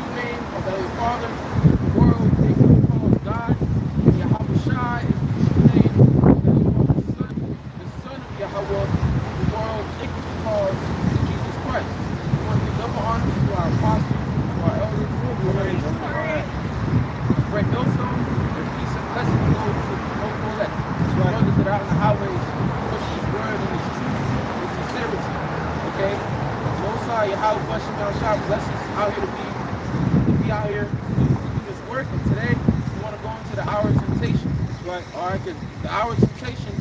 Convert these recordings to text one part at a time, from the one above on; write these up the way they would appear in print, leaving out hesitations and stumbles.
true name of the Father, the world, they call us God. And Yahweh Shai is the true name of the Son, the Son of Yahweh, the world ignorantly calls Jesus Christ. We want to give double honors to our apostles, to our elders, great millstone, and peace and blessings goes to those who elect. To our brothers that are out in the highways, push His word and His truth with sincerity. Okay? Most High, Yahweh bless you, bless us out here to be out here to do this work. And today, we want to go into the hour of temptation. Right? All right? Because the hour of temptation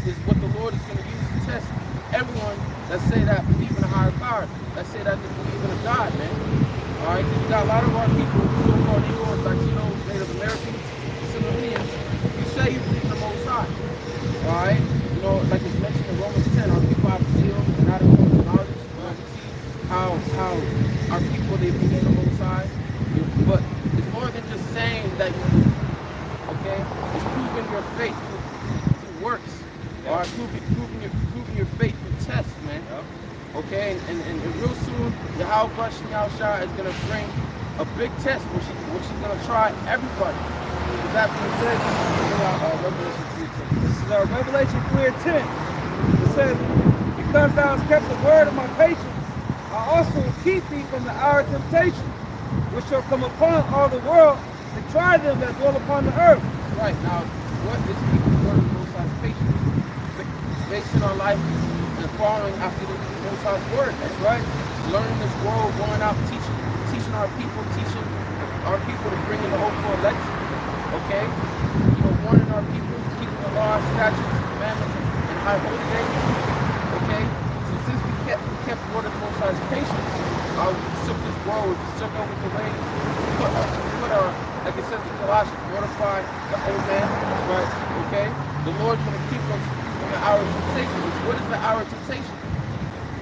is what the Lord is going to use to test everyone that say that believe in a higher power, that say that they believe in a God, man. All right? You got a lot of our people, so-called Negroes, Latinos, Native Americans, Civilians, you say you believe in the Most High. All right? You know, like it's mentioned in Romans 10, our people have zeal and not according to knowledge. How our people, they believe in the Most High, but it's more than just saying that you believe, okay? It's proving your faith through works, or proving your faith through tests, man. Okay, and real soon, Yahweh Shai is going to bring a big test, which she's going to try everybody. With that being said, this is Revelation 3:10. It says, because thou hast kept the word of my patience, I also will keep thee from the hour of temptation, which shall come upon all the world to try them that dwell upon the earth. Right, now, what is keeping the word of Most High's patience? Basing our life and following after the Most High's word. That's right. Learning this world, going out, teaching our people to bring in the hope for election. Okay? You know, warning our people, keeping the law, statutes, commandments, and high holy days. Okay? So since we kept the word of the Most High's patience, we took this world, we took over the way, put our, like it says in Colossians, mortify the old man. That's right. Okay? The Lord's going to keep us from the hour of temptation. What is the hour of temptation?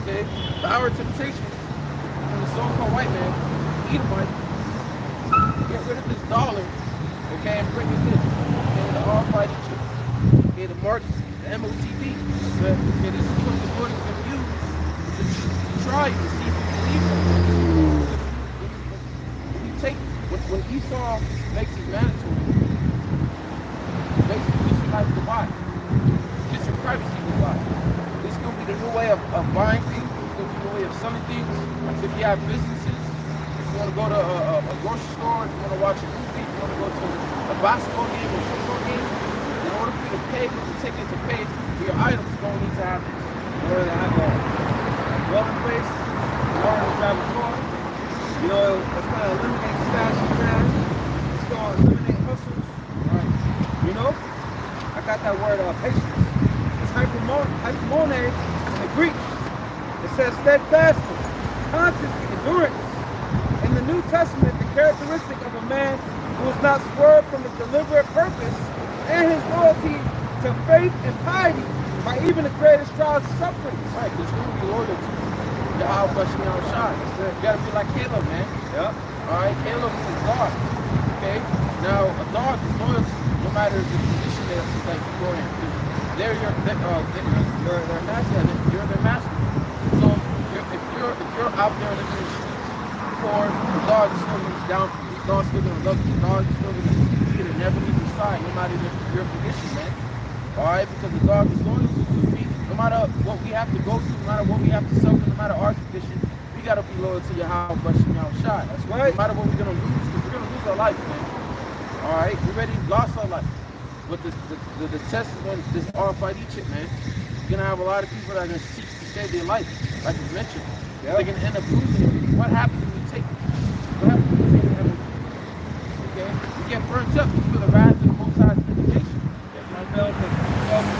Okay? The hour of temptation from the so-called white man, Edomite, get rid of this dollar, okay, and bring it in. Okay, the all-fight Egypt. Okay, the mark, the MOTD. Okay, this is what the Lord is going to use to try you, to see if you believe it. When you take, when Esau makes his mandatory, makes your life goodbye. Just your privacy goodbye. This is going to be the new way of buying things. It's going to be the new way of selling things. So if you have businesses, if you want to go to a grocery store, if you want to watch a movie, if you want to go to a basketball game or a football game, in order for you to pay for the tickets to pay for your items, you're going to need to have this. In order to have a dwelling place, in order to drive a car, you know, it's going to eliminate stash and cash. It's going to eliminate hustles. Right. You know, I got that word patience. It's hypomone in the Greek. It says steadfastness, constancy, endurance. In the New Testament, the characteristic of a man who is not swerved from his deliberate purpose and his loyalty to faith and piety by even the greatest trials and sufferings. Right, because we're going to be loyal to Yahweh Shai. You got to be like Caleb, man. Yeah. All right, Caleb is God. Okay? Now, a dog is loyal to you, no matter the condition that you go in. They're master. You're their master. So if you're out there living in the streets, poor, the dog is still going to be down for you. The dog's still going to love you. The dog is still going to feed and never leave your side, no matter your condition, man. All right, because the dog is loyal to me. No matter what we have to go through, no matter what we have to suffer, no matter our condition, we got to be loyal to Yahweh Shai. That's right. No matter what we're going to lose, because we're going to lose our life, man. All right, we already lost our life. But the test is when this all-fight Egypt, man. You're going to have a lot of people that are going to seek to save their life, like you mentioned. Yep. They're going to end up losing it. What happens when you take it? What happens when you take it? Okay? You get burnt up. You feel the wrath of the Most High's vindication. That's my failed the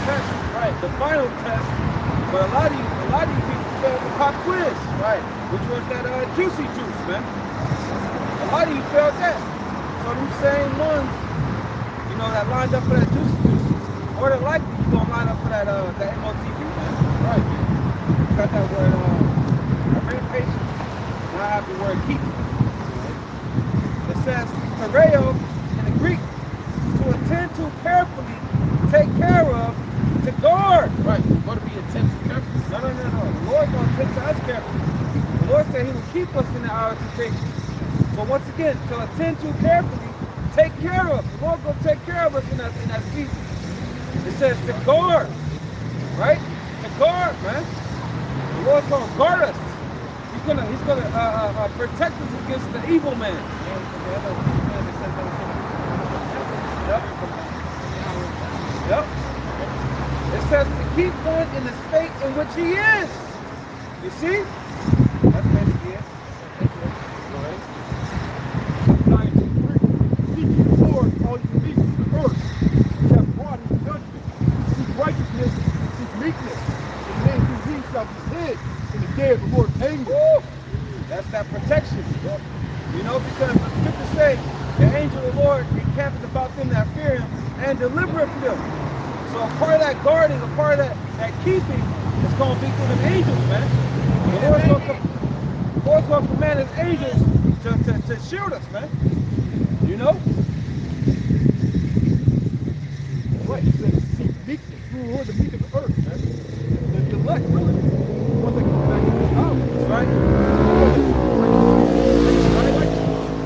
test. Right, the final test. But a lot of you people failed the pop quiz. Right. Which was that juicy juice, man. A lot of you failed that. So them same ones, you know, that lined up for that juicy juice, more than likely you're gonna line up for that MOTV, man. Right, man. You got that word, I bring patience, and I have the word keep. It says tereo in the Greek, to attend to carefully, take care of, to guard. Right, what to be attentive carefully? No. The Lord's gonna attend to us carefully. The Lord said He will keep us in the hour of temptation. So once again, to attend to carefully, take care of. The Lord gonna take care of us in that season. It says to guard, right? To guard, man. The Lord's gonna guard us. He's gonna protect us against the evil man. Yep. It says to keep one in the state in which he is. You see? That's basically it. Seek the Lord, all you beasts of the earth, which have brought his judgment. Seek righteousness, seek meekness. The man who he shall be hid in the day of the Lord's anger. Woo! That's that protection. You know, because the scriptures say, the angel of the Lord encampeth about them that fear him and delivereth them. So a part of that guarding, a part of that keeping is going to be through the angels, man. The Lord's going to command his angels to shield us, man. You know? Right, he says seek meekness. Who are the meek of the earth, man? The elect, really. The ones that come back to the house. That's right.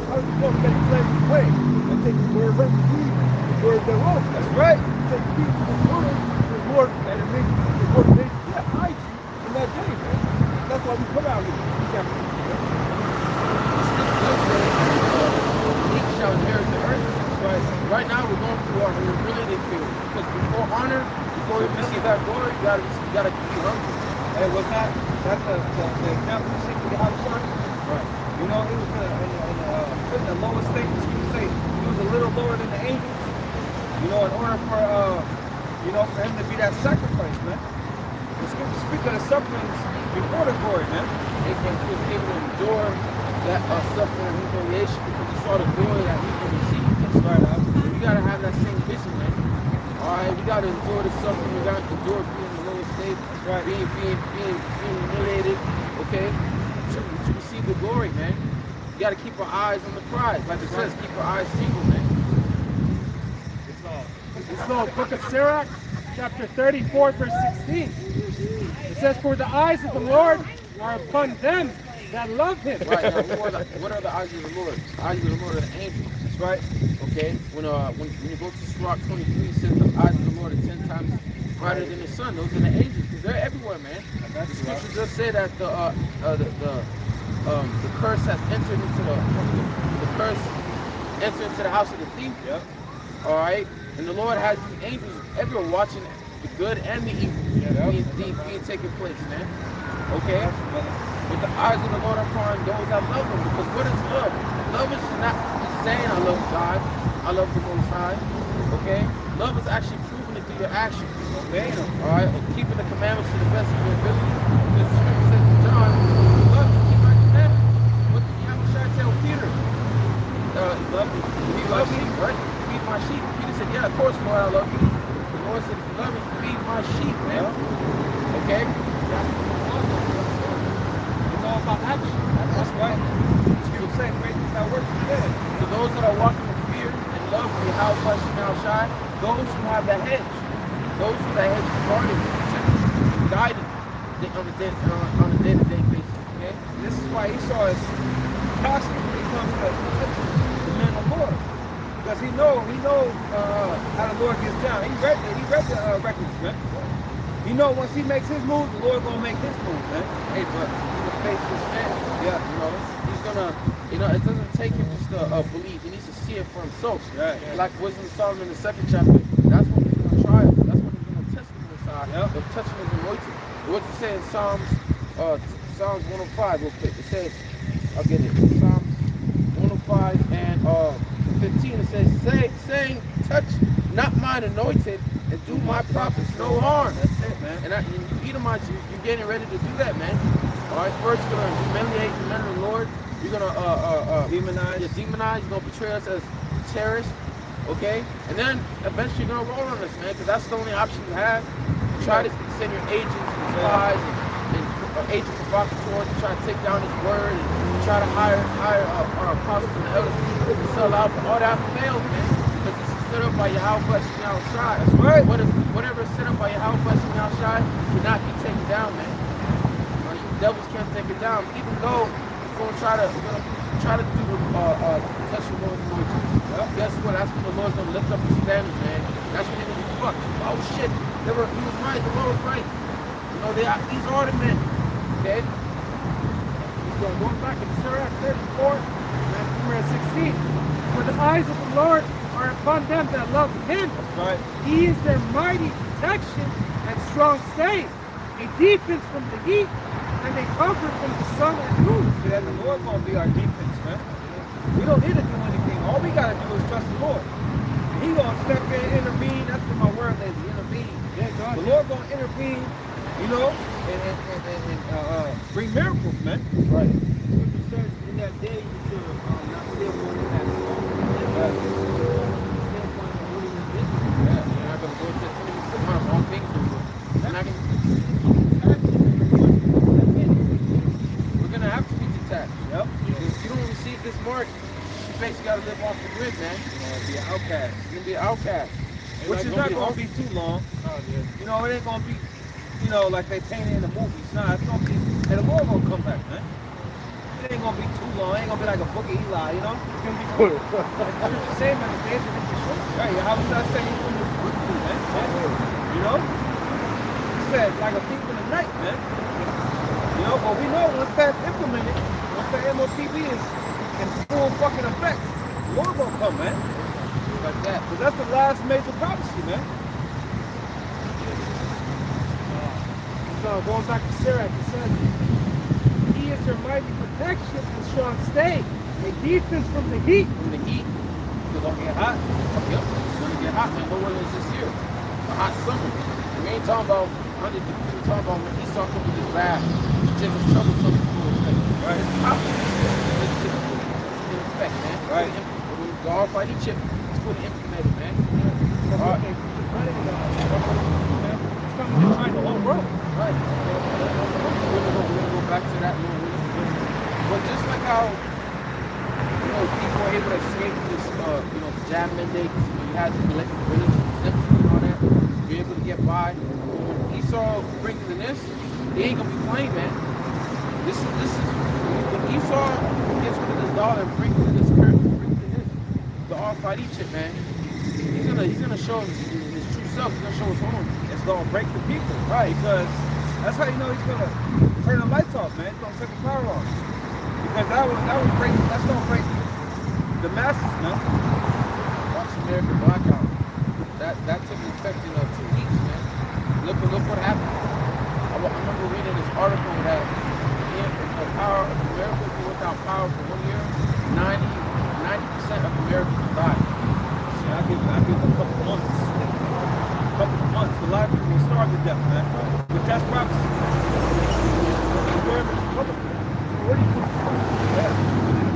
How does he know that he plans his way? And take the word right to heed the word thereof. That's right. Take heed to the word, the Lord, and it makes the Lord makes hide you in that day, man. That's why we come out here. He shall inherit the earth. Right now we're going through our humility period. Because before honor, before you receive that glory, you gotta be humble. Hey, was that's the example you see with the outside? Right. You know, he was in the lowest state, you can say he was a little lower than the angels. You know, in order for for him to be that sacrifice, man. The scriptures speak of the sufferings before the glory, man. Abraham was able to endure that suffering and humiliation because he saw the glory that he could receive. That's right, We gotta have that same vision, man. Alright, we gotta endure the suffering, we gotta endure being in the lowest state, right. being humiliated, okay? To receive the glory, man. We gotta keep our eyes on the prize. Like it says, keep our eyes single, man. It's the book of Sirach, chapter 34, verse 16. It says, for the eyes of the Lord are upon them that love him. Right, now, what are the eyes of the Lord? The eyes of the Lord are the angels. That's right. Okay? When you go to Sirach 23, it says the eyes of the Lord are 10 times brighter than the sun. Those are the angels, because they're everywhere, man. The scripture just say that the curse has entered into the house of the thief. Yep. Alright? And the Lord has these angels everywhere watching the good and the evil being taking place, man. Okay? With the eyes of the Lord upon those that love him. Because what is love? Love is not saying I love God, I love the Most High. Okay? Love is actually proving it through your actions. Okay? Alright? Keeping the commandments to the best of your ability. Because the scripture says in John, love me, keep my commandments. What did Yahweh tell Peter? Love me. You love me, right? Feed my sheep. Peter said, yeah, of course, Lord, I love you. The Lord said, if you love me, feed my sheep, man. Okay? It's all about action. That's right. Scripture says faith without works is dead. So those that are walking in fear and love for Yahweh now shine, those who have that hedge, those who that hedge is guarded, protected, guided on a day-to-day basis. Okay? This is why Esau is constantly when it comes to the men of the Lord. Because he know how the Lord gets down. He read the records, man. He know once he makes his move, the Lord gonna make his move, man. Hey, but he's a faithless man. Yeah. You know, he's gonna, it doesn't take him just to believe. He needs to see it for himself. Right. Like Wisdom of Solomon in the 2nd chapter. That's when he's gonna try us. That's when he's gonna test him inside. Yep. Of touching his anointing. What's it say in Psalms 105 real quick? It says, I'll get it. Psalms 105 and 15. It says, saying, touch not mine anointed and do my prophets no harm. That's it, man. And you Edomites, you're getting ready to do that, man. All right, first you're gonna humiliate the men of the Lord. You're gonna Demonize. demonize. You're gonna portray us as terrorists, okay? And then eventually you're gonna roll on us, man, because that's the only option you have. Try to send your agents and spies and agent provocateurs to try to take down his word and try to hire our apostles and elders to sell out. But all that failed, man, because it's set up by Yahweh Shai. That's right. Whatever is set up by Yahweh Shai cannot be taken down, man. You devils can't take it down. Even though we're gonna try to do touch the Lord's anointing. Well, guess what? That's when the Lord's gonna lift up his standard, man. That's when they're gonna be fucked. Oh shit, he was right. The Lord was right. You know, these are the men. Okay. Going back in Sirach 34, verse 16. For the eyes of the Lord are upon them that love him. That's right. He is their mighty protection and strong stay, a defense from the heat, and a comfort from the sun and moon. See, that the Lord gonna be our defense, man. We don't need to do anything. All we gotta do is trust the Lord. And he gonna step in and intervene. That's what my word is, intervene. Yeah, God. The Lord gonna intervene, you know, and bring miracles, man. Right. Scripture says in that day you should not live more than that. Yeah, you're not gonna go to the enemy for my wrong things. You're not gonna. We're gonna have to be detached. Yep. If you don't receive this mark, you basically gotta live off the grid, man. You're gonna be an outcast. You're gonna be an outcast. Which is not gonna be too long. You know, it ain't gonna be, you know, like they painted in the movies. Nah, it's gonna be, and the Lord gonna come back, man. It ain't gonna be too long. It ain't gonna be like a book of Eli, you know? It's gonna be cool. It's the same as the days of the Right, how was that saying from the quickly, man? You know? He said, like a thief in the night, man. You know, but we know once that's implemented, once the MOTB is in full fucking effect, the Lord gonna come, man. Like that. Because that's the last major prophecy, man. So going back to Sirach, it says, he is their mighty protection and strong stay, a defense from the heat. From the heat, because I'm getting hot. Yep, it's gonna get hot, man. No one is this year. A hot summer. We ain't talking about 100 degrees. We're talking about when Esau comes with his wrath. Jim's trouble comes full effect. Right. It's hot. It's in effect, man. Right. When the almighty chip is fully implemented, man. It's coming to try the whole world. Right. We're gonna go back to that a little bit. But just like how, you know, people were able to escape this, you know, jam mandates, you had the religious exemption and all that, you're able to get by. When Esau brings in this, he ain't gonna be playing, man. This is when Esau gets rid of this dollar and brings in this currency, brings in this, the Almighty chip, man. He's gonna show his true self. He's gonna show his horn. It's gonna break the people, right? Because that's how you know he's gonna turn the lights off, man. He's gonna turn the power off. Because that's gonna break the masses, man. Watch American blackout. That took effect in 2 weeks, man. Look what happened. I remember reading this article that if America was without power for 1 year, 90% of Americans died. See, I give a couple months. A lot of people will starve to death, man. But that's prophecy. Where do you put the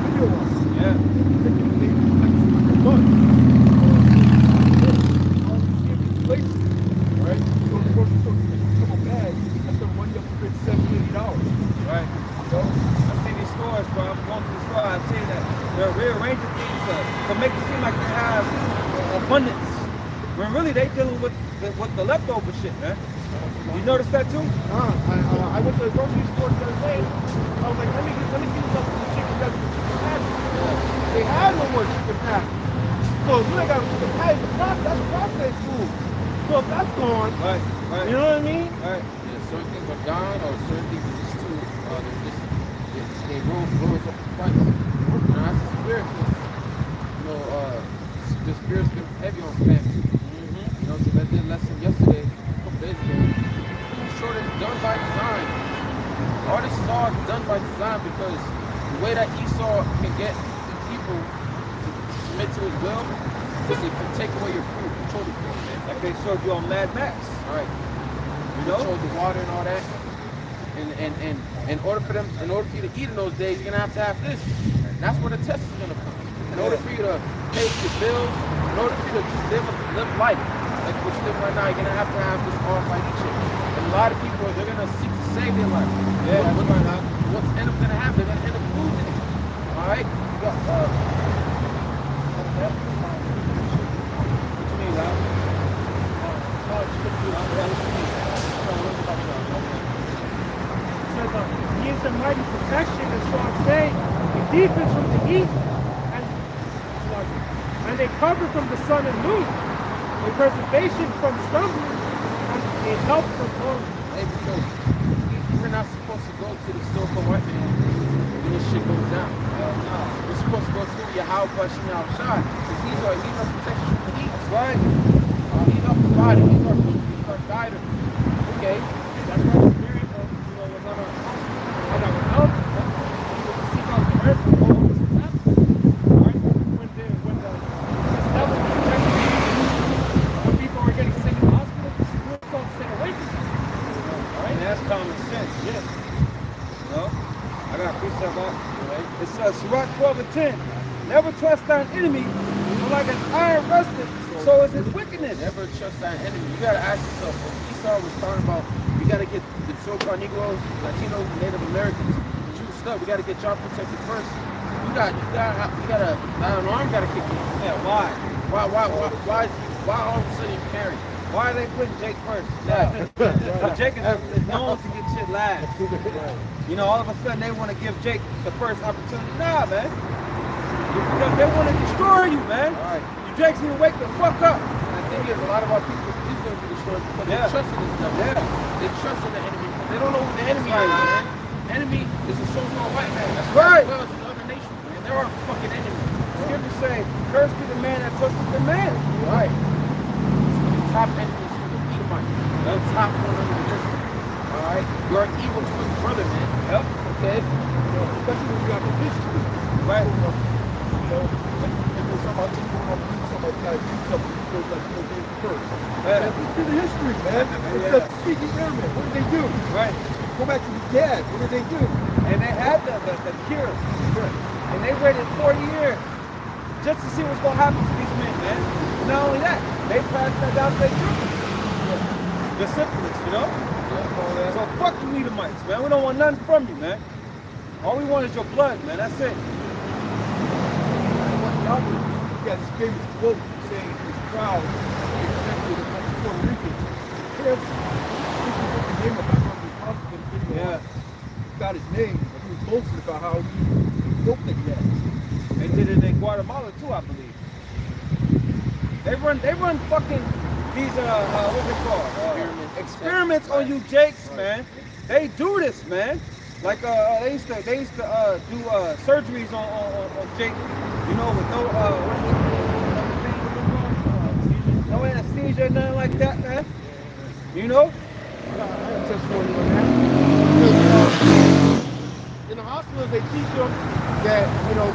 video on? Yeah. Places, right? You go to the grocery store, you make a couple bags, that's the money up to $70, $80. Right. I've seen these stores, bro. I'm going to the store. I've seen that they're rearranging things to make it seem like they have abundance. When really they dealing with the leftover shit, man. You notice that too? I went to the grocery store the other day. I was like, let me get something for chicken nuggets and chicken patties. They had no more chicken patties. So when I got chicken patties, that's processed food. So if that's gone, Right. you know what I mean? Right. Yeah, certain things are gone, or certain things are just too. They rose up the price. Now that's the spirit. You know, the spirit's been heavy on family. You know, because I did a lesson yesterday, a couple days ago. Food shortage done by design. All this is all done by design because the way that Esau can get the people to submit to his will is he can take away your food, control the food, man. Like they showed you on Mad Max. All right. You know? Control the water and all that. And in order for you to eat in those days, you're gonna have this. And that's where the test is gonna come. In order for you to pay your bills, in order for you to just live life like what you live right now, you're gonna have this almighty shit. And a lot of people, they're gonna seek to save their life. Yeah, that's right. What's end up gonna happen? They're gonna end up losing it. All right. What you mean, Rob? It says, he is a mighty protection and strong stay, a defense from the heat, and a cover from the sun and moon, a preservation from stumbling, and a help from falling. Hey, because we're not supposed to go to the store for white man when this shit goes down. We're supposed to go to Yahweh Shem Shai, because he's our protection from the heat. That's right. He's our provider, he's our guider. Okay? That's why the spirit of, was on our help. He was to seek out the earth and all of us left. Right? When the devil was protecting when people were getting sick in the hospital, we were told to stay away from them. And that's common sense. Yeah. You know? I got a precept about it. It says, Sirach 12 and 10. Never trust thine enemy, for like an iron rusted, so is his wickedness. Never trust our enemy. You gotta ask yourself, when Esau was talking about, we gotta get the so-called Negroes, Latinos, Native Americans, Jews stuff, we gotta get y'all protected first. You gotta, an arm gotta kick in. Yeah, why? Why all of a sudden you carry? Why are they putting Jake first? Yeah. Jake is known to get shit last. You know, all of a sudden they want to give Jake the first opportunity. Nah, man. Because they want to destroy you, man. All right. You Jake's gonna wake the fuck up. And the thing is, a lot of our people is going to be destroyed because they trust in this devil. Yeah. They trust in the enemy. They don't know who the enemy is, man. Enemy is a so-called white man. That's right. As well as the other nations, man. They're our fucking enemy. Scripture say, cursed be the man that trusted the man. Right. The top enemy is the Edomites. The top one under the list. All right. You're an evil twin brother, man. Yep. Okay. Especially when you got the history. Right. And then somebody got to do something because they first. Yeah. Look at the history, man. It's the speaking airmen. What did they do? Right. Go back to the dad. What did they do? And they had the cure. And they waited 40 years just to see what's going to happen to these men, man. And not only that, they passed that down to their children. The syphilis, you know? So fuck you Edomites, man. We don't want nothing from you, man. All we want is your blood, man. That's it. You got this famous quote saying this crowd is connected to Puerto Ricans. Here's the name about how the hospital Yeah. got his name, but he was boasting about how he built the gas. They did it in Guatemala too, I believe. They run fucking these what's it called? Experiments on you Jakes, man. They do this, man. Like they used to do surgeries on Jake, you know, with no anesthesia, nothing like that, man. You know? I have testimony on that. In the hospitals, they teach them that,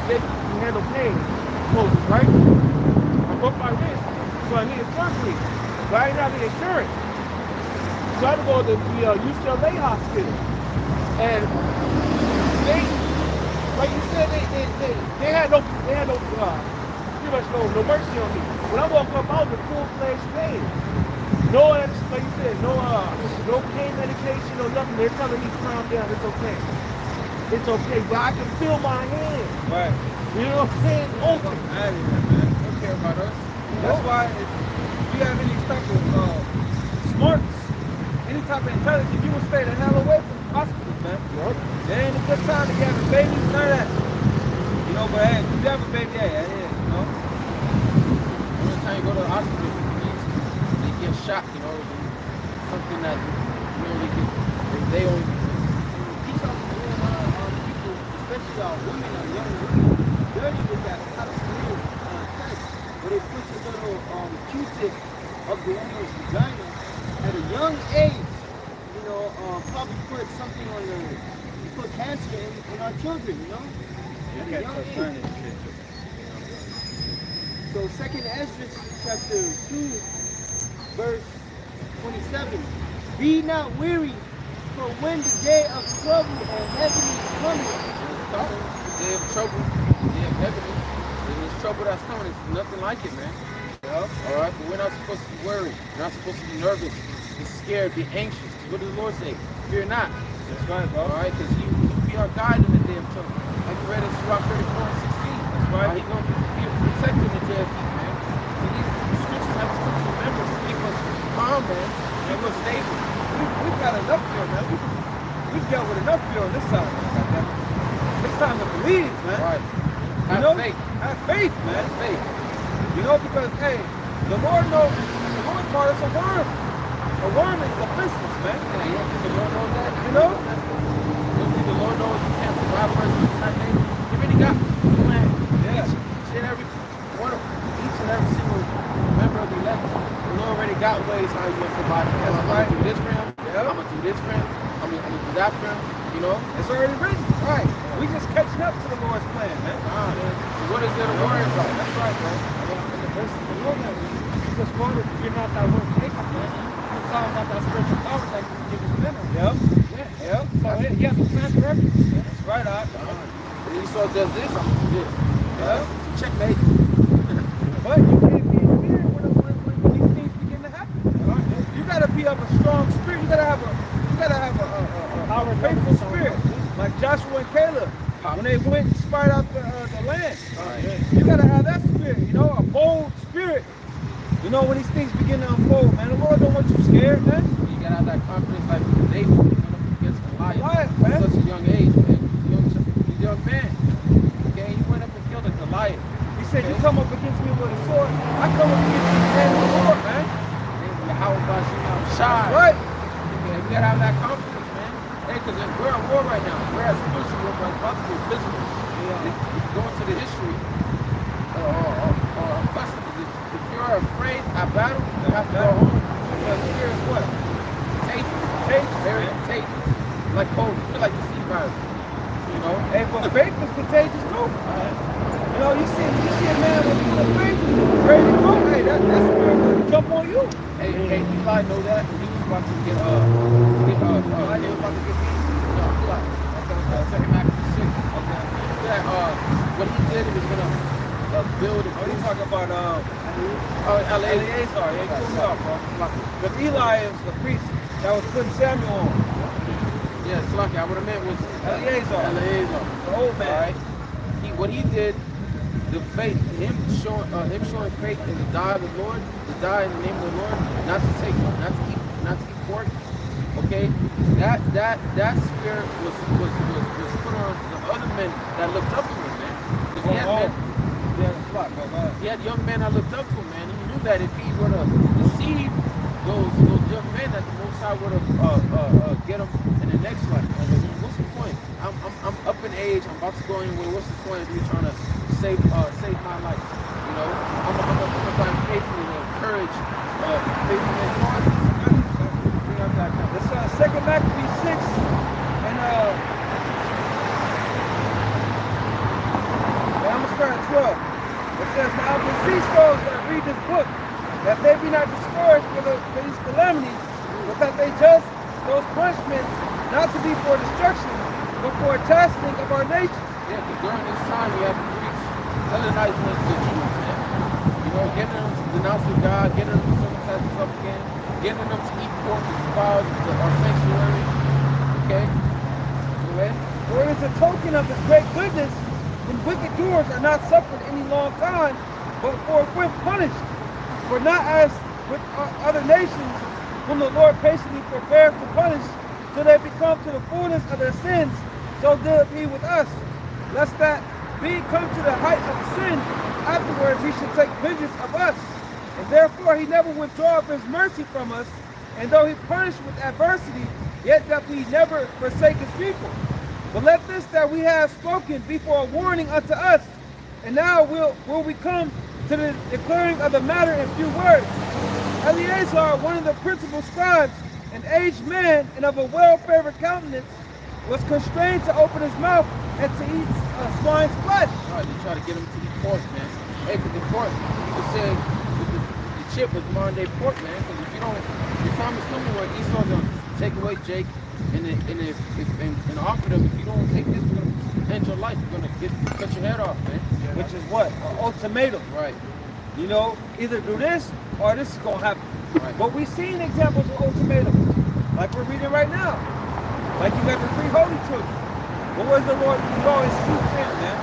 they can handle pain, poses, right? I broke my wrist, so I needed surgery, but I didn't have the insurance. So I had to go to the UCLA hospital, and they, like you said, they had no pretty much no mercy on me. When I woke up, I was in full-fledged pain. No, like you said, no pain medication, no nothing. They're telling me calm down, it's okay. It's okay, but I can feel my hand. Right. You know what I'm saying? Open. Out of here, man. Don't care about us. That's why if you have any type of smarts, any type of intelligence, you will stay the hell away from hospitals, man. Yep. There ain't a good time to be having babies, none of that. You know, but hey, if you have a baby, hey, that is, you know. Every time you go to the hospital, they get shot, something that, they only These are people, especially our women, our young women, dirty with that kind of steel test, where they push a little Q-tip up the woman's vagina at a young age. Probably put something on put cancer in our children, at a young age. So 2nd Ezra chapter 2, verse 27. Be not weary, for when the day of trouble and heaven is coming. The day of trouble, the day of heaviness, and this trouble that's coming is nothing like it, man. All right, but we're not supposed to be worried. We're not supposed to be nervous, be scared, be anxious. What does the Lord say? Fear not. That's right, bro. All right, because He will be our guide in the day of trouble. Like we read in Sirach 34 and 16. That's right. He's going to be a protector in the day of heat, man. So these scriptures have us to remember to keep us calm, man. Keep us stable. We've got enough fear, man. We've dealt with enough fear on this side, man. It's time to believe, man. Right. faith. Have faith, man. Have faith. You know, because hey, the Lord knows. The Lord called us a worm. A worm is defenseless, man. Yeah, you don't think the Lord knows that? You know? You don't think the Lord knows you can't provide for us in that name? He already got the plan. Yeah. Each and every one of each and every single member of the elect. The Lord already got ways how you can provide for us. I'm gonna do this for him. Yeah. I'm gonna do this for him. I'm gonna do that for him. You know? It's already written. Right. We just catching up to the Lord's plan, man. Man. So what is there to worry about? That's right, man. And the verse of the Lord that we just quoted, you're not that word Jacob, man. It's all about that spiritual power that you can give his men. Yep. Yeah. Yep. So he has a plan for everything. That's right, Doc. When Esau does this, I'm gonna do this. Yeah. Checkmate. But you can't be in fear when these things begin to happen. You gotta be of a strong spirit. You gotta have a faithful spirit, like Joshua and Caleb when they went and spied out the land. You gotta have that spirit, you know, a bold spirit. You know, when these things begin to unfold, man, the Lord don't want you scared, man. You gotta have that confidence, like David went up against Goliath man. at such a young age, man. He's a young man. Okay, he went up and killed a Goliath. He said, you come up against me with a sword, I come up against you with the hand of the Lord, man. How about you now? Shy. That's right. Okay, we gotta have that confidence, man. Hey, because we're at war right now. We're at spiritual war, but it's about to be physical. If you go into the history or customs, if you're afraid at battle, you have to go home. Because fear is what? Contagious. Very contagious. Like COVID. You're like the sea virus. You know? Hey, but faith is contagious too. You know, you see a man with full of faith, ready to go. Hey, that spirit will jump on you. Hey, Eli know that. He was about to get he was about to get beat. Eli. Second Maccabees 6. Okay. That what he did, he was gonna build a You talking about Eleazar. Yeah, cool me off, bro. Because Eli is the priest that was putting Samuel on. Yeah, it's lucky. I would have meant was Eleazar. The old man. Right? What he did, the faith, him showing faith in the die of the Lord, to die in the name of the Lord, not to eat pork. Okay, that spirit was put on the other men that looked up to him, man. Because he had young men that looked up to him, man. He knew that if he were to deceive those young men, that the Most High would have get them in the next life. What's the point? I'm up in age. I'm about to go anywhere. What's the point of you trying to save my life? You know, I'm gonna find faithfully and encourage faithfully. This second Maccabees 6 and I'm gonna start at 12. It says, now I beseech those that read this book, that they be not discouraged for these calamities, but that they judge those punishments not to be for destruction, but for a chastening of our nation. Yeah, because during this time we have the Greeks Hellenizing the Jews, man. You know, getting them to denounce their God, getting them to circumcise themselves again, getting them to eat pork and defile our sanctuary. Okay? For it is a token of his great goodness when wicked doers are not suffered any long time, but forthwith punished. For not as with other nations, whom the Lord patiently forbears to punish, till they become to the fullness of their sins, so dealeth he with us, lest that, being come to the height of sin, afterwards he should take vengeance of us. And therefore he never withdraweth his mercy from us, and though he punished with adversity, yet doth he never forsake his people. But let this that we have spoken be for a warning unto us, and now will we come to the declaring of the matter in few words. Eleazar, one of the principal scribes, an aged man and of a well-favored countenance, was constrained to open his mouth and to eat swine's flesh. Right, they try to get him to eat pork, man. Hey, because the pork, you can say the chip is modern day pork, man. Because if you don't, your time is coming where Esau's going to take away Jake and offer them, if you don't take this, we're going to end your life. We're going to cut your head off, man. Which is what? An ultimatum. Right. You know, either do this or this is going to happen. Right. But we've seen examples of ultimatums, like we're reading right now. Like you got the 3 holy children. What was the Lord always Susanna, man?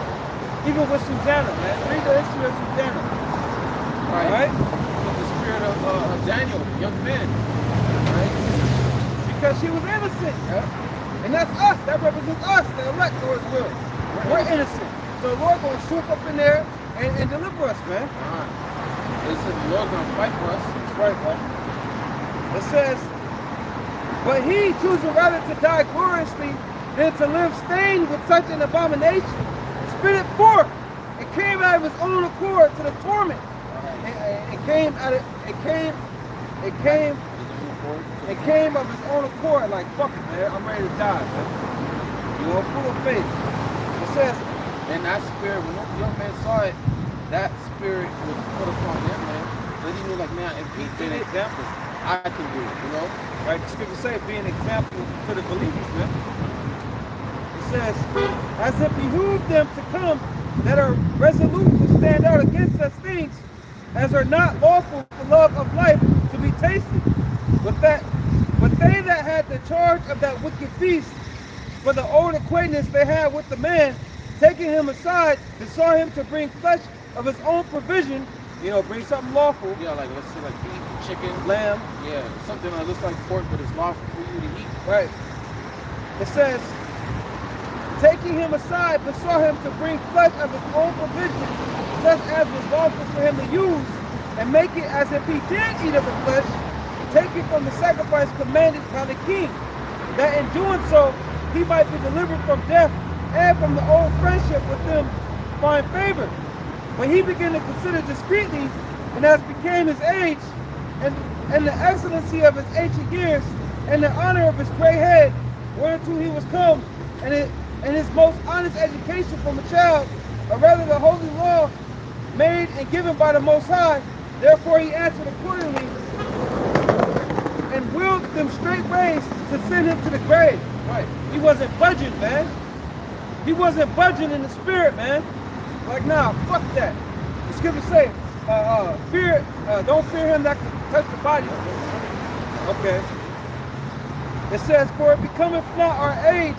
Even with Susanna, man. Read the history of Susanna. Right? With the spirit of Daniel, the young man. Right? Because she was innocent. Yeah? And that's us. That represents us, the elect, Lord's will. We're innocent. So the Lord gonna swoop up in there and deliver us, man. It says the Lord's gonna fight for us. That's right, man. It says, but he choosing rather to die gloriously than to live stained with such an abomination, spit it forth. It came out of his own accord to the torment. It came of his own accord, like, fuck it, man, I'm ready to die, man. You know, full of faith. It says, and that spirit, when the young man saw it, that spirit was put upon him, man. Then he knew, like, man, if he did it, example. I can do it, you know? Right, the scripture say, be an example to the believers, man. It says, as it behooved them to come that are resolute to stand out against such things as are not lawful for love of life to be tasted. But they that had the charge of that wicked feast, for the old acquaintance they had with the man, taking him aside, besought him to bring flesh of his own provision, you know, bring something lawful. Yeah, like, let's say, like, beef, chicken, lamb. Yeah, something that looks like pork, but it's lawful for you to eat. Right. It says, taking him aside, besought him to bring flesh of his own provision, such as was lawful for him to use, and make it as if he did eat of the flesh, taken from the sacrifice commanded by the king, that in doing so, he might be delivered from death, and from the old friendship with them find favor. When he began to consider discreetly, and as became his age, and the excellency of his ancient years, and the honor of his gray head, whereunto he was come, and his most honest education from a child, or rather the holy law made and given by the Most High, therefore he answered accordingly, and willed them straight ways to send him to the grave. Right. He wasn't budging, man. He wasn't budging in the spirit, man. Like, nah, fuck that. The scripture say, don't fear him that can touch the body. Okay. It says, for it becometh not our age,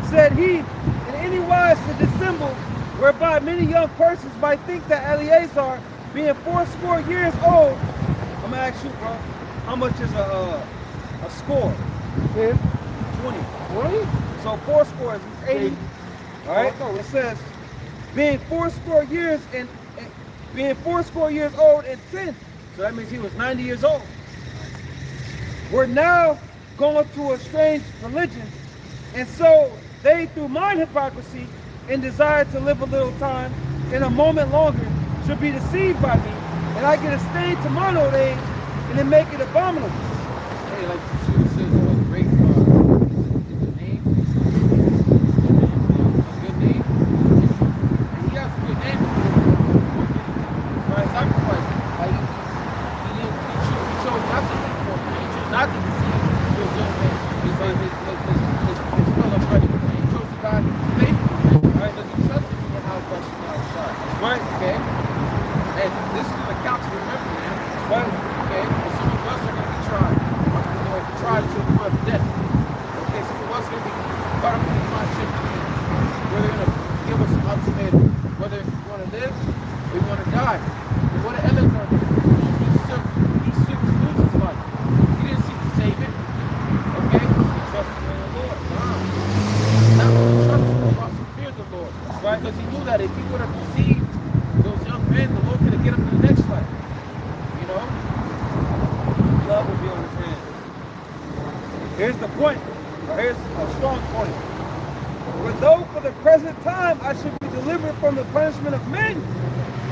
said he, in any wise to dissemble, whereby many young persons might think that Eleazar, being 80 years old, I'm gonna ask you, bro, how much is a score? 10, 20. 20? So 4 scores is 80. All right. It says, being 80 years and being 80 years old and 10. So that means he was 90 years old. We're now going to a strange religion, and so they, through mind hypocrisy and desire to live a little time in a moment longer, should be deceived by me, and I get a stain to mine old age, and then make it abominable. Hey, like the scripture says, what great is the name, a good name, and he has a good name. Right, sacrifice. Like he chose not to eat pork. He chose not to deceive his young man, his fellow brother. He chose to die faithfully. Right, because he trusted me in how much he now shot. Right. Okay. And this is an account to remember, man. Right. Okay. And some of us are going to be tried. You know, tried to the point of death. Okay. Some of us are going to be caught up in the mindset. Where they're going to give us an ultimatum, whether you want to live or you want to die. But what did Eleazar do? He sought to lose his life. He didn't seek to save it. Okay? He trusted in the Lord. Not only trusted, but also feared the Lord. Right? Because he knew that if he would have deceived those young men, the Lord could have get them to the next life. You know? Love will be on his hands. Here's the point, or here's a strong point. For though for the present time I should be delivered from the punishment of men,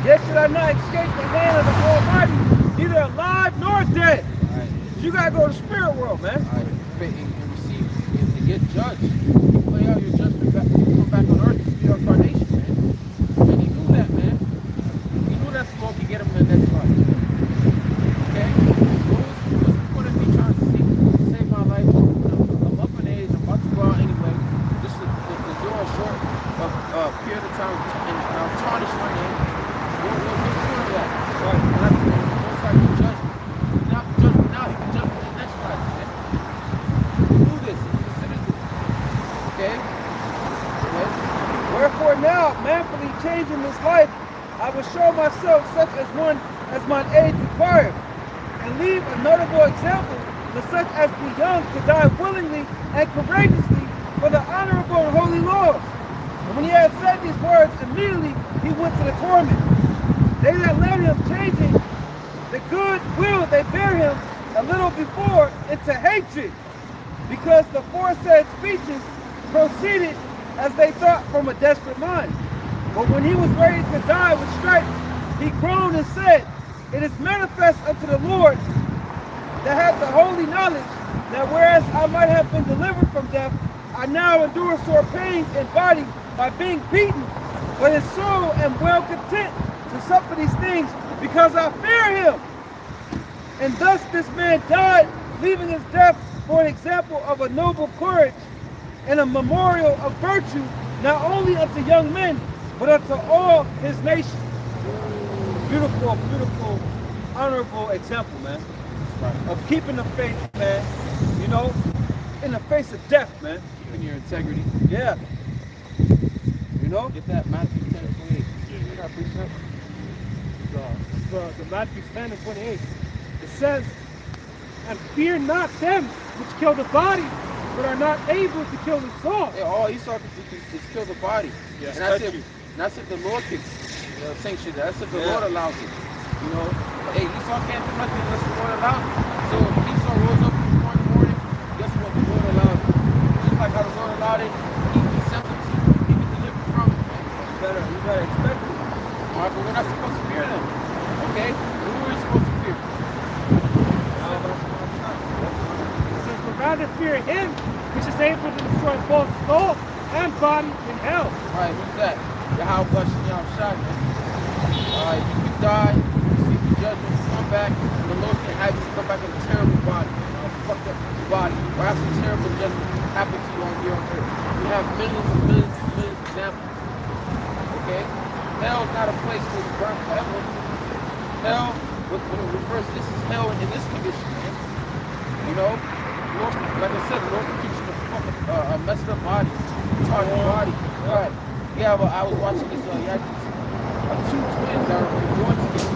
yet should I not escape the hand of the Almighty, neither alive nor dead. Right. You gotta go to the spirit world, man. Right. And receive, and to get judged. You play out your judgment back, come back on earth to be our carnation, man. And he knew that, man. He knew that the Lord could get him in the next life. Okay? What was the point of me trying to save my life? I'm up in age, I'm about to go out anyway, just to do a short period of time and tarnish my name. What's the point of that? Right. And most likely you judge me. You not judge me now, you can judge me in the next life, man. He knew this, he considered this. Okay? Wherefore now, manfully changing this life, I will show myself such as one as mine age required, and leave a notable example to such as be young to die willingly and courageously for the honorable and holy laws, And when he had said these words, immediately he went to the torment. They that led him, changing the good will they bear him a little before into hatred, because the foresaid speeches proceeded as they thought from a desperate mind. But when he was ready to die with stripes, he groaned and said, it is manifest unto the Lord that hath the holy knowledge, that whereas I might have been delivered from death, I now endure sore pains in body by being beaten, but in soul am well content to suffer these things, because I fear him. And thus this man died, leaving his death for an example of a noble courage and a memorial of virtue, not only unto young men, but unto all his nation. Beautiful, beautiful, honorable example, man, of keeping the faith, man, you know, in the face of death, man. Keeping your integrity. Yeah. You know? Get that Matthew 10:28. Yeah. Precept. The Matthew 10 and 28. It says, and fear not them which kill the body, but are not able to kill the soul. Yeah, all Esau can do is kill the body. Yes, And that's if the Lord can sanction that. That's if the Lord allows it. You know, hey, Esau can't do nothing unless the Lord allows it. So if Esau rose up in the morning, guess what? The Lord allowed it. Just like how the Lord allowed it, he sent them to you. He can deliver from it. You better expect it. All right, but we're not supposed to fear them. Okay? Who are we supposed to fear? It says, but rather fear him which is able to destroy both soul and body in hell. All right, who's that? Yahweh Bashem Yahshua, man. All right, you can die, you see the judgment, come back, and the Lord can have you come back in a terrible body, a fucked up body, or have some terrible judgment happen to you on here on earth. We have millions and millions and millions of examples. Okay? Hell's not a place where you burn forever. Hell, when it refers, this is hell in this condition, man. You know? Lord, like I said, the Lord can teach you a messed up body, retarded body. Right. Yeah, but I was watching this, two twins that were born together.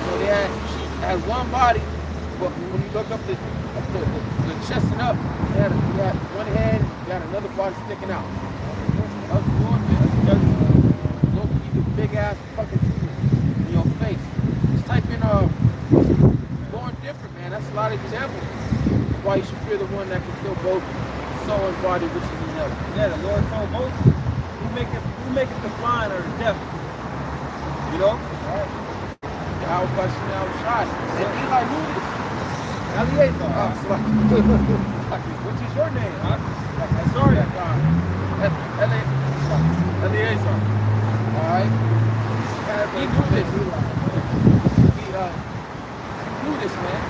So they had one body, but when you look up the chest and up, they had one head, they had another body sticking out. That was the Lord, man. Lord can give you a big ass fucking tooth in your face. Just type in born different, man. That's a lot of examples. Why you should fear the one that can kill both soul and body, which is in heaven. Yeah, the Lord told Moses, we make it the blind or the deaf. You know? How question now shot. And Eli knew this. Eliezer. Which is your name, huh? Sorry, Eliezer. Alright. He knew this. He knew this, man.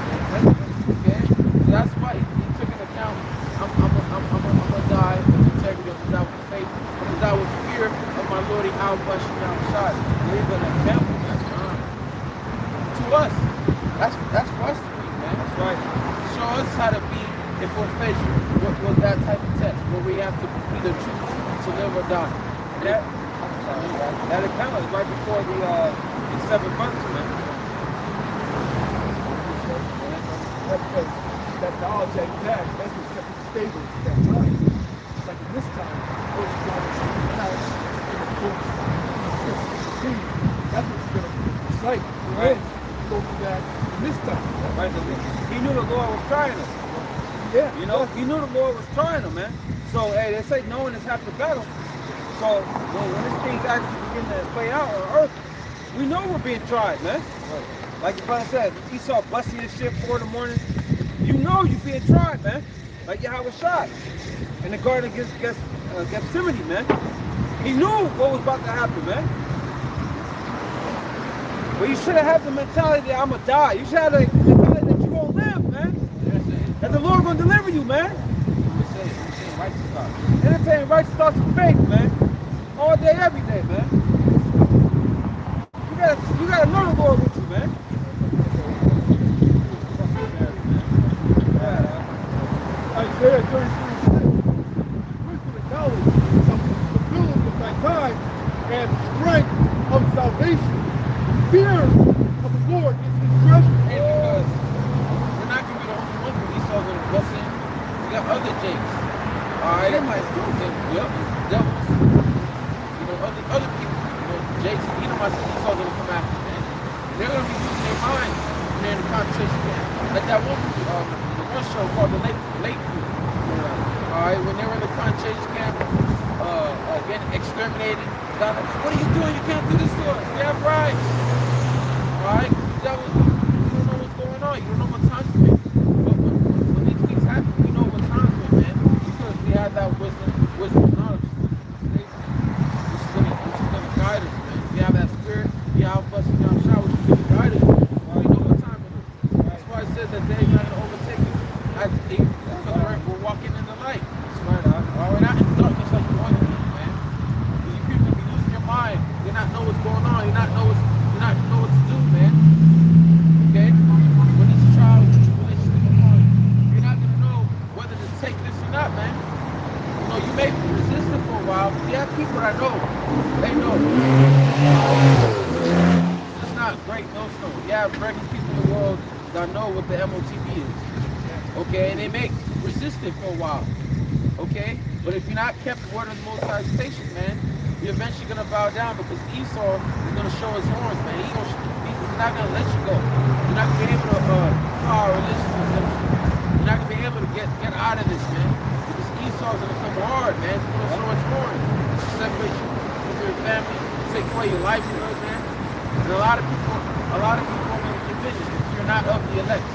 Okay? So that's why he took into account, I'm gonna die with integrity, I'm gonna die with faith, I'm gonna die with fear of my Lord How Bashem Yahshua. Leave an example, man. To us. That's for us to be, man. That's right. Show us how to be if we're faced with that type of test where we have to either choose to live or die. That account is right before the 7 months, man. That knowledge that he had, that's what kept him stable at that time. Like in this time, those guys in the books, that's what's going to recite. Right. Go through that in this time. Right. He knew the Lord was trying him. Yeah. You know, he knew the Lord was trying him, man. So, hey, they say knowing is half the battle. So, when this thing's actually begin to play out on earth, we know we're being tried, man. Right. Like the brother said, Esau busting his shit 4 in the morning. You know you're being tried, man. Like Yahweh shot in the Garden of Gethsemane, man. He knew what was about to happen, man. But you should have had the mentality that I'm going to die. You should have the mentality that you're going to live, man. That the Lord going to deliver you, man. Entertain righteous thoughts. Entertain righteous thoughts of faith, man. All day, every day, man. You gotta know the Lord with you, man. Isaiah 33 says, wisdom and knowledge of the stability of thy time and strength of salvation. Fear of the Lord is his treasure. And because we're not going to be the only ones where Esau's going to bust in. We got other Jakes. All right? They might too. Yep. Devil about Esau's gonna come after, man. They're gonna be using their minds when they're in the concentration camp. Like that one movie, the one show called The Lake View. Alright, when they were in the concentration camp, getting exterminated, God, like, what are you doing? You can't do this to us. We have rights. Alright? You don't know what's going on. You don't know what time's been. But when these things happen, we know what time's been, man. Because we have that wisdom knowledge. Which is gonna guide us, man. We have that spirit, we have us in our shower, which is gonna guide us. We know what time it is. That's why I said that they're not gonna overtake us as a thief, because we're walking in the light. Alright, we're not in darkness like you want to be, man. You people be losing your mind. You not know what's going on. You not know what to do, man. Okay? When these trials and tribulations come upon you, you're not gonna know whether to take this or not, man. You know, you may be resistant for a while, but you have people that know. They know. This is not great millstone. You have regular people in the world that know what the MOTB is. Okay? And they may resist it for a while. Okay? But if you're not kept word of the Most High's patience, man, you're eventually going to bow down because Esau is going to show his horns, man. He's not going to let you go. You're not going to be able to follow religion. You're not going to be able to get out of this, man. Because Esau's going to come hard, man. He's going to show his horns. Separate you from your family, take away your livelihood, man. And a lot of people are going to give in if you're not of the elect.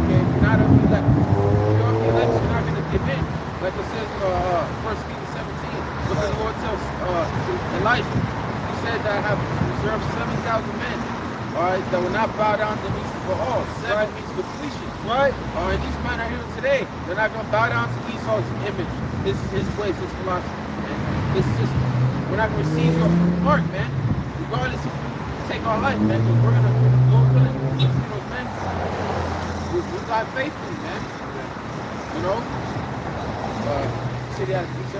Okay? If you're not of the elect. If you're of the elect, you're not going to give in. Like it says in 1 Kings 17, but the Lord tells Elijah, he said that I have reserved 7,000 men, all right, that will not bow down to me for all. 7 means completion. Right. All right, these men are here today. They're not going to bow down to Esau's image, his ways, his philosophy, man. His system. We're not going to receive your heart, man, regardless if we take our life, man, because we're going to, Lord willing, man, we die faithfully, man. You know?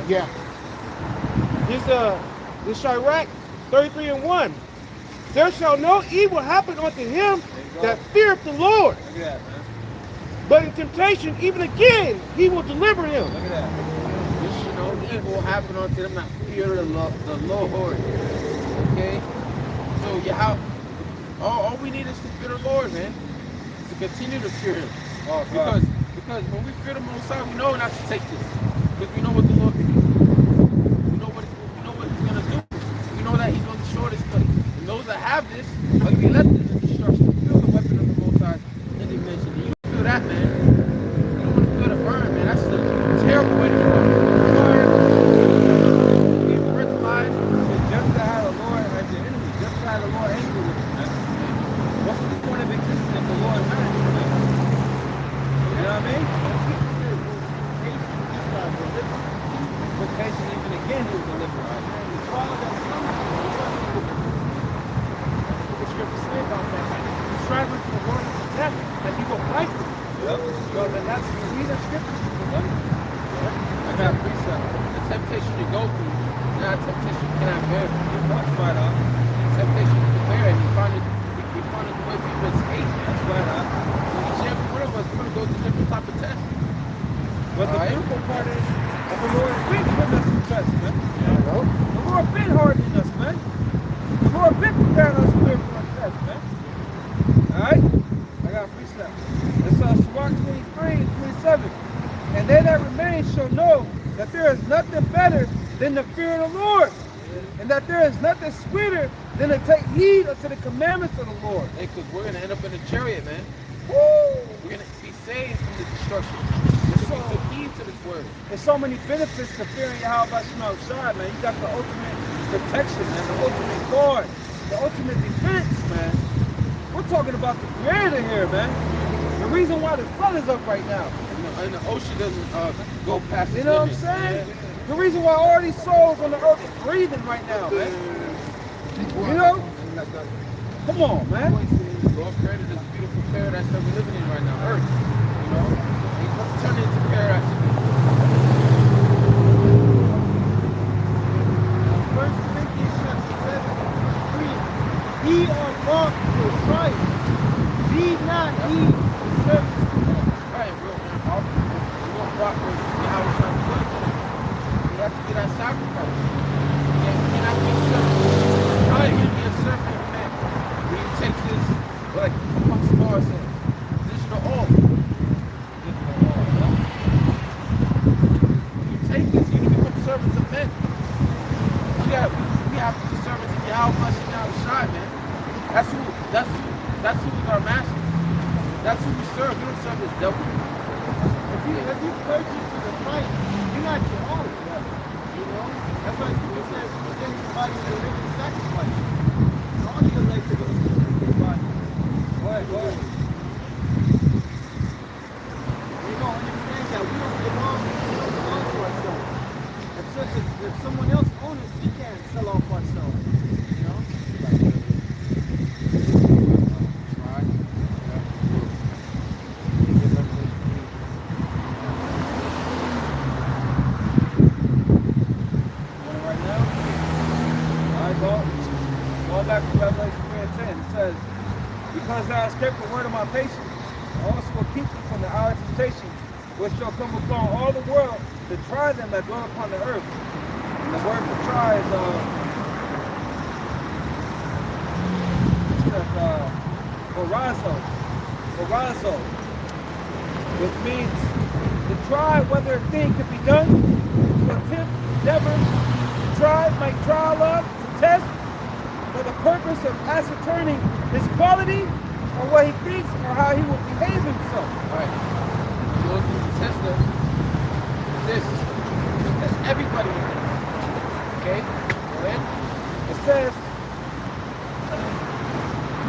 Yeah. This Iraq 33:1. There shall no evil happen unto him that feareth the Lord. Look at that, man. But in temptation, even again, he will deliver him. Look at that. There shall no evil will happen unto them that fear the Lord. Okay? So all we need is to fear the Lord, man. To continue to fear him. Because when we fear the Most High, we know not to take this. Because we know what the Lord can do. We know what he's going to do. We know that he's going to destroy this place. And those that have this are going to be left in the destruction. Feel the weapon of the Most High's indignation. And you feel that, man. You don't want to feel the burn, man. That's a terrible way to go. Fire. Being brutalized. Just to have the Lord as your enemy. Just to have the Lord angry with you, man. What's the point of existing if the Lord is not angry with you? You know what I mean? Invocation, even again, he was delivered. The trial that's coming. The scripture says about that. He's traveling to the world of death, and you go fight for it. Yep. So then that's these are scriptures to deliver. I got precept. The temptation you go through, not a temptation you cannot bear. That's right on. The temptation you can bear, and he found it the way people escape. That's right on. Each and every one of us, we're going to go through different type of tests. But the beautiful part is that the Lord has been putting us in test, man. The Lord been hardening us, man. The Lord been preparing us for a test, man. Alright? I got a precept. It's Sirach 23 and 27. And they that remain shall know that there is nothing better than the fear of the Lord. And that there is nothing sweeter than to take heed unto the commandments of the Lord. Hey, because we're going to end up in a chariot, man. Woo! We're going to be saved from the destruction. We took heed to this word. There's so many benefits to fearing Yahweh Shema Shai, man. You got the ultimate protection, man. The ultimate guard. The ultimate defense, man. We're talking about the Creator here, man. The reason why the sun is up right now. And the ocean doesn't go past You know what I'm saying? The reason why all these souls on the earth are breathing right now, man. You know? Come on, man. God created this beautiful paradise that we're living in right now, Earth. You know? He's turned it into paradise. First Corinthians chapter 7, 3. Ye are marked for Christ. Be not ye the servants of God. Right, bro. We won't walk with Yahweh trying to do. We have to get our sacrifice. We cannot be servants. not going to be a servant of men. When you take this, like Apostle Paul says, positional all. When you take this, you can become servants of men. We have to be servants of Yahweh and Yahweh Shai, man. That's who is our master. That's who we serve. We don't serve this devil. If you purchased with a price, you're not your own. You know? That's why it says present your body as a living sacrifice. All your life is going to be your body. Go ahead. You don't understand that we don't belong to ourselves. If someone else owns us, we can't sell off ourselves. You know? Going back to Revelation 3:10, it says, because thou hast kept the word of my patience, I also will keep thee from the hour of temptation, which shall come upon all the world to try them that dwell upon the earth. And the word to try is horazo, which means to try whether a thing can be done, to attempt, endeavor, to try, make trial of, to test, for the purpose of ascertaining his quality or what he thinks or how he will behave himself. Right. You go through the test of this. You test everybody with this. Okay? Go ahead. It says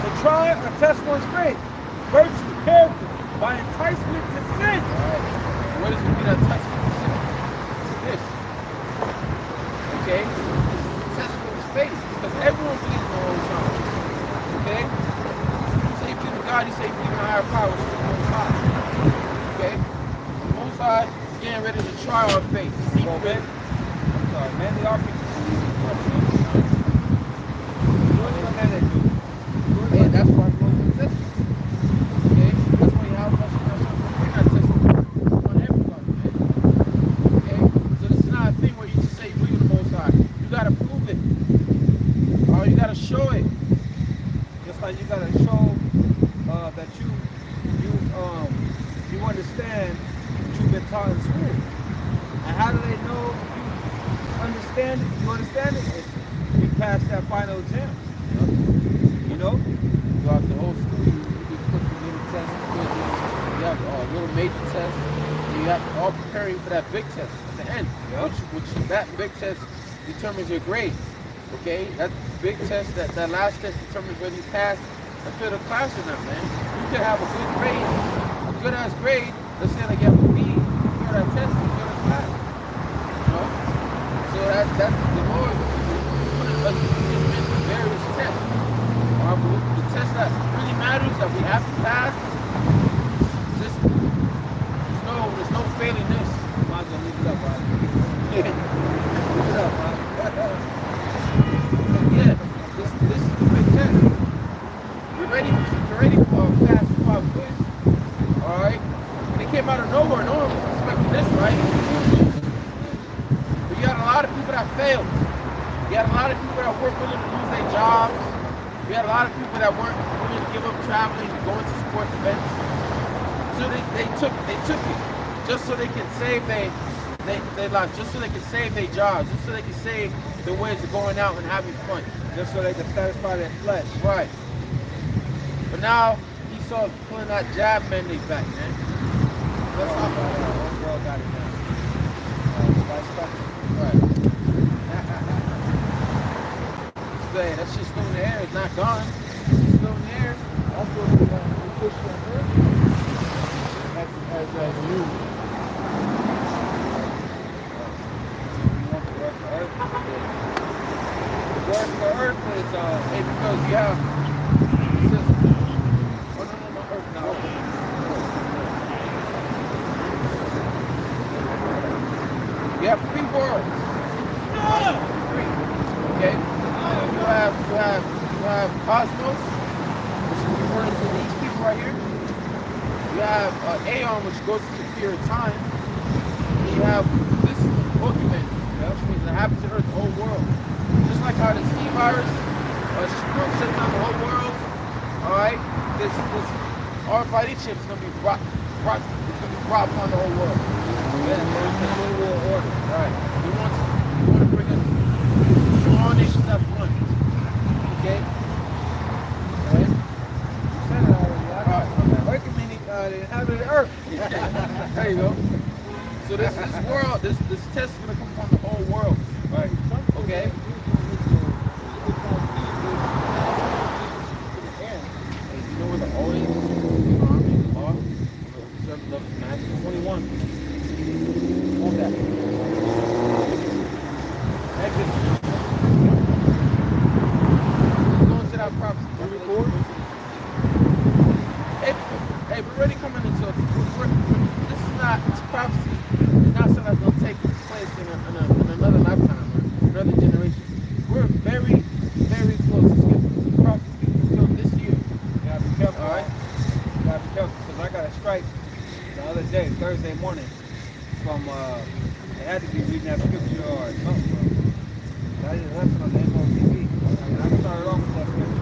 to try or test one's faith, virtue, character, by enticement to sin. Alright. What is going to be that enticement to sin? This. Okay? This is a test of his faith. Because everyone believes in the Most High. Okay? You say you believe in God, you say you believe in a higher power, which is the Most High. Okay? The Most High is getting ready to try our faith. See, man. I'm sorry, man, they are people. And that's why we're going to test you. Okay? That's why you have much we're not testing on everybody, man. Okay? So this is not a thing where you just say you believe in the Most High. You gotta prove it. Oh, you gotta show it. Just like you gotta show that you understand what you've been taught in school. And how do they know you understand it? You understand it? It's you pass that final exam. You know? Throughout the whole school, you put the little tests, you have little major tests, and you have all preparing for that big test at the end, which that big test determines your grades. Okay, that big test, that last test determines whether you pass and fail the class or not, man. You could have a good grade, a good ass grade. Let's say like you have a B, you fail that test, you fail the class. You know, so that's the Lord put us in various tests. The test that really matters that we have to pass. There's no failing this. Might as well leave it up, right? Leave it up, right? Yeah, this is the big test. We're ready to pass the pop quiz. Alright? They came out of nowhere. No one was expecting this, right? But you had a lot of people that failed. You had a lot of people that weren't willing to lose their jobs. You had a lot of people that weren't willing to give up traveling and going to sports events. So they took it just so they could save their lives, just so they could save their jobs, just so they could save the ways of going out and having fun, Just so they can satisfy their flesh. right? But now Esau's pulling that jab mandate back, man. That's how The world got it now. right. Say that shit's still in the air. It's not gone. It's still in the air. That's what we push on earth as a new. The word for earth is Hey, because it says, oh no, earth now. You have three worlds. Three. Okay? You have cosmos, which is referring to these people right here. You have Aeon, which goes to period of time. And you have this Pokemon, which means it happens to Earth, the whole world. Just like how the C virus shut down the whole world. All right, this RFID chip is gonna be brought upon the whole world. One world order. Right. We want to bring us all nations as one. Okay. All right. You said it already. Welcome the inhabited earth. There you go. So this world, this test is gonna come upon the whole world. Right. Okay. You know where the armies are? 21. On that. Exit. Let's go into that prophecy. Hey, we're already coming into it. This is not prophecy. It's not something that's going to take place in another lifetime or another generation. We're very, very close to getting prophecy fulfilled this year. You gotta be careful. All right? You gotta be careful because I got a strike the other day, Thursday morning, from it had to be reading that scripture or something. I did a lesson on the MOTV. And I started off with that scripture.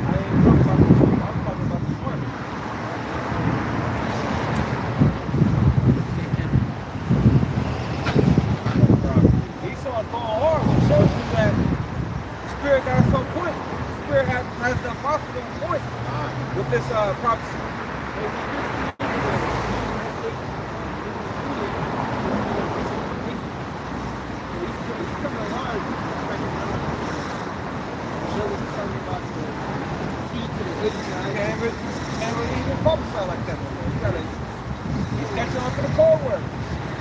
I ain't talking about the truth. I'm talking about the word. Esau is going hard, which shows you that the Spirit got us on point. The Spirit has the apostle on point with this prophecy. Can't really even prophesy like that no more. He's catching on to the cold word.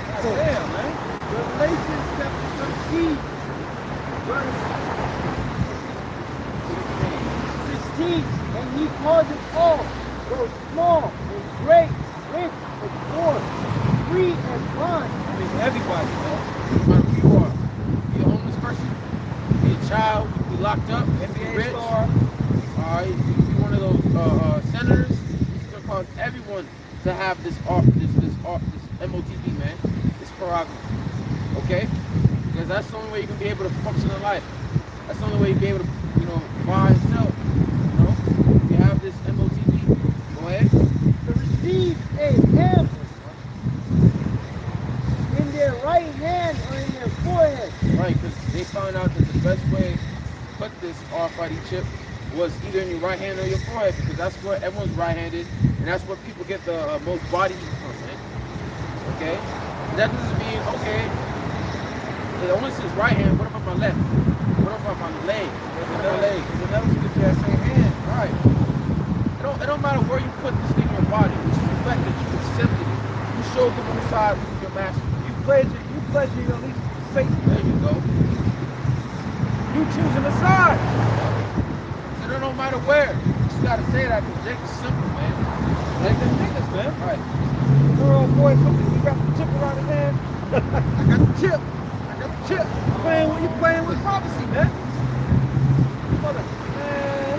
God damn, man. Revelation chapter 13, verse 16. And he called it all, both small and great, rich and poor, free and bond. I mean, everybody, man. No matter who you are. Be a homeless person, be a child, be locked up, NBA rich. star. Alright, you can be one of those senators. It's gonna cause everyone to have this MOTV, man. This prerogative. Okay? Because that's the only way you can be able to function in life. That's the only way you can be able to, buy and sell. If you have this MOTV, go ahead. To receive a hammer in their right hand or in their forehead. Right, because they found out that the best way to put this RFID chip was either in your right hand or your forehead, because that's where everyone's right-handed, and that's where people get the most body heat from, man. Okay? And that doesn't mean, okay, it only says right hand, what about my left? What about my leg? There's another scripture that say hand. Right. It don't matter where you put this thing in your body, it's just the fact that you accepted it. You showed them on the side who's your master. You pledge your allegiance to Satan. There you go. You choosing a side. So it don't matter where. You just gotta say that because Jake is simple, man. Like them niggas, man. Right. Your old boy, you got the chip around his hand. I got the chip. Chip. You playing with prophecy, man. Mother, man.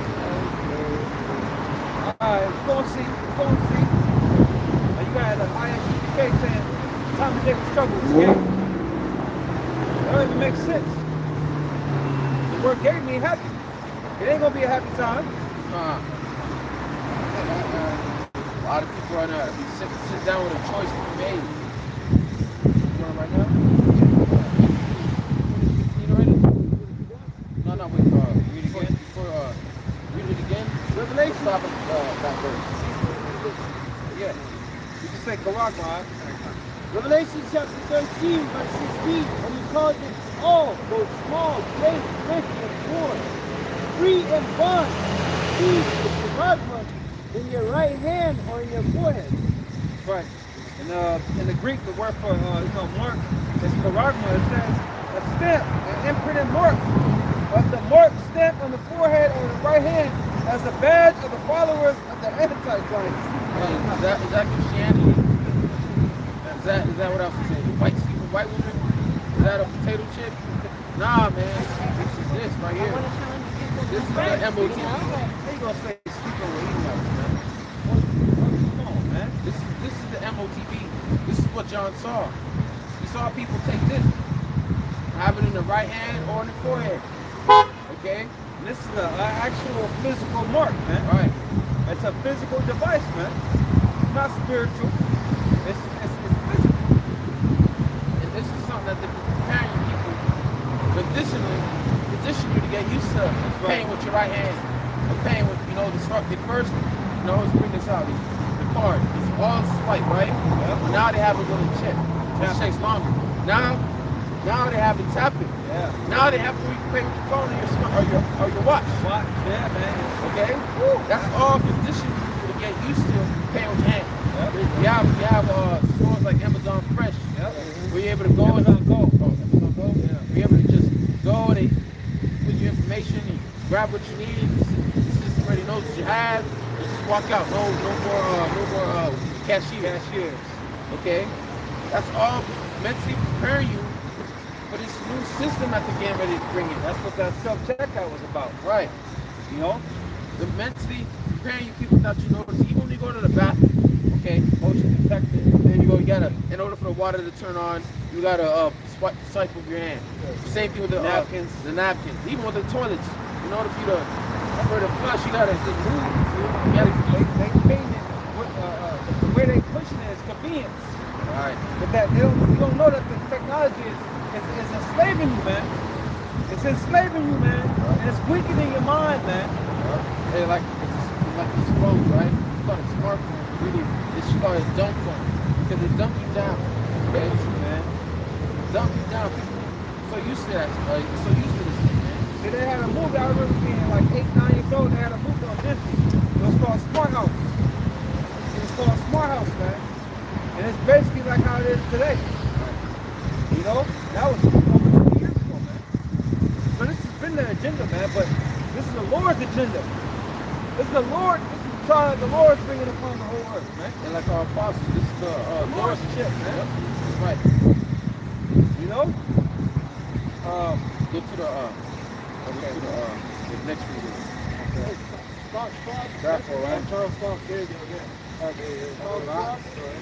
Alright, we're gonna see. Now you got the IFBK saying time to take the struggle with this game. That don't even make sense. The word gave me happy. It ain't gonna be a happy time. A lot of people right now sit down with a choice to be made. You want it right now? No, wait, read it again. Read it again. Revelation. Stop at that verse. Yeah. You can say Karagma. Revelation chapter 13, verse 16. And he called it all, both small, great, rich, and poor, free and bond. Receive the charagma in your right hand or in your forehead. Right. In the Greek, the word for mark is charagma. It says a stamp, an imprinted mark. But the mark stamped on the forehead or the right hand as a badge of the followers of the Antichrist. Is that Christianity? Is that what I was saying? White woman? Is that a potato chip? Nah, man. This is this right here. This is the MOT. How you gonna say sleeping with emails, man? Come on, man. This is the MOTV. This is what John saw. He saw people take this, Have it in the right hand or in the forehead. Okay? And this is an actual physical mark, man. All right. It's a physical device, man. It's not spiritual. It's physical. And this is something that they're preparing people, condition you to get used to paying with your right hand. Or paying with, you know, the first, you know, let's bring this out. The card. It's all swipe, right? Yep. Now they have a little chip. It takes longer. Now they have it tapping. Yeah. Now they have to pay with your phone or your or your watch. Watch. Yeah, man. Okay? Woo. That's all conditioned people to get used to paying with your hand. Yep. You have stores like Amazon Fresh. Yep. Where you're able to go Amazon Go. Amazon Go. Yeah. Where you're able to just go and they put your information and grab what you need. The system already knows what you have. You just walk out. No more cashiers. Okay? That's all mentally preparing you for this new system that they're getting ready to bring in. That's what that self-checkout was about. Right. You know? The mentally preparing you people that you notice, even when you go to the bathroom, okay, Motion detected. there you go, you gotta, in order for the water to turn on, you gotta swipe with your hand. Same thing with the napkins. Even with the toilets, in order for the flush, you gotta just move. You gotta They paint it with, the way they pushing it is convenience. Alright. But that you don't know that the technology is enslaving you, man. It's enslaving you, man. And it's weakening your mind, man. Hey, like these phones, right? It's called a smartphone. Really, it's called a dumb phone because it dumps you down. Okay, Man. dump you down. People so used to that. So used to this thing, man. See, they had a movie, I remember being like 8, 9 years old, they had a movie on Disney. It was called Smart House. It was called Smart House, man. And it's basically like how it is today. You know? That was over 20 years ago, man. So this has been the agenda, man, but this is the Lord's agenda. This is the Lord, this is the trial the Lord's bringing upon the whole earth, man. And like our apostles, this is the Lord's chip, man. Yep, that's right. You know? Go to the next video. Careful, right? Charles Fox, there you go, yeah.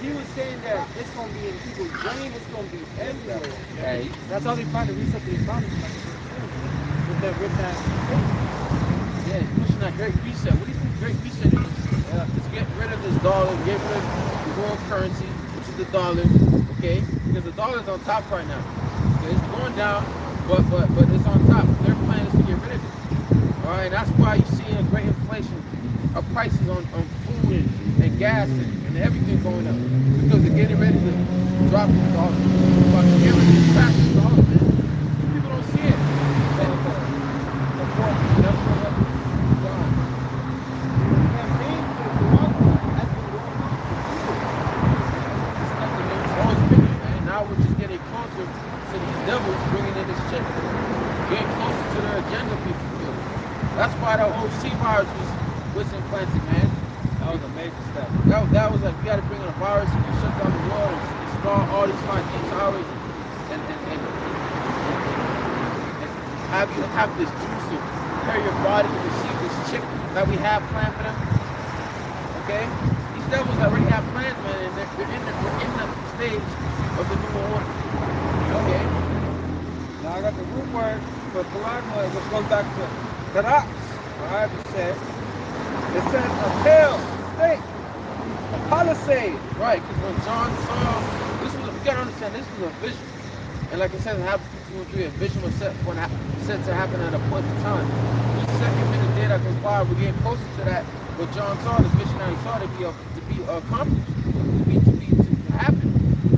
He was saying that it's going to be in people's brain, it's going to be everywhere. Hey, That's how they try to reset the economy, like with that. yeah, it's pushing that great reset. What do you think great reset is? Let's get rid of this dollar, get rid of the world currency, which is the dollar, okay? Because the dollar's on top right now. Okay, it's going down, but it's on top. Their plan is to get rid of it. All right, that's why you see a great inflation of prices on food and gas and everything going up. Because they're getting ready to drop the dollar. But to get rid of the tax the dollar, man. People don't see it. Now we're just getting closer to these devils bringing in this chip. Getting closer to their agenda being fulfilled. That's why the whole C virus was implanted, man. That was a major step. That was like, we got to bring in a virus and shut down the world and install all these 5G towers and have you have this juice to prepare your body to receive this chip that we have planned for them. Okay? These devils already have plans, man, and we're in the stage of the new order. Okay? Now I got the root word for Paragma, which goes back to Karax, right? It says a pale state, a palisade. Right, because when John saw, we gotta understand, this was a vision. And like I said, it happened 2 and 3, a vision was set to happen at a point in time. Each second, minute, day that goes by, we're getting closer to that. But John saw the vision that he saw to be accomplished, to happen.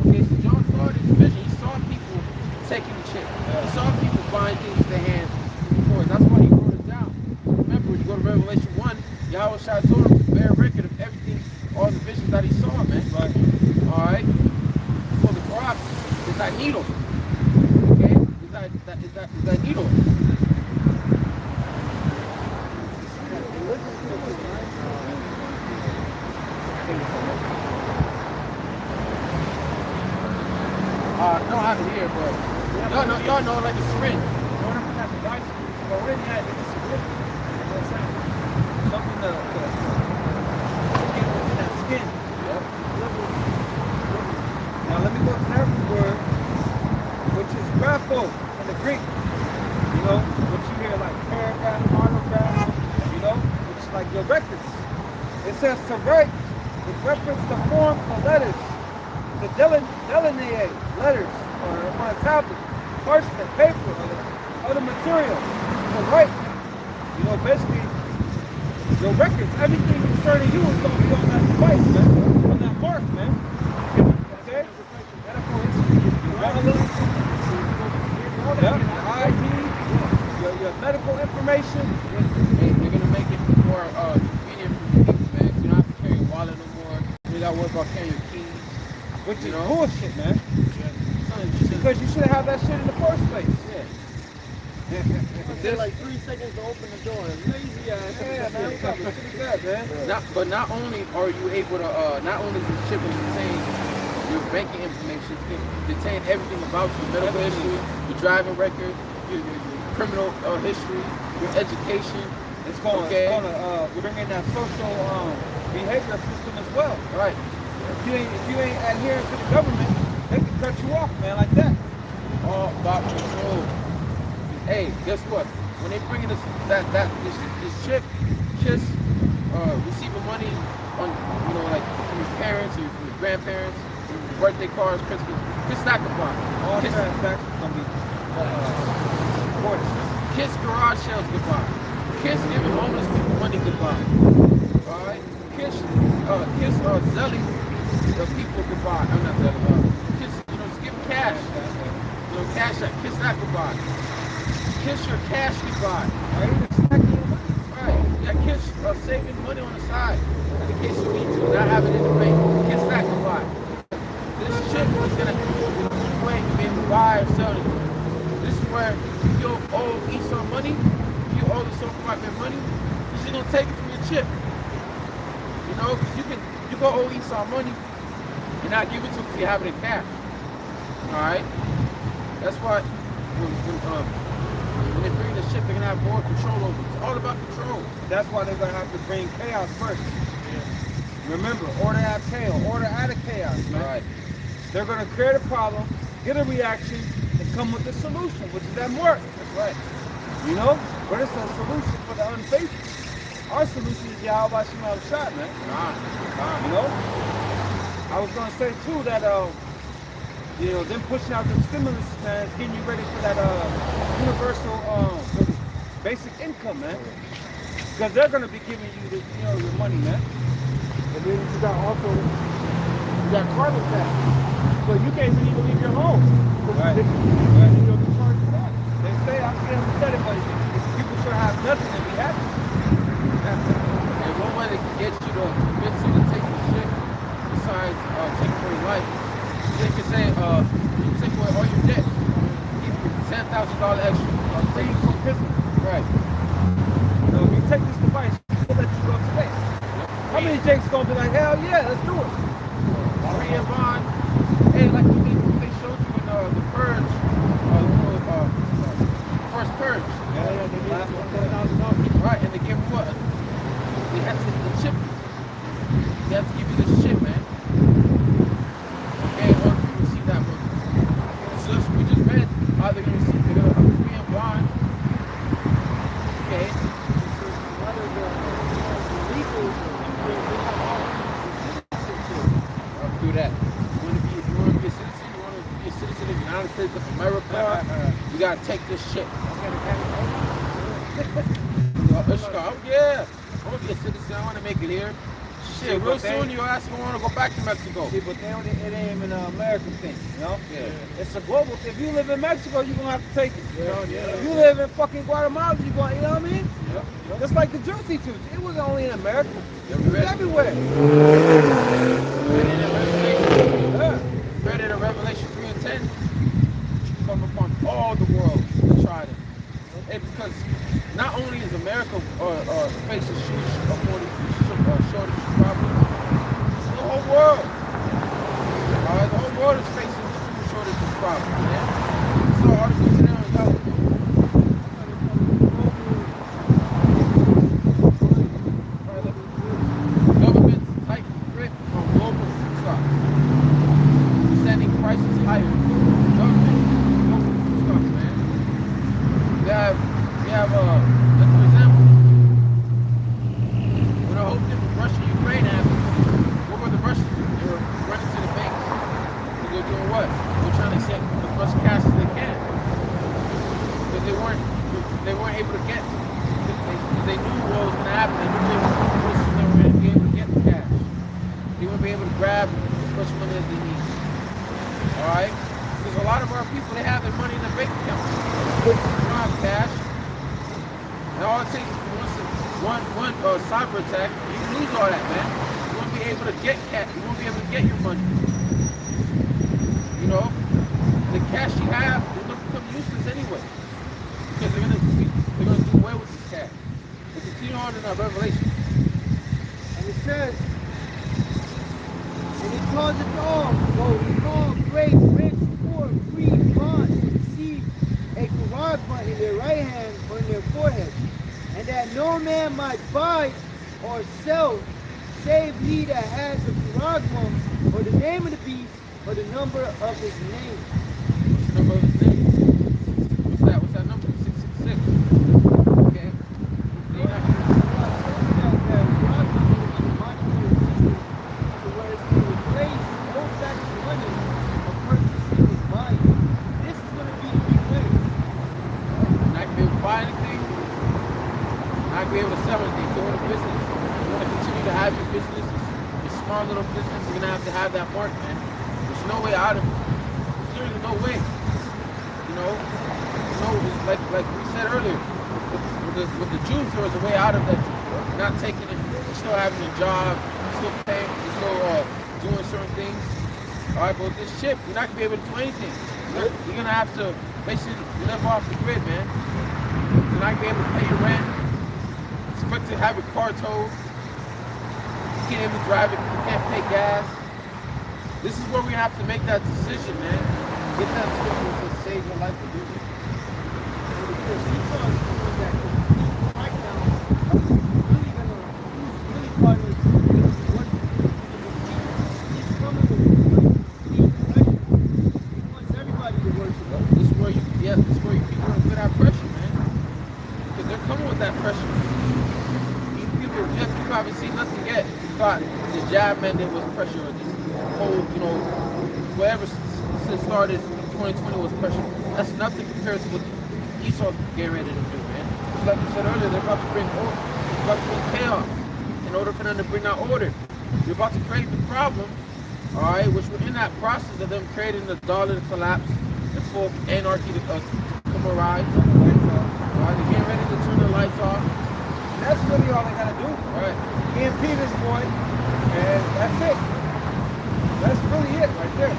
Okay, so John saw this vision. He saw people taking the chip. He saw people buying things with their hands before. That's why he wrote it down. Remember, when you go to Revelation 1, Yahweh Shai told him to bear record of everything, all the visions that he saw, man. Right. All right. So the cross is that needle. Okay, is that needle. I don't have it here, but y'all know like a syringe. You want to put that device, but when you had it's a syringe. You know what I'm saying? Something to get within that skin. Yep. Now let me go to that word, which is grapho in the your records. It says to write with reference to form of letters, to delineate letters or on a tablet, parchment, paper, or other material. To write, you know, basically your records, everything concerning you is going to be on that device, man, on that mark, man. Okay? Yeah, your ID, your medical information. They're gonna make it more convenient for you people, man. You don't have to carry a wallet no more. You gotta worry about carrying your keys. Which is bullshit, man. Yeah. Because you should have that shit in the first place. Yeah. It takes like 3 seconds to open the door. Lazy ass. Yeah, man. You got pretty bad, man. But not only are you able to, not only does the chip contain your banking information, it can contain everything about you, medical history, your driving record, your criminal history, your education. It's going to bring in that social behavior system as well. Right. If you ain't adhering to the government, they can cut you off, man, like that. All about control. Hey, guess what? When they bring in this chip, kids receiving money on, you know, like from your parents or from your grandparents, birthday cards, Christmas, kids not gonna buy. All transactions gonna be recorded. Kids garage sales goodbye. Kids giving homeless people money goodbye. Alright? Kids selling the people goodbye. I'm not selling kids, you know, just give them cash. You know, cash that kids not goodbye. Kiss your cash goodbye. Right? That kids are saving money on the side in case you need to, not having it in the bank. Kiss that goodbye. This chip is gonna way to be able to buy or sell it. This is where if you owe Esau money, if you owe the supermarket money, you're just gonna take it from your chip. You know, because you go owe Esau money and not give it to him because you have it in cash. Alright? That's why when they bring the ship, they're gonna have more control over it. It's all about control. That's why they're gonna have to bring chaos first. Remember, order out chaos, order out of chaos, man. Right. They're gonna create a problem, get a reaction, and come with a solution, which is that mark. That's right. You know? But it's a solution for the unfaithful. Our solution is Yahweh Shema Shot, man. You know? I was gonna say too that you know, them pushing out the stimulus, man, is getting you ready for that universal basic income, man. Because they're gonna be giving you the, you know, your money, man. And then you got carbon tax. So you can't even leave your home. Right. And you'll be charged for that. They say, I forget who said it, but people should have nothing and be happy. And one way they can get you to convince you to take the shit besides taking away life, they can say, you can take away all your debt. Give you $10,000 extra. I'll take you from prison. Right. You know, if you take this device, we'll let you go today. How many Jake's gonna be like, hell yeah, let's do it? Free and bond. Hey, like they showed you in the Purge, first Purge. Yeah, they need $10,000. Right, and they gave you what? They had to the chip. They have to give you this chip, man. Okay, or if you receive that book. So we just read how they're gonna receive a free and bond. Okay. Do that. You want to be a citizen? You want to be a citizen of the United States of America? You gotta take this shit. Yeah, I want to be a citizen. I want to make it here. Shit, real soon your ass gonna want to go back to Mexico. See, but it ain't even an American thing, you know? Yeah. It's a global thing. If you live in Mexico, you're gonna have to take it. Yeah. If you live in fucking Guatemala, you're going, you know what I mean? Yep. Just like the Juicy Tooth. It wasn't only in America. Yeah, It was everywhere. Read it in Revelation 3 and 10. Come upon all the world to try it. And because not only is America facing shortage problems, the whole world. The whole world is facing food shortage problems. Yeah? So articles in there on government's tight grip on global food stocks, sending prices higher. Government, global food stocks, man. We have, like for example, get, because they knew what was going to happen. They knew they were going to be able to get the cash. They wouldn't be able to grab as much money as they need. All right? Because a lot of our people, they have their money in their bank account. They don't have cash. And all it takes is one cyber attack, you can lose all that, man. You won't be able to get cash. You won't be able to get your money. You know, the cash you have is going to become useless anyway, because they're going to do away with this cash. But continue on in our Revelation. And it says, and it causeth all great, rich, poor, free, bond, to receive a charagma in their right hand or in their forehead, and that no man might buy or sell, save he that has the charagma, or the name of the beast, or the number of his name. What's the number of his name? What's that number? 666. Okay. Be able to sell anything. If you want a business, you want to continue to have your business, your small little business, you're going to have that mark, man. There's no way out of it. There's literally no way. You know, like we said earlier, with the Jews, there was a way out of that. You're not taking it, you're still having a job, you're still paying, you're still doing certain things. All right, but with this chip, you're not going to be able to do anything. You're going to have to basically live off the grid, man. You're not going to be able to pay your rent. Expect to have your car towed. You can't even drive it. You can't pay gas. This is where we have to make that decision, man. Get that scripture to save your life or lose it. Because he saw that right now, really gonna really partners with what he's coming with pressure. He wants everybody to worship him. This is where you people are feel that pressure, man. Because they're coming with that pressure. People haven't seen nothing yet. You thought this jab mandate was pressure, or this whole, whatever started in 2020 was pressure. That's nothing compared to what Esau's getting ready to do, man. Just like you said earlier, they're about to bring chaos in order for them to bring out order. You're about to create the problem, all right, which we're in that process of them creating the dollar to collapse, the full anarchy to come arise. All right, they're getting ready to turn the lights off. That's really all they gotta do. Right. EMP this boy, and that's it. That's really it right there.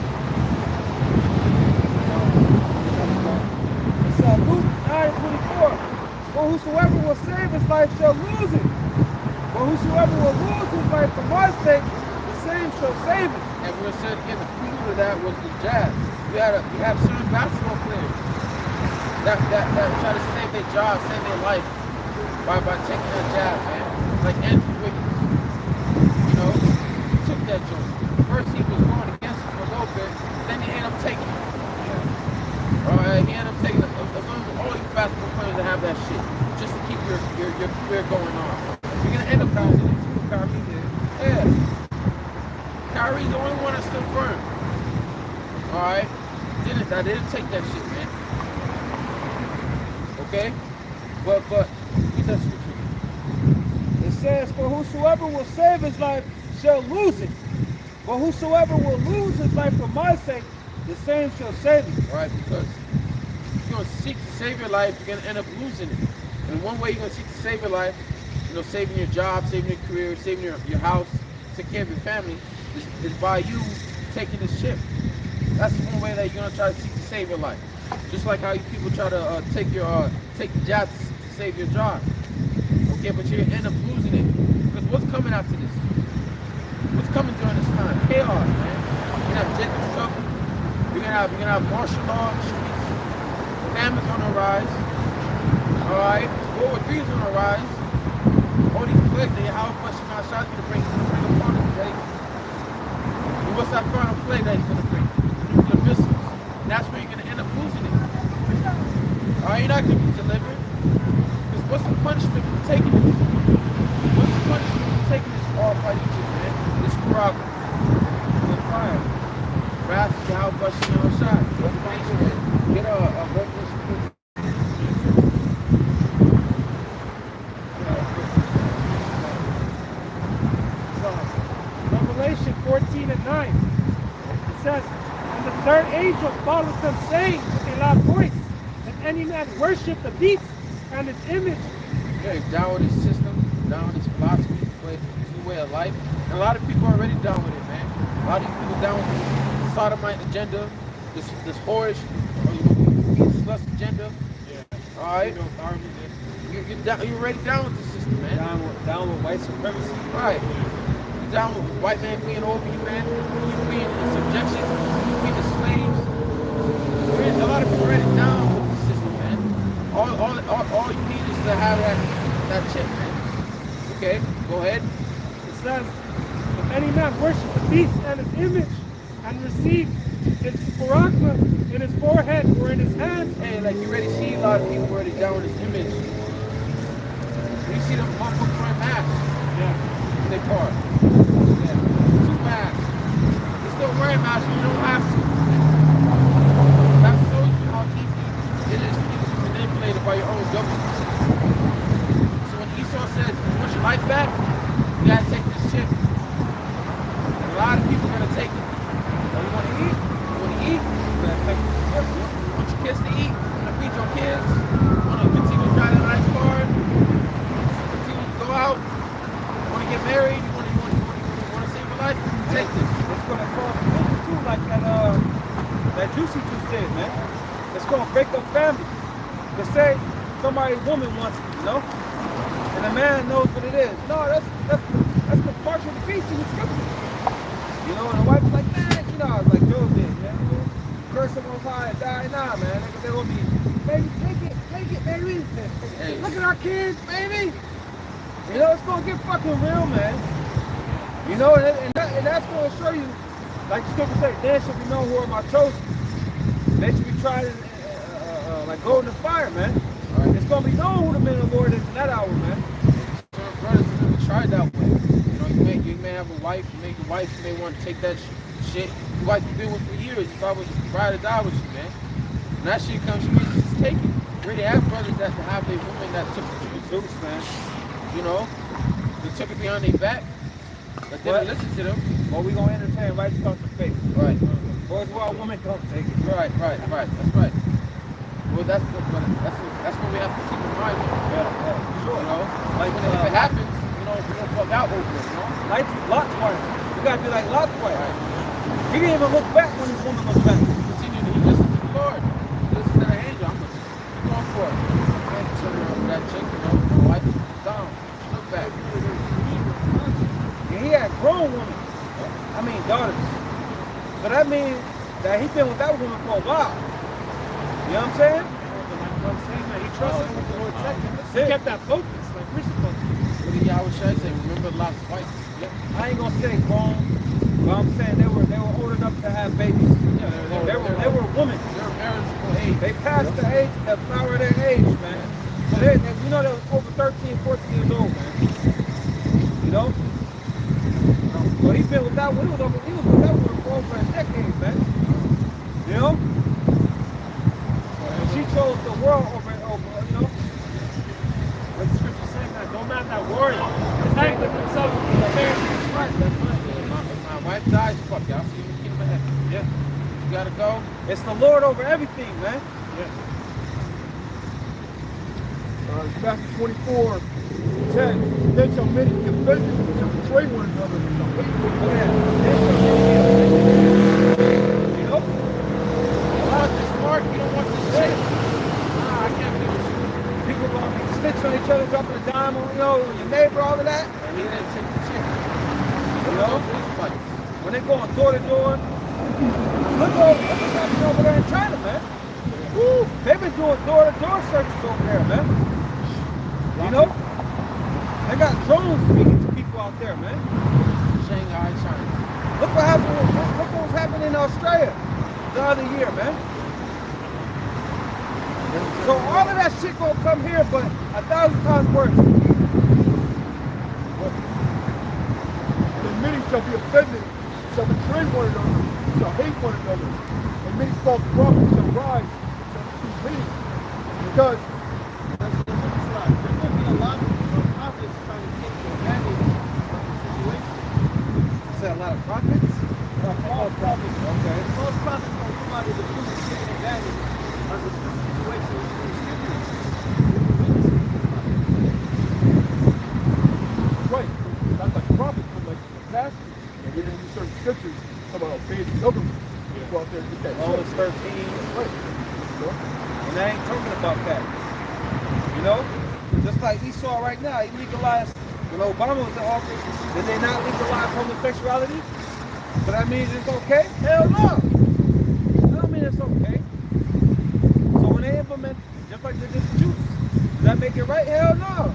It's Luke 9:24. For whosoever will save his life shall lose it. For whosoever will lose his life for my sake, the same shall save it. And we said again, the prelude of that was the jab. We have certain basketball players that try to save their job, save their life. By taking that jab, man. Like Andrew Wiggins. You know, he took that joint. First he was going against it for a little bit, then he ended up taking it. Alright, he ended up taking it. As long as all these basketball players that have that shit, just to keep your career going on. You're gonna end up losing it. Kyrie did. Yeah. Kyrie's the only one that's still firm. Alright? I didn't take that shit, man. Okay? But it says, for whosoever will save his life shall lose it. But whosoever will lose his life for my sake, the same shall save it. Right, because if you're going to seek to save your life, you're going to end up losing it. And one way you're going to seek to save your life, saving your job, saving your career, saving your house, taking care of your family, is by you taking this chip. That's one way that you're going to try to seek to save your life. Just like how you people try to take the job to save your job. Okay, but you're going to end up losing it. Because what's coming after this? What's coming during this time? Chaos, man. You're going to have Jacob's trouble. You're gonna have martial law in the streets. Famine's on the rise. Alright? World War III is on the rise. All these plagues that Yahweh question our shots gonna bring upon us today. And what's that final plague that he's gonna bring? Nuclear missiles. And that's where you're gonna end up losing it. Alright, you're not gonna be delivered. Because what's the punishment for taking this? What's the punishment for taking this off by Egypt, man? This Quran. The fire. Wrath of Yahweh question our shots. Get a revelation. angel followed them, saying with a loud voice, if any man worship the beast and his image. Yeah, down with his system, down with his philosophy, his new way of life. And a lot of people are already down with it, man. A lot of people down with the sodomite agenda, this whorish, lust agenda. Yeah. All right. You're already down with the system, man. Down with white supremacy. Right. You're down with white man being over you, man. You being in subjection, you being the slaves. A lot of people already down with the system, man. All you need is to have that chick, man. Okay, go ahead. It says, if any man worship the beast and his image and receive his paragma in his forehead or in his hand. Hey, like you already see a lot of people already down with his image. You see them motherfuckers wearing masks. Yeah. In their car. Yeah. 2 masks. They're still wearing masks, but you don't have to. That shows you how easy it is for you to be manipulated by your own government. So when Esau says, you want your life back, you gotta take this chick. And a lot of people are gonna take it. You want to eat? You want to eat? You gotta take this chick. You want your kids to eat? You want to feed your kids? You want to continue to drive that nice car? Continue to go out? You want to get married? You want to save your life? Take this. It's gonna cause division too, like that Juicy Juice did, man. It's gonna break up families. To say somebody's woman wants it, you know, and the man knows what it is. No, that's the partial of the beast in the scripture. You know, and the wife's like, man, you know, like Job did, man. Curse the Most High and die. Nah, man. They're gonna be, baby, take it, baby. Hey. Look at our kids, baby. You know, it's gonna get fucking real, man. You know, and that's gonna show you, like the scripture say, then shall be known who are my chosen. They should be tried like gold in the fire, man. Right. It's gonna be known who the men of the Lord is in that hour, man. So brothers, you can try that way. You know, you may have a wife, your wife may want to take that shit. Your wife you've been with for years. If I was try to die with you, man. When that shit comes, you just take it. We already have brothers that have their women that took the Zeus, man. You know, they took it behind their back, but didn't listen to them. Well, we gonna entertain right stuff to faith. Right. Boys, well, women don't take it. Right. That's right. Well, that's what we have to keep in mind. Yeah, sure. You know, like if it happens, you know, we don't fuck out over it. You know, like Lot's wife. You gotta be like Lot's wife. Right. He didn't even look back when his woman looked back. Continue to listen to the Lord. Listen to the angel. I'm gonna keep going for it. And turn around for that chick, you know, my wife is down. Look back. And he had grown women. I mean daughters. So that means that he been with that woman for a while. You know what I'm saying? I'm saying that he trusted what the Lord said. He it. kept that focus like we're supposed to. What did Yahweh say? Remember Lot's wife. I ain't gonna say grown, but I'm saying they were old enough to have babies. Yeah, They were women. They're marriageable age. They passed the age, the flower of their age, man. So they you know, they was over 13, 14 years old, man. You know? So he been with that one. He was with that one for over a decade, man. You know? And she chose the world over, you know? Like the scripture saying that no man that warrior attack with himself with the fair. Right, that's right. If my wife dies, fuck it. I'll see you in the kingdom of heaven. Yeah. You gotta go. It's the Lord over everything, man. Yeah. It's Matthew 24:10. Then shall many be offended, shall betray one another, shall hate one another. You know? A lot of this smart, you don't want this shit. Nah, I can't be with you. People gonna be snitching on each other, dropping a dime on, you know, on your neighbor, all of that. And he didn't take the chick. You know? Like, When they going door to door, look what's happening over there in China, man. Woo, they've been doing door to door searches over there, man. You know? They got drones speaking to people out there, man. Shanghai, China. Look what happened. Look what was happening in Australia the other year, man. So all of that shit gonna come here, but 1,000 times worse. And many shall be offended, shall betray one another, shall hate one another. And many false prophets shall rise, shall deceive many. Because There's going to be a lot of prophets trying to take advantage of the situation. Is that a lot of prophets? false prophets, Okay. False prophets going to come out of the Just like Esau right now, he legalized, when Obama was in office, did they not legalize homosexuality? So that means it's okay? Hell no! That don't mean it's okay. So when they implement, just like they did the Jews, does that make it right? Hell no!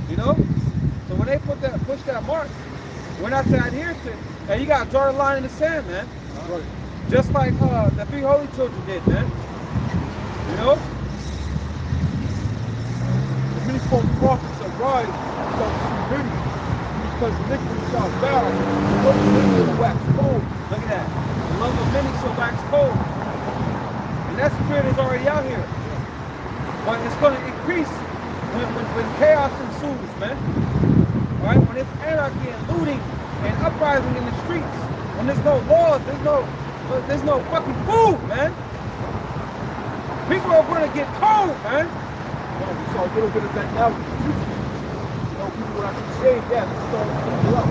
You know? So when they push that mark, we're not to adhere to it. And you gotta draw the line in the sand, man. Right. Just like the three holy children did, man. You know? The many false prophets arise without stupidity because iniquity shall abound. The love of many will wax cold. Look at that. The love of many shall wax cold. And that spirit is already out here. But it's going to increase when chaos ensues, man. All right? When it's anarchy and looting and uprising in the streets. When there's no laws, there's no fucking food, man. People are going to get cold, man. We saw a little bit of that now with the Jews. You know, people were actually saying, yeah, this is starting to go up.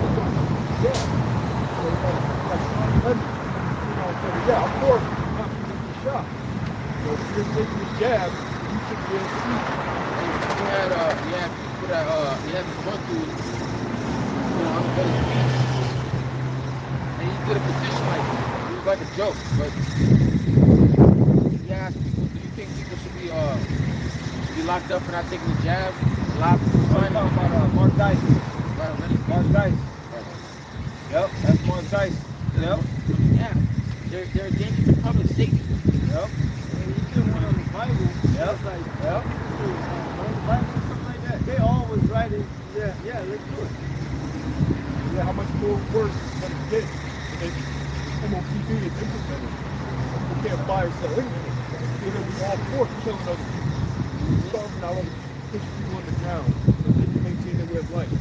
Yeah. So, yeah, of course, not going to be shot. So if you're taking a jab, you should be able to eat. We had people that we had this one dude, on the village beach, and he did a petition like it was like a joke, but he asked people, do you think people should be locked up for not taking the jab? A lot of people I'm talking about Mark Dice. Right, Mark Dice. right. Yep, that's Mark Dice. Yep. Yeah, they're a danger to public safety. Yep. And you get one on the Bible, Yep. it's like, Yep. on the Bible or something like that, they always write it, yeah, let's do it. Yeah, how much more worse is going to get if MOPD is implemented? We can't buy or sell anything. We're going to be all for killing other people. Starving out other pushing people on the ground so they can maintain their way of life.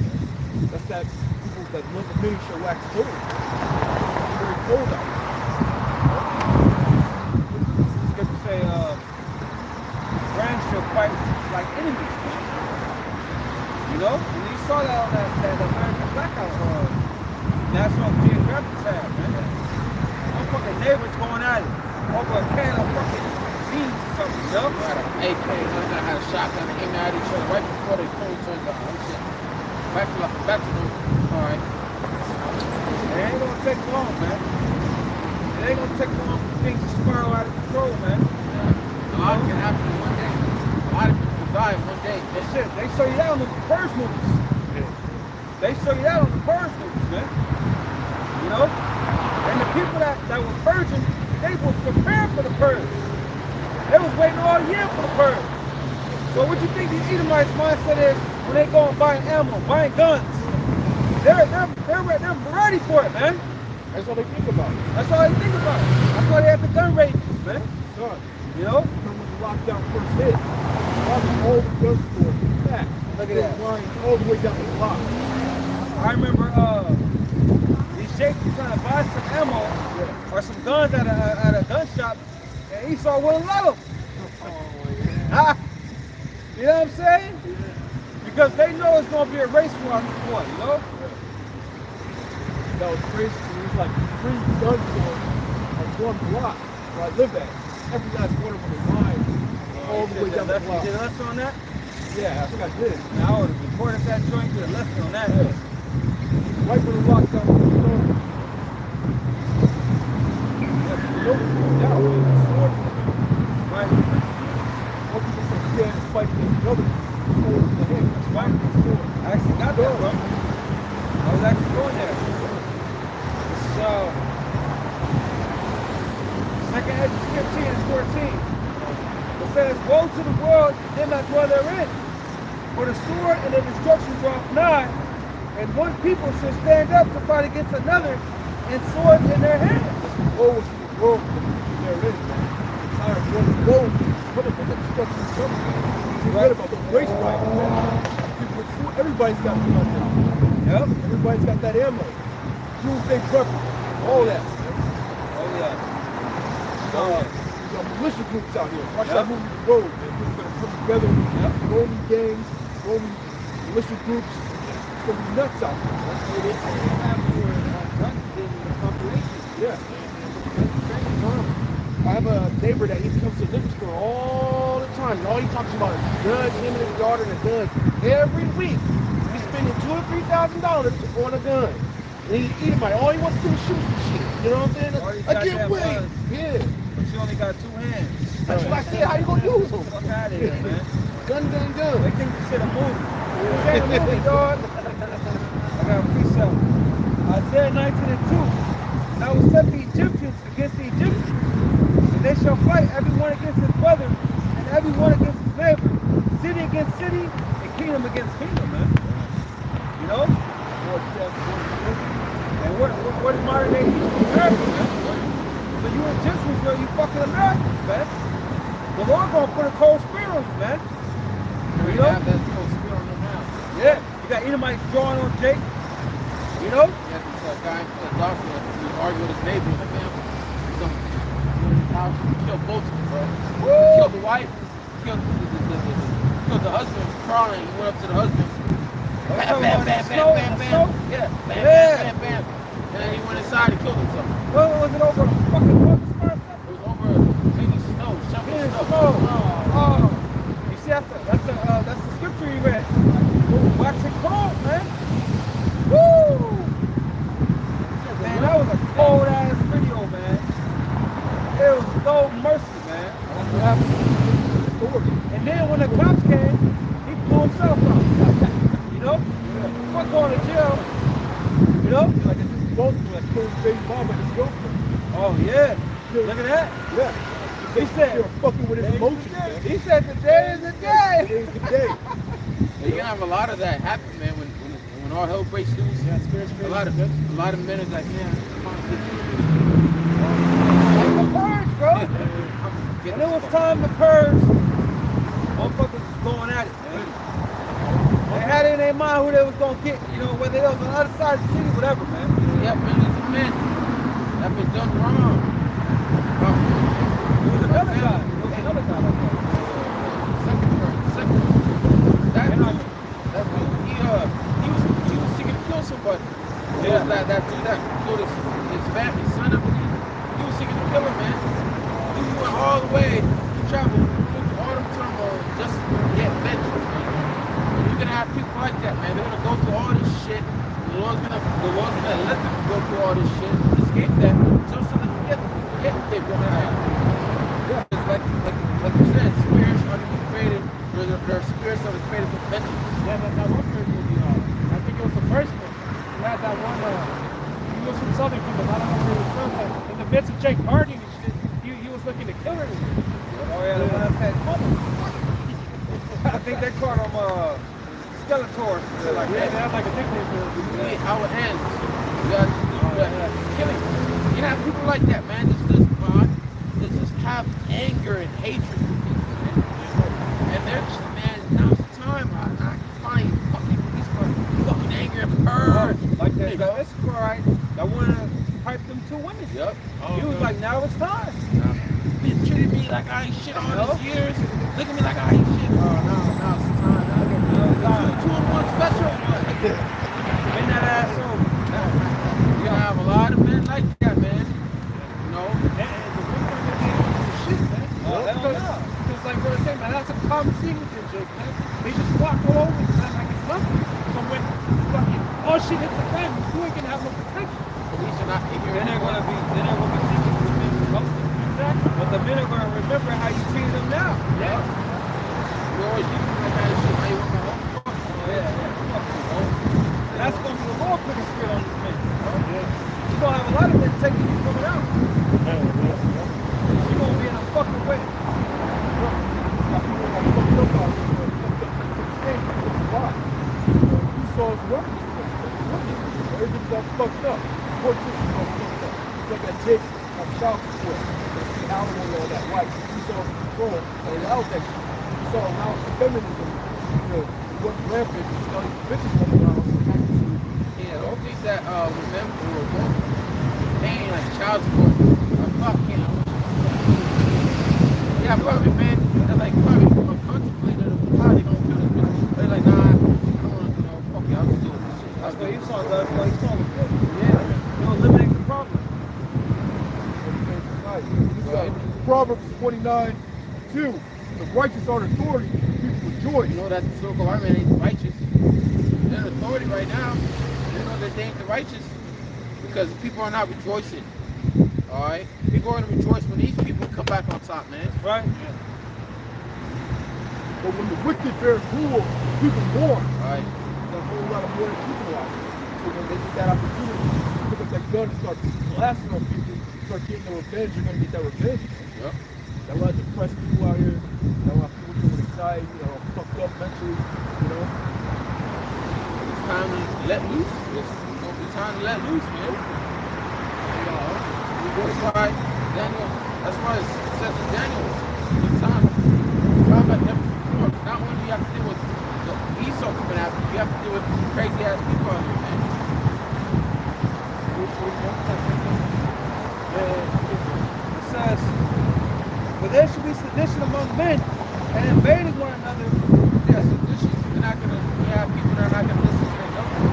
That's that people that love the many shall wax cold. It's very cold out there. Scripture say, friends shall fight like enemies. You know? And you saw that on that American Blackout National Geographic tab, man. Our fucking neighbors going at it over a can of fucking beans or something, you know? We had an AK, I had a shotgun, they came at each other right before they fully turned on. Back to them. All right. It ain't gonna take long, man. It ain't gonna take long for things to spiral out of control, man. Yeah. A lot can happen in one day. A lot of people can die in one day. That shit, they show you that on the Purge movies. They show you that on the Purge movies, man. You know? And the people that were purging, they was prepared for the purge. They was waiting all year for the purge. So what you think these Edomites' mindset is when they go and buying ammo, buying guns? They're ready for it, man. That's all they think about. That's all they think about. That's why they have the gun ranges, man. Son, You know? when the lockdown first hit, all the gun stores were packed. Look at They that. were lying all the way down the block. I remember these sheiks were trying to buy some ammo or some guns at a gun shop, and Esau wouldn't let them. You know what I'm saying? Because they know it's going to be a race war at this point, you know? That was crazy. There was like 3 gun stores on one block where I live at. Every last one of them was lying all the way down the block. You did a lesson on that? Yeah, I think I did. Now I would have recorded that joint, did a lesson on that. Right when the lockdown was started. Yeah, people know what's going down. Right? More people can stand and fight against each other. Sword in the hand. Right. I actually got that, bro. I was actually going there. So, 2 Ezra 15 and 14. It says, woe to the world, them that dwell therein. For the sword and the destruction draweth nigh, and one people should stand up to fight against another, and swords in their hands. Woe to the world and the people therein. The entire world of woe. What if the destruction is coming? You read about the race riots, man. People with food, everybody's got food out there. Yep. Everybody's got that ammo. Doomsday preppers. All that, man. Oh, yeah. So, there's militia groups out here. Watch Yep. that movie The Road. Man. People gonna come together. Yep. Roaming gangs, roaming militia groups. It's gonna be nuts out there. Man. They say they have more guns than the population. Yeah. I have a neighbor that he comes to the liquor store all the time, and all he talks about is guns, him and his daughter and the guns. Every week, he's spending $2,000 or $3,000 on a gun. And he's eating money. All he wants to do is shoot the shit. You know what I'm saying? I can't wait. Yeah. But you only got 2 hands. That's what I said. How you gonna use them? Fuck out of here, man. Gun. They think this shit a movie. This ain't a movie, dog. I got a precept. Isaiah 19:2. And I will set the Egyptians against the Egyptians, and they shall fight everyone against his brother, and everyone against his neighbor, city against city, and kingdom against kingdom, man. You know? And what is modern day America, man? So you Egyptians, bro, you fucking Americans, man. The Lord gonna put a cold spear on you, man. We have that cold spear on them now. Yeah, you got Edomites drawing on Jake. You know? You have this guy in Philadelphia who argued with his neighbor in the family. He killed both of them, bro. He killed the wife, killed the husband, was crying. He went up to the husband. Bam, bam, bam, bam, bam, bam. Yeah, bam, bam, bam, bam. And then he went inside and killed himself. Well, was it over fucking August or something? It was over maybe snow, shoveling snow. Oh. You see, that's the scripture you read. Wax it cold, man. Woo! Man, that was a cold ass video, man. It was no mercy, man. That's what happened. And then when the cops came, he blew himself up. You know? Fuck going to jail. You know? Like it's just supposed like killing his baby mama and his girlfriend. Oh yeah. Look at that. Yeah. He said, you're fucking with his emotions, man. he said today is the day. Today's the day. You're gonna have a lot of that happen, man. When all hell breaks loose, a lot of men are like, yeah, Like the purge, bro. When it was time to purge, motherfuckers was going at it, man. They had it in their mind who they was gonna get, you know, whether they was on the other side of the city, whatever, man. yeah, millions of men that been done wrong. There was another guy. Like that. Second. That dude, he was seeking to kill somebody. It was that dude that killed his family, his son, I believe. He was seeking to kill him, man. He went all the way. He traveled all the turmoil just to get vengeance, man. And you're gonna have people like that, man. They're gonna go through all this shit. The Lord's gonna let them go through all this shit, escape that, just so they can get what they're going to have. Yeah. It's like you said, spirits are to be created. There are spirits that are created for vengeance. Yeah, that one person movie, I think it was the first one. He had that one, he was from Southern Kingdom, I don't know where he was from, but in the midst of Jake partying and shit, he was looking to kill her. Oh yeah, the one that said, I think they called him Skeletor or something like Yeah, that. they have like a nickname for it. You need how it ends. You got to killing. You know, people like that, man. They just have anger and hatred for people, man. And they're just, man, now's the time. I can find fucking these fucking anger and purge. Like that Mexico, right? That one piped them 2 women. Yep. He was like, now it's time. Been treating me like I ain't shit all these years. Look at me like I ain't shit. Oh, now it's the time. Two in one special. Bend that ass over. You're gonna have a lot of men like that, man. You know? Because like what I said, man, that's a common thing with them, Jake, man. They just walk all over you, man, like it's nothing. But when fucking all shit hits the fan, you ain't gonna have no protection. Police are not ignorant. Then they're gonna be seeking revenge from us. Exactly. But the men are gonna remember how you treated them now. Yeah. You always used to that kind of shit. Now you want my home. And that's gonna be the Lord putting spirit on these men. You're gonna have a lot of men taking you coming out. You're gonna be in a fucking way. You saw his work. Everything's all fucked up. Court system's all fucked up. Like that Jake on child support. The alimony, all that white. You saw his control and allows that shit. You saw how feminism, what rampant, you know, these bitches running around. Yeah, don't think that when men were born paying like child support, fucking. Yeah, probably man, they're like probably contemplated how they gonna kill this bitch. They're like, nah, I don't want to, fuck it, I'll just do this shit. That's what you saw, that's why you saw the good. Yeah, you eliminate the problem. Proverbs 29:2. the righteous are in authority, people rejoice. You know that the so-called government ain't righteous. They're in authority right now. You know that they ain't the righteous because people are not rejoicing. All right, people are gonna rejoice when these people come back on top, man. Right? Yeah. But when the wicked bear rule, people mourn. All right. There's a whole lot of mourning people out there. So when they get that opportunity to pick up that gun and start blasting on people, start getting their revenge, you're gonna get that revenge. Yep. Got a lot of depressed people out here. Got a lot of people with anxiety, fucked up mentally, It's time to let loose. It's gonna be time to let loose, man. That's why Daniel. That's why it says in Daniel, it's time like never before. Not only do you have to deal with the Esau coming after you, you have to deal with crazy ass people out here, man. It says, "For there should be sedition among men, and invading one another." Yeah, sedition. They're not gonna. You have people that are not gonna listen to their government.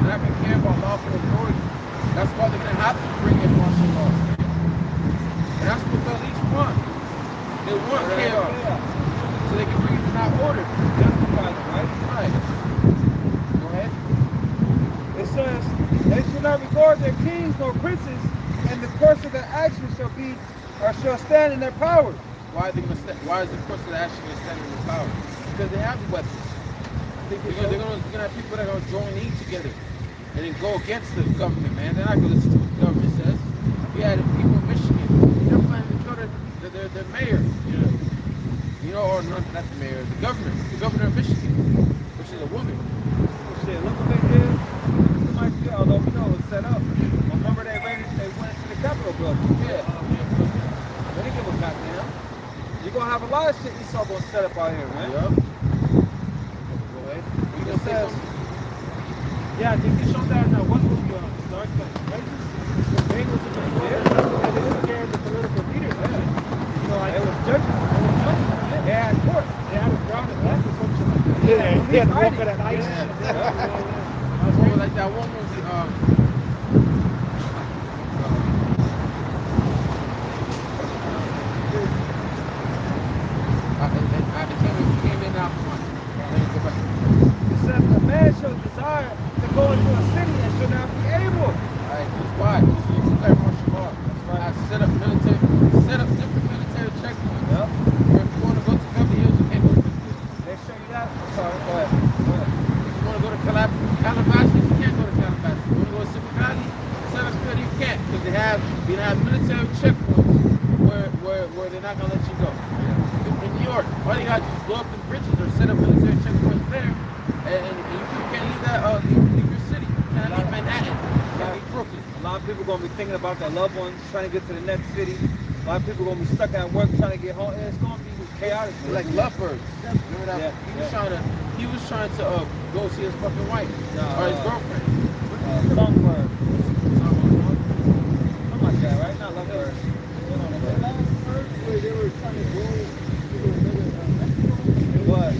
They're not gonna care about lawful authority. That's why they're gonna have to bring in martial law. And that's what the elites want. They want chaos. So they can bring it without order. Justify them, right? Right. Go ahead. It says, "They shall not regard their kings nor princes, and the course of their actions shall be, or shall stand in their power." Why are they gonna why is the course of the action gonna stand in the power? Because they have the weapons. They're gonna have people that are gonna join in together and then go against the government, man. They're not gonna listen to what the government says. We had people in Michigan, they're planning to kill their mayor. Yeah. You know, or not the mayor, the governor of Michigan, which is a woman. Shit, look what they did. Although we know it was set up. Remember they went into the Capitol building. Yeah. They didn't give a goddamn. You're gonna have a lot of shit Esau gonna set up out here, man. Yep. Go ahead. You It gonna say says, something? Yeah, they showed that in one movie, Dark Places. The Bengals and the Bears, and they took care of the political leaders. It was judging. They had court. They had a ground and back or something like that. Yeah, he had to walk on that ice. Oh, like that one movie, it came in out one. Go back. It says a man shall desire to go into a city and shall not be able. Alright, why? Because you declare martial law. That's why I set up different military checkpoints. Yep. Where if you want to go to Beverly Hills, you can't go to Beverly Hills. They show you that. Sorry, go ahead. Go ahead. If you want to go to Calabasas, you can't go to Calabasas. If you want to go to Super Valley, Sarasota, you can't because they have military checkpoints where they're not gonna let you go. In New York, all you gotta do is blow up the bridges or set up military checkpoints there, and you can't leave your city. You can't leave Manhattan. You can't leave Brooklyn. A lot of people gonna be thinking about their loved ones trying to get to the next city. A lot of people gonna be stuck at work trying to get home, and it's gonna be chaotic. Man. Like lovebirds. Remember that? Yeah, He was trying to go see his fucking wife or his girlfriend. Songbird. Something like that, right? Not lovebird. They were trying to go to another It was.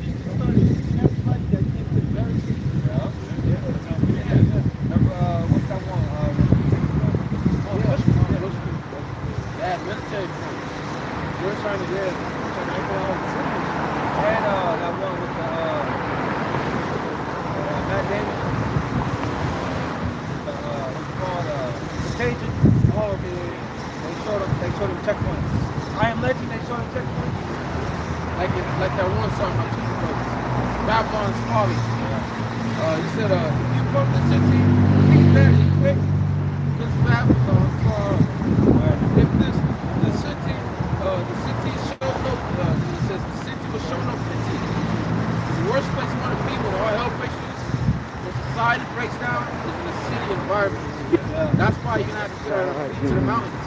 everybody that came to the very Remember, what's that one? They had military points. They were trying to get all the cities. And that one with the Matt Damon. What's it called? Contagion. Oh, okay. They showed them checkpoints. I Am Legend, they showed them checkpoints. Like that one song I told you about, Babylon's Folly. He said, if you fuck the city, leave very quick, because Babylon's Folly. If the city showed no, he says the city will show no pity. The worst place you want to be when all hell breaks loose, when society breaks down, is in a city environment. That's why you're gonna have to get on our feet to the mountains.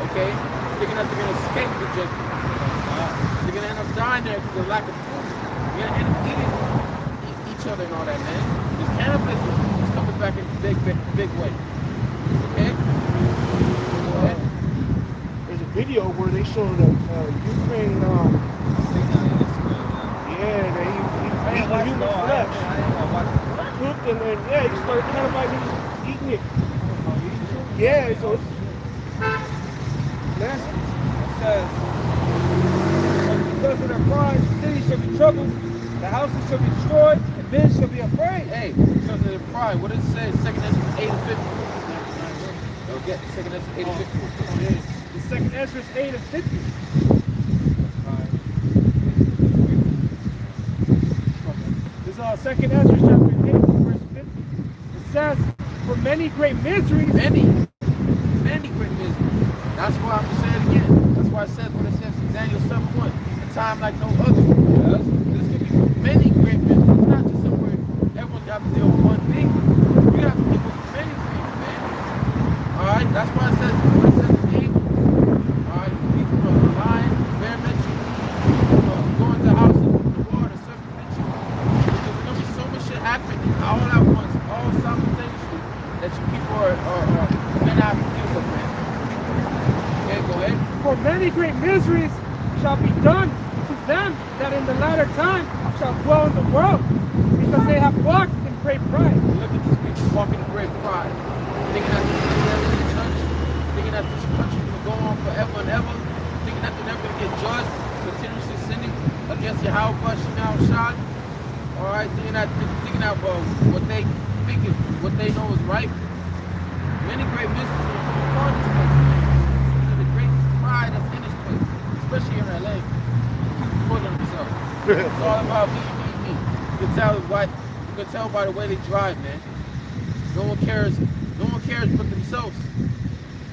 Okay? Thinking that they're gonna escape the jungle. They're gonna end up dying there because of lack of food. You're gonna end up eating each other and all that, man. This cannibalism is coming back in a big way. Okay? Go ahead. There's a video where they show the Ukraine, he human flesh. Cooked and then, he started cannibalizing, eating it. Yeah, so it's nasty. says, because of their pride, the city shall be troubled, the houses shall be destroyed, and men shall be afraid. Hey, because of their pride. What does it say? 2 Ezra 8 and 50. They'll get 2 Ezra 8 and 50. The second Ezra 8 and 50. This is second Ezra chapter 8, verse 50. It says, for many great miseries. Many great miseries. That's why I'm going to say it again. That's why it says what it says in Daniel 7:1. A time like no other. Yes? There's going to be many great miseries. It's not just somewhere everyone's got to deal with one thing. You have to deal with many things, man. Alright? That's why it says what it says in Abel. Alright? People from a lion, bear mention. Going to the house of the water, serpent mention. Because there's going to be so much shit happening all at once, all simultaneously, that you people are going to have to deal with, man. Okay, go ahead. For many great miseries shall be done to them that in the latter time shall dwell in the world, because they have walked in great pride. Look at these people walking in great pride, thinking that they're never going to touch, thinking that this country will go on forever and ever, thinking that they're never going to get judged, continuously sinning against Yahweh Shemel Shad. Alright, thinking that what they think is, what they know is right. Many great mysteries will come upon this place. Because of the great pride that's in this place, especially in LA. People full of themselves. It's all about me. You can tell by the way they drive, man. No one cares but themselves.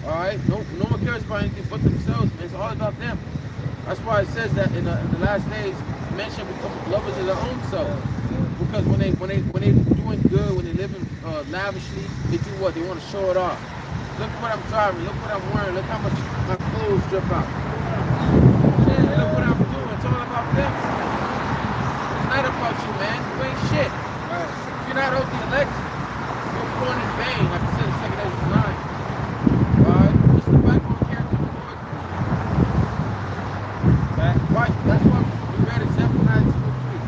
Alright? No one cares about anything but themselves, man. It's all about them. That's why it says that in the last days, men shall become lovers of their own selves. Because when they doing good, when they living lavishly, they do what? They want to show it off. Look what I'm driving, look what I'm wearing, look how much my clothes drip out. Yeah, look what I'm doing. It's all about them. It's not about you, man. You ain't shit. Right. If you're not of the elect, you're born in vain, like I said in 2 Ezra 9. Alright? Just the Bible character of the Lord. Right? That's why we read it, Zephaniah 2 and 3.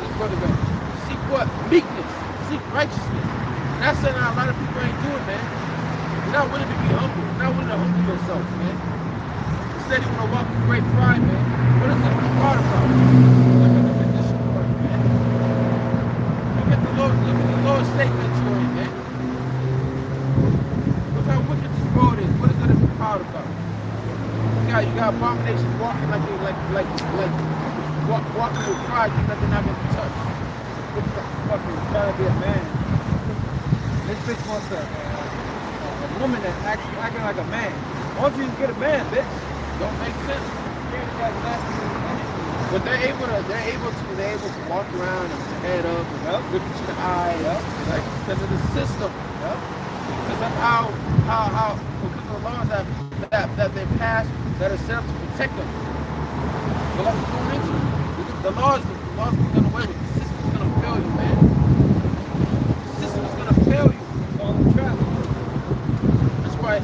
Let's go to bed. Seek what? Meekness. Seek righteousness. And that's something a lot of people ain't doing, man. You're not willing to be humble. You're not willing to humble yourself, man. Instead, you want to walk with great pride, man. What is it proud about? Look at the condition of it, man. Look at the Lord's statement you're in, man. Look how wicked this road is. What is it to be proud about? You got abominations walking walking with pride, thinking that they're not gonna be touched. Fucking trying to be a man. This bitch wants a woman that acting like a man. Why don't you just get a man, bitch? Don't make sense. But they're able to walk around and head up and look at you in the eye, like because of the system, because of how because of the laws that they passed that are set up to protect them. The laws are done away with. The system's gonna fail you, man. The system's gonna fail you. It's all the trap. That's why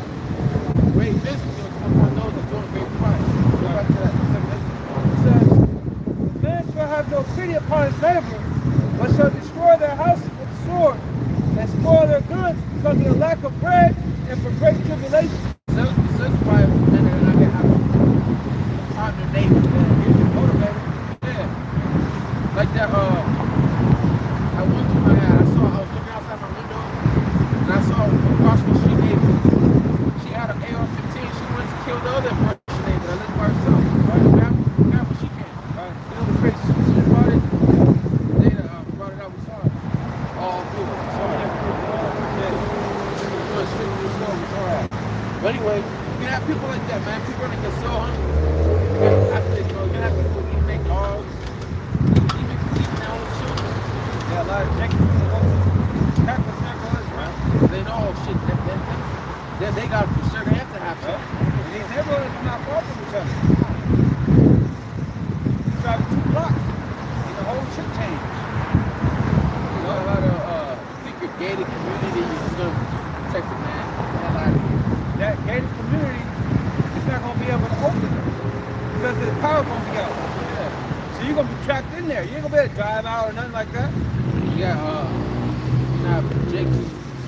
great business is gonna come upon those that are doing great pride. Go back to that. It says, man shall have no pity upon his neighbor, but shall destroy their houses with the sword, and spoil their goods because of the lack of bread and for great tribulation. Says why men are not gonna have on their neighbor, man. Get you motivated. Yeah. Like that, I went through I was looking outside my window, and I saw across the street neighbor. She had an AR-15. She went to kill the other Russian neighbor that lived by herself. Right? Grab what she can. Right? You know the crazy shit about it? They brought it out. We saw it. All through it. So but anyway, you can have people like that, man. People are gonna get so hungry. You're gonna have people who make dogs, even their own children. Yeah, a lot of chickens. They know shit. They got for sure. They have to have shit. And these neighborhoods not far from each other. You drive 2 blocks, and the whole shit change. You know, a lot of think your gated community is gonna protect the man. That gated community is not going to be able to open it because the power going to be out. Yeah. So you're going to be trapped in there. You ain't going to be able to drive out or nothing like that. You got Jake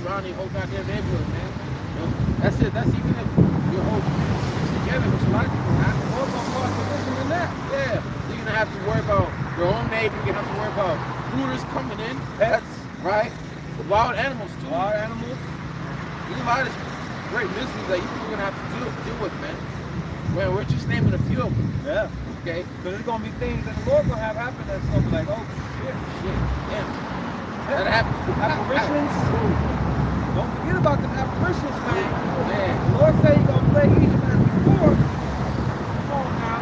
surrounding whole goddamn neighborhood, man. You know, that's it. That's even if your whole 60 together, which a lot of people have. More about cost of living than that. Yeah, you're gonna have to worry about your own neighbor. You're gonna have to worry about looters coming in. Pets. That's right. Wild animals too. Wild animals. There's a lot of great mysteries that you people are gonna have to deal with, man. Well, we're just naming a few of them. Yeah. Okay. Because there's gonna be things that the Lord gonna have happen that's gonna be like, oh shit. Damn. That happens. Apparitions. Don't forget about the apparitions, man. Man. The Lord said He's gonna play Egypt as before. Come on now.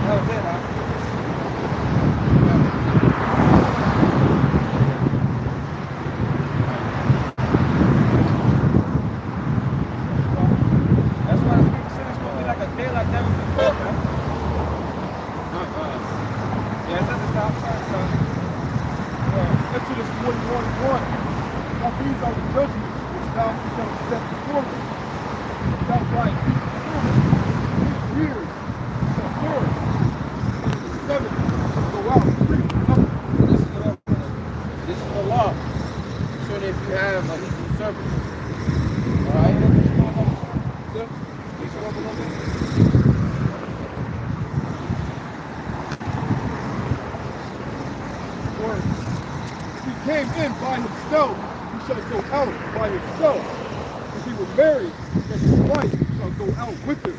That was it, huh? That's why the scripture said it's gonna be like a day like never before, man. Yeah, it's at the top. Sorry. Exodus 21:1. Now these are the judgments which thou shalt set before them. Thou right years shall serve. And the 7 shall go out free. This is the law. So that if you have a Hebrew servant, alright? If he came in by himself, he shall go out by himself. If he was married, then his wife shall go out with him.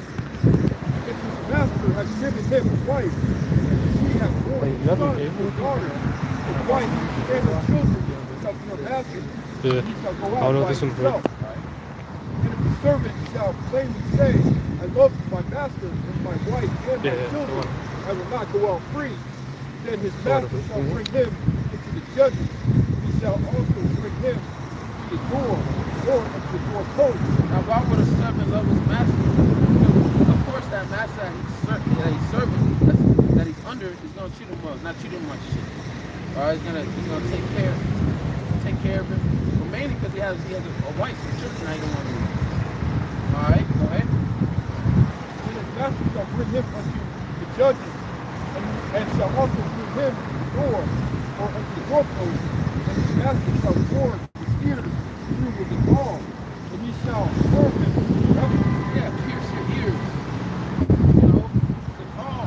If his master has given him a wife, and she has borne a son or daughter, his wife and her children shall be her master, and he shall go out by himself. And if the servant shall plainly say, I love my master and my wife and my children, I will not go out free, then his master shall bring him into the judgment. He shall also bring him to the door or of the doorpost. Now, why would a servant love his master? Of course, that master that he's serving, that he's under, is gonna treat him well, not treat him like shit. Or he's gonna take care of him. But mainly because he has a wife and children that he don't want to lose. All right, go ahead. And his master shall bring him unto the judgment, and shall also bring him to the door or unto the doorpost, and his master shall warn his ears through with the ball, and he shall serve him forever. Yeah, pierce your ears. You know, the call.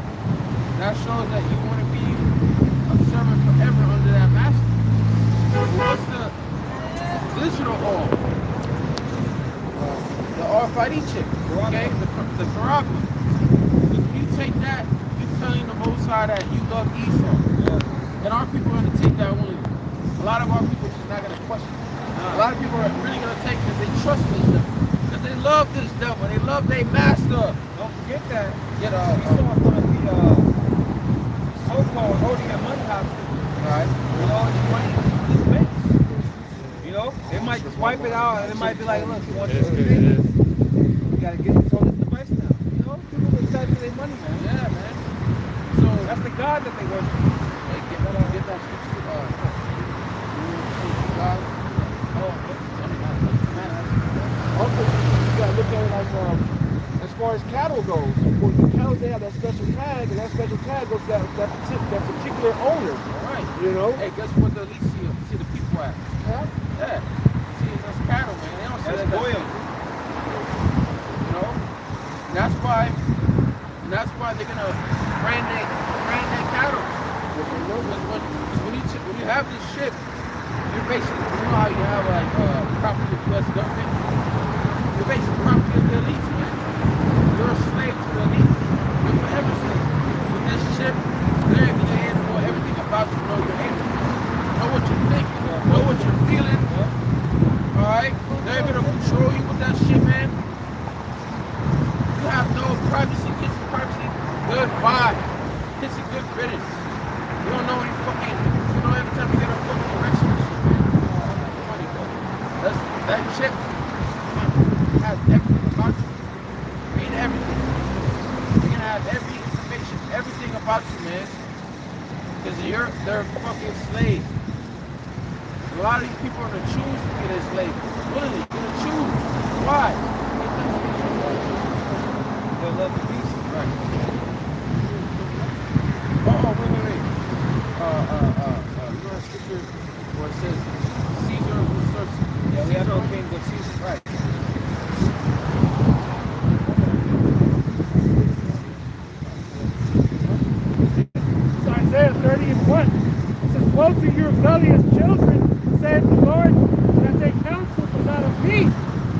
That shows that you want to be a servant forever under that master. What's the digital all? The RFID chip, okay? The Karabba. If you take that, you're telling the Most High that you love Esau. Yeah. And our people are going to take that willingly. A lot of our people are just not going to question it. A lot of people are really going to take it because they trust this devil. Because they love this devil. They love their master. Don't forget that. Get Esau is going to be so-called holding a money hostage. right. With all this money in these banks. You know, they might just wipe it out and it might be like, look, you want this thing? You gotta get this on this device now. You know, people are excited for their money, man. Yeah, man. So That's the God that they worship. hey, get that scripture. Also, you gotta look at it like as far as cattle goes. Well, the cattle, they have that special tag, and that special tag goes to that particular owner. Right. You know? Hey, guess what the least see the people at? Huh? Yeah. See, it's us cattle, man. They don't see That's that. loyal. You know? And that's why they're gonna brand their cattle. Because when you have this ship, you're basically, you know how you have like property of the U.S. government? You're basically property of the elites, man. You're a slave to the elites. You're forever slave. With this ship, they're able to know everything about you, know your able. Know what you're thinking, know what you're feeling. Alright? They're able to control you with that shit, man. You have no privacy, kissing privacy. Goodbye. Kissing good riddance. You don't know any fucking, you know every time you get a fucking erection and shit, man. That's funny, bro. That chip has everything about you. Read everything. You're gonna have every information, everything about you, man. Because they're fucking slaves. A lot of these people are gonna choose to be their slaves. Willingly, they're gonna choose. Why? They love the beast. Right. Oh, wait. You know that scripture where it says Caesar usurps. Yeah, we have no king but Caesar. Right. 1. It says, woe to you rebellious children, saith the Lord, that take counsel but not of me,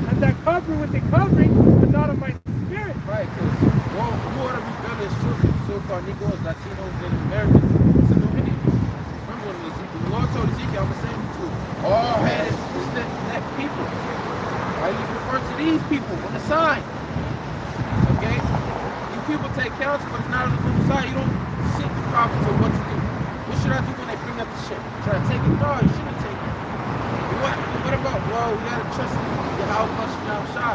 and that cover with the covering but not of my spirit. Right, because who are the rebellious children? So-called Negroes, Latinos, and Americans. It's no Indians. Remember when the Lord told Ezekiel, I'm going to send you to all-headed, stiff-necked people. Right, he's referring to these people on the sign. Okay? You people take counsel, but it's not on the little side. You don't seek the prophets of what to do. What should I do when they bring up the shit? Should I take it? No, you shouldn't take it. What about, well, we gotta trust the how much now shy.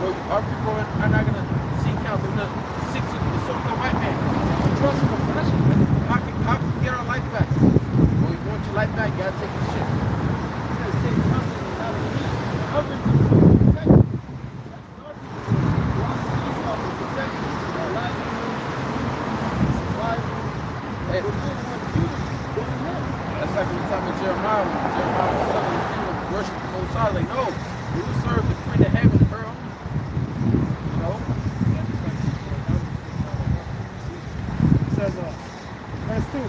Well, our people are not gonna seek counsel. We're gonna seek to the so-called white man. Trust and oppression. How can we get our life back? Well, you want your life back, you gotta take this shit. You gotta take something out of me. Covering to protection. That's our people. Belongs to Esau for protection. Our livelihood, survival. Hey, We're doing what you don't know. that's like in the time of Jeremiah, when Jeremiah was telling his people to worship the Most High. Like, no, we will serve the Queen of Heaven, girl. You know? It says, verse 2,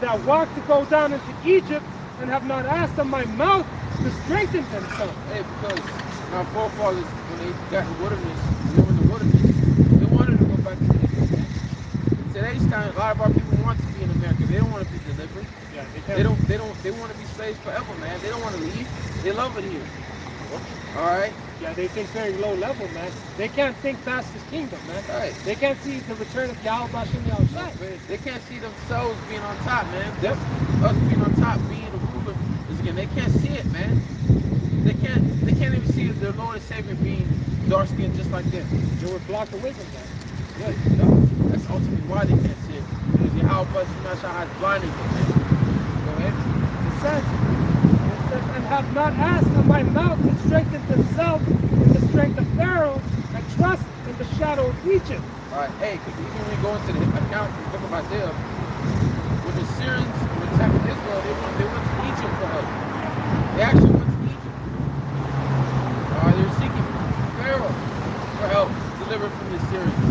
that walk to go down into Egypt and have not asked of my mouth to strengthen themselves. Hey, because our forefathers, when they got in the wilderness, they were in the wilderness, they wanted to go back to Egypt. In today's time, a lot of our people want to be in America. They don't want to be delivered. Yeah, They want to be slaves forever, man. They don't want to leave. They love it here. All right? Yeah, they think very low level, man. They can't think past his kingdom, man. Right. They can't see the return of Yahweh Bashem Yahushua. They can't see themselves being on top, man. Us being on top, being the ruler, is again. They can't see it, man. They can't even see their Lord and Savior being dark skinned just like them. They were blocked away from that. Yeah, that's ultimately why they can't see it. Because how much has blinded them, man. Go ahead. It says, and have not asked of my mouth to strengthen themselves in the strength of Pharaoh and trust in the shadow of Egypt. All right, hey, because even when we go into the account of the book of Isaiah, when the Syrians were attacking Israel, they went to Egypt for help. They actually went to Egypt. They were seeking Pharaoh for help, delivered from the Syrians.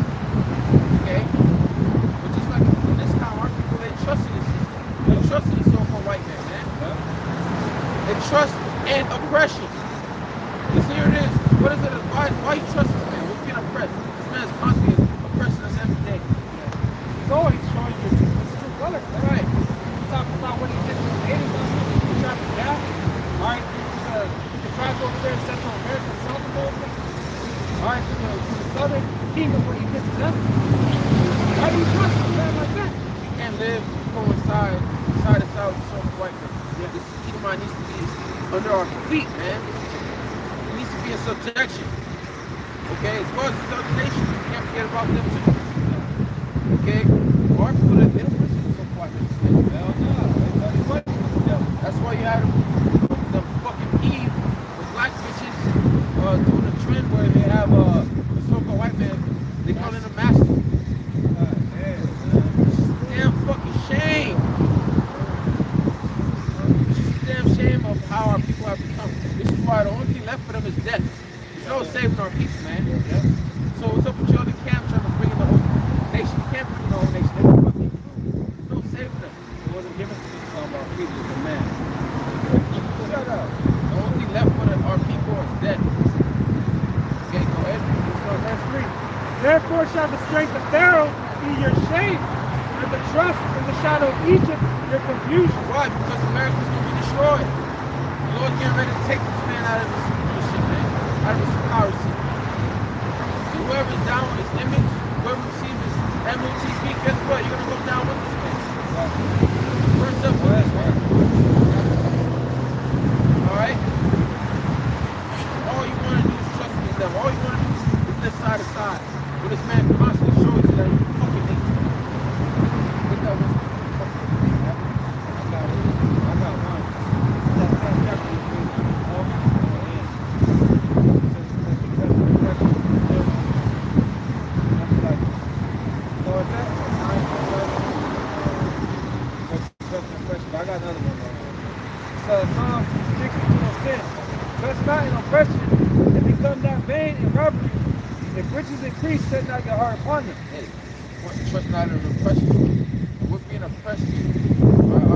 Okay? But just like in this time, our people, they trusted the system. They trusted the so-called white man, man. They trust and oppression. Because here it is. What is it? Why you trust this man? We're being oppressed. This man is constantly oppressing us every day. He's always showing you his true color. Right. He talks about when he did the natives on him, he tried to gap. Alright, to the tribes over there in Central America and South America. Alright, to the southern kingdom, what he did to them. Why do you trust a man like that? We can't live coincide side to side with some white man. Yeah, this Edomite needs to be under our feet, man. It needs to be in subjection. Okay, as well as these other nations, we can't forget about them too. Okay, our people, they don't listen to some white men. Hell no. That's why you have the fucking Eve, the black bitches, doing a trend where they have a so-called white man, they call it a master. Damn fucking shame. Shame of how our people have become. This is why the only thing left for them is death. There's no saving our people, man. So what's up with your other camp trying to bring in the whole nation? You can't bring in the whole nation. They're fucking there's no saving them. It wasn't given to me from our people, it's a man. Shut up. The only thing left for our people is death. Okay, go ahead. So verse 3. Therefore shall the strength of Pharaoh be your shame, and the trust in the shadow of Egypt your confusion. Why? Because America's going to be destroyed. The Lord's getting ready to take this man out of this shit, man. Out of his power seat. And whoever's down with his image, whoever receives his MOTP, guess what? You're going to go down with this man. First up with this man. Alright? All you want to do is trust in them. All you want to do is live side to side. But this man constantly shows you that he fucking hates you. Look at what's I got another one. So Psalm 62:10. Trust not in oppression, and become not vain in robbery. If riches increase, set not your heart upon them. Hey, trust not in oppression. We're being oppressed here.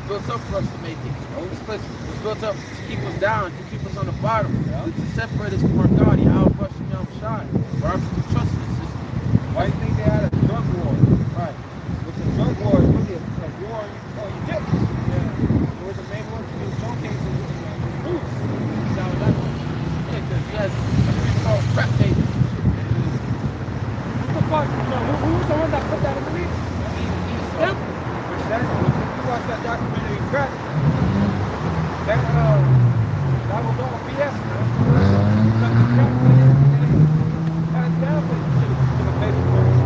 built up for us to make it. This place was built up to keep us down, to keep us on the bottom, to separate us from our God. Yahweh Shem Shai. For our people trusted the system. Why do you think they had a drug war? Right. Which a drug war is really a war on Egyptians. They were the main ones who were showcasing the roots. That was that one. Yeah, because he has a thing called crap babies. What the fuck? No, who was the one that put that in the meeting? Them? Which that, if you watch that documentary, Crack, that was all BS, man. Because the crack didn't pass down to the baby boom.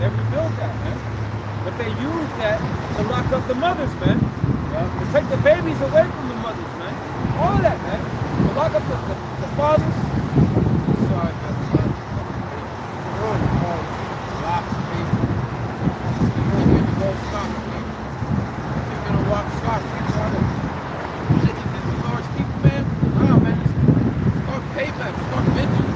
They rebuilt that, man. But they used that to lock up the mothers, man. To take the babies away from the mothers, man. All of that, man. To lock up the fathers. Sorry, man. Lots of people. You're going to go scot-free. You're going to walk scot-free for them. You think the Lord's people, man? Nah, man. Start payback. Start vengeance.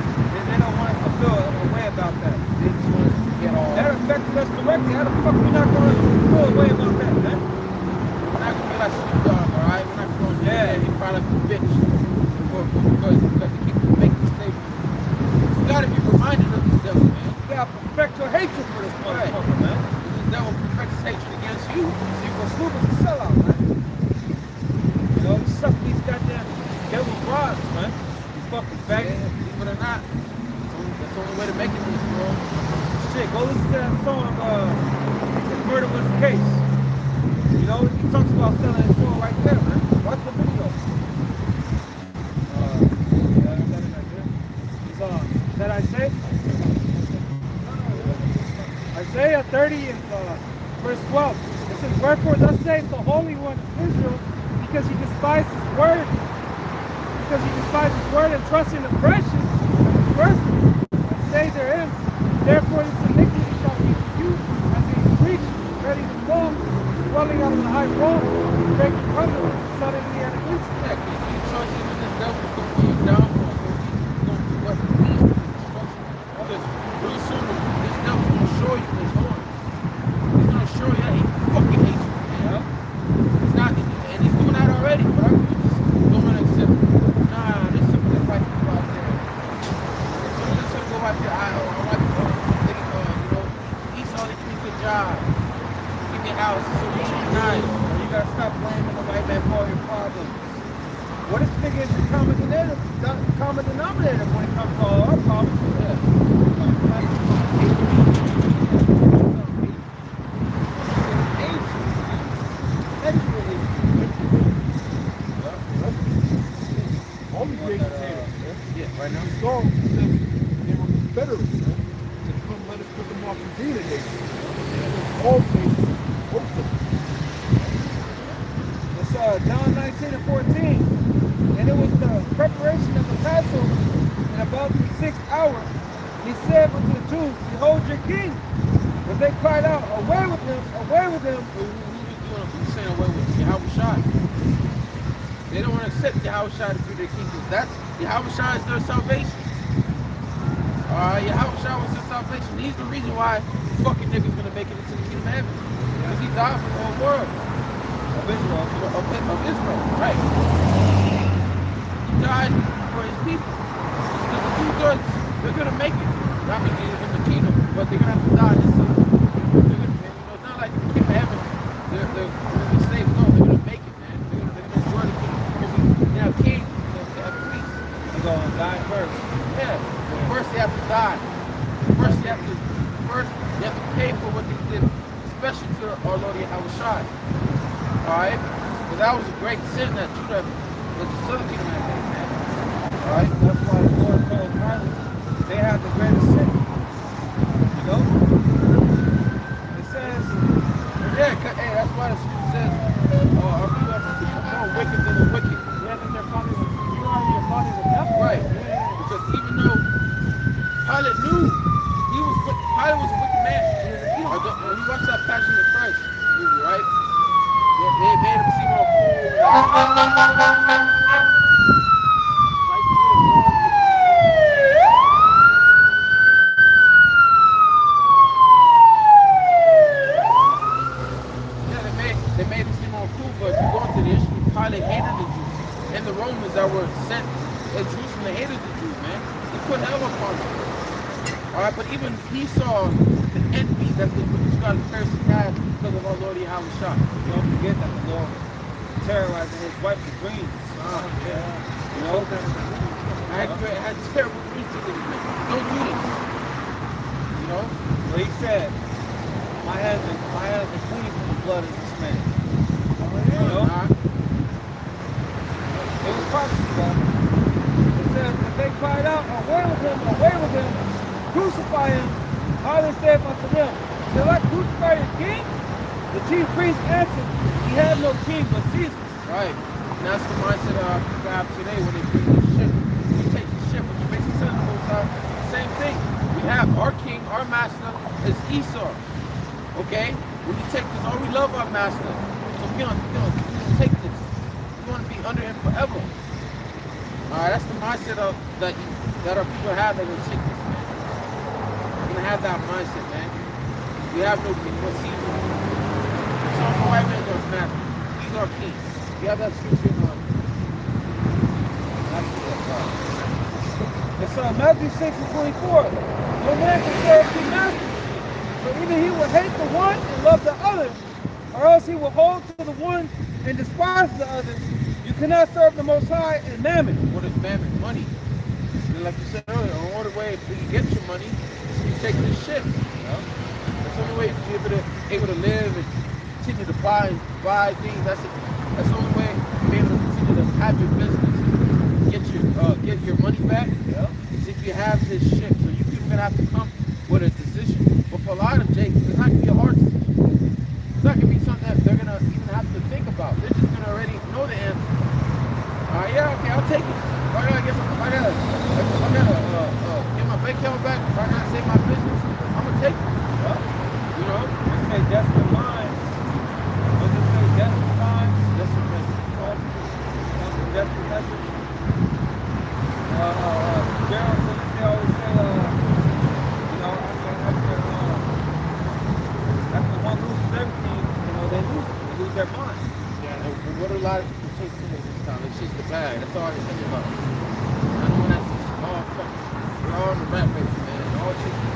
They don't want us to feel a way about that. They just want us to get all... That affected us directly. How the fuck we not going to feel a way about that, man? We're not going to be like Snoop Dogg, alright? We're not going to do that. He probably like a bitch. Because he keeps making statements. You got to be reminded of this devil, man. You got to perfect your hatred for this motherfucker, man. This devil perfects his hatred against you. See, but Snoop is a sellout, man. You know, he sucked these goddamn devil's rods, man. You fucking faggot. Yeah, believe it or not, that's the only way to make it in this world. Shit, go listen to that song, The Murder Was the Case. You know, he talks about selling his soul right there, man. Watch the video. Yeah, I got it right there. It's, that Isaiah? Isaiah 30 and verse 12. It says, wherefore thus saith the Holy One of Israel, because he despised his word, and trust in oppression and adversity, and say therein, therefore this iniquity shall be to you as a breach ready to fall, swelling out of the high wall, breaking covenant, suddenly and instantly. Yeah, because you trust in this devil is going to be your downfall. It's going to be what leads to destruction. Because real soon, this devil's going to show you his horns. He's going to show you that he fucking hates you. You know? It's not, and he's doing that already, but I'm just going to accept it. Nah, there's some of the white people out there. There's some go out there, I like Esau, they give me a good job. Give me a house, so we should be nice. You gotta stop blaming the white man for all your problems. What if nigga is the common denominator when it comes to all our problems? Only great potatoes. Yeah, right now. So they were Confederates, man. To come let us put them off the Dina nation. All nations, most of them. It's John 19 and 14. And it was the preparation of the Passover. And about the 6th hour, he said unto the Jews, behold your king. But they cried out, away with him, away with him. Who's saying away with Yahweh Shai? They don't want to accept Yahweh Shai to be their king because that's Yahweh Shai is their salvation. Alright, Yahweh Shai was their salvation. He's the reason why the fucking nigga's gonna make it into the kingdom of heaven. Because he died for the whole world. Of Israel. Of Israel, right. He died for his people. Because the two-thirds, they're gonna make it. Not in the kingdom, but they're gonna have to die this season. It's not like in the kingdom of heaven, they're gonna be saved. No, they're gonna make it, man. They're gonna enjoy the kingdom. They have kings, they have priests. They're going to die first. Yeah, but first they have to die. First you have to pay for what they did, especially to our Lord Yahweh Shai. Alright? Because that was a great sin that Judah, that the southern kingdom had made, man. Alright? That's why the Lord told Pilate they had the greatest sin. You know? It says, Yeah, hey, that's why the scripture says, our people have become more wicked than the wicked. Yeah, then their fathers, you are your fathers of death. Right. Because even though Pilate knew Pilate was a wicked man. When you watch that Passion of Christ movie, right? They made him seem all cool. They made him seem all put hell upon them. All right, but even he saw the envy that the Scottish Pharisees had because of our Lord Yahweh Shah. Don't forget that the Lord terrorizing his wife's dreams. Yeah. You know? I had terrible dreams to this man. Don't do this. You know? Well, he said, my hands are clean from the blood of this man. You know? It was prophecy, though. It says, if they cried out, away with him, crucify him. Pilate said unto them, shall I crucify your king? The chief priest answered, he had no king but Caesar. Right. And that's the mindset people have today when they bring this ship. You take the ship, when you basically send the Most High, same thing. We have our king, our master is Esau. Okay? When you take this, we love our master. So we don't take this. We want to be under him forever. Alright, that's the mindset of that our people have. They're gonna take this, man. We're gonna have that mindset, man. We have no king but Caesar. So the white man is our master. He's our king. We have that scripture in It's Matthew 6:24. No man can serve two masters. So either he will hate the one and love the other, or else he will hold to the one and despise the other. You cannot serve the Most High and mammon. What is mammon? Money. And like you said earlier, the only way for you to get your money is if you take this ship. You know? That's the only way you're able to live and continue to buy things. That's the only way to be able to continue to have your business, get your money back. Yeah. Is if you have this ship. So you people gonna have to come with a decision. But for a lot of Jake, it's not gonna be a hard decision. It's not gonna be something that they're gonna even have to think about. They're just gonna already know the answer. Yeah, okay, I'll take it. If I gotta get my bank account back, if I gotta save my business, I'm gonna take it. Yeah. You know? They say desperate minds. What does it say? Desperate minds. Desperate message. Desperate message. Gerald said they always say, you know, after one loses everything, you know, they lose their mind. Yeah, and what a lot of people chase this time. They chase the bag. That's all they're thinking about. I know that's all fucking. We're all in the rat race, man. We're all chasing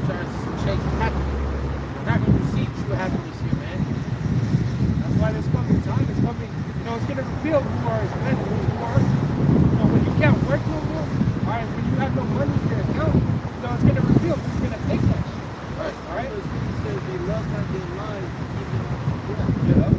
trying to chase happiness. We're not gonna receive true happiness here, man. That's why there's coming time. It's coming. You know, it's going to reveal who are his men, who are. You know, when you can't work no more, all right. When you have no money in your account, you know, it's going to reveal who's going to take that shit. Right. All right. He says they love not their lives, even Yeah.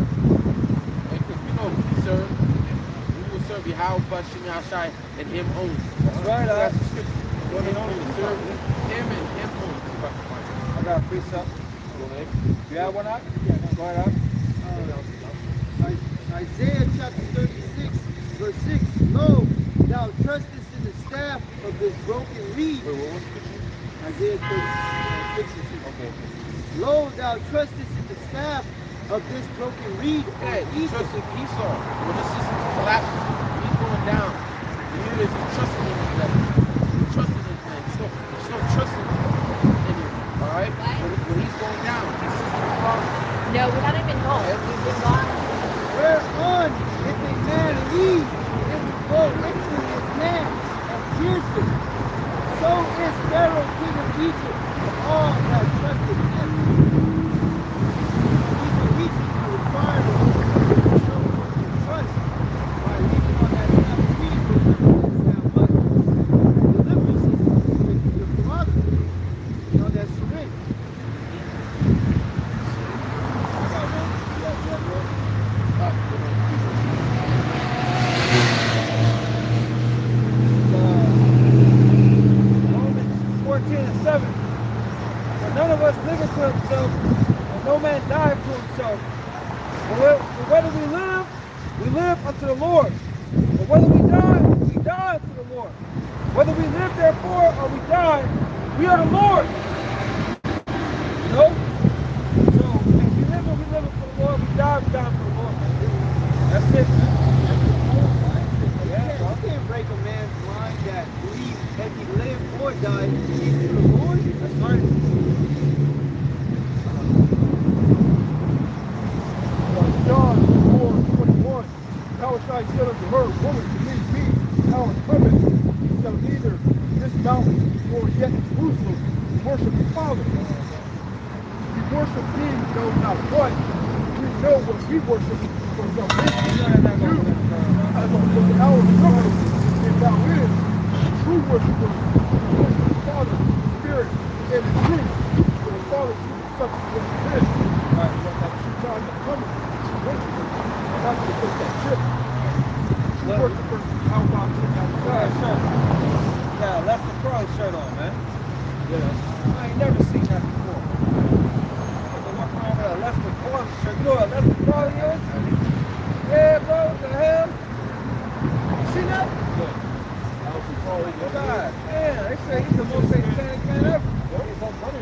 Because we know who we serve. We will serve Yahweh Shai and him only. That's right. That's the scripture. Lord, they only serve him and him only. I got a precept. You have one out? Go ahead out. Isaiah chapter 36, verse 6. Lo, thou trustest in the staff of this broken reed. Wait, what was the scripture? Isaiah 36 and 6. Okay. Lo, thou trustest in the staff of this broken reed. Yeah, he trusted Esau. When the system's collapsing, when he's going down, the unit is trusting in him. He trusted in him. He's still trusting in him. Alright? When he's going down, his system's falling. No, we haven't been home. We've been gone. Whereon, if a man leave, it will go into his land and pierce it. So is Pharaoh, king of Egypt, of all that trusted him. He's a reaching to require the show to trust by leaving on that staff of reed, which represents that what? Delivery system with your father. You know, that syringe. I got one. You got one? Romans 14 and 7. For none of us liveth to himself, and no man dieth to himself. For whether we live unto the Lord. But whether we die unto the Lord. Whether we live therefore or we die, we are the Lord. You know? So if we live for the Lord, we die for the Lord. That's it, man. Yeah, you can't break a man's mind that believes if he live or die, he's to the Lord. That's right. John 4:21. How shall I said unto her, woman, believe me, how it cometh mountain or yet in Jerusalem, we worship the Father. We worship Him, no not what. We know what we worship for salvation. But our struggle is now is true worshipers who worship the Father, the Spirit, and the truth. For the Father sees such as what He is. Right, that true time is coming. True worshipers. And that's what takes that chip. True worshipers, how about you outside? Yeah, left the cross shirt on, man. Yeah. I ain't never seen that before. They walk around with a Lester Crowley shirt. You know what a Lester Crowley is? Yeah, bro, what the hell? You see that? Yeah. Oh, God, damn, they say he's the most satanic man ever. He's on money.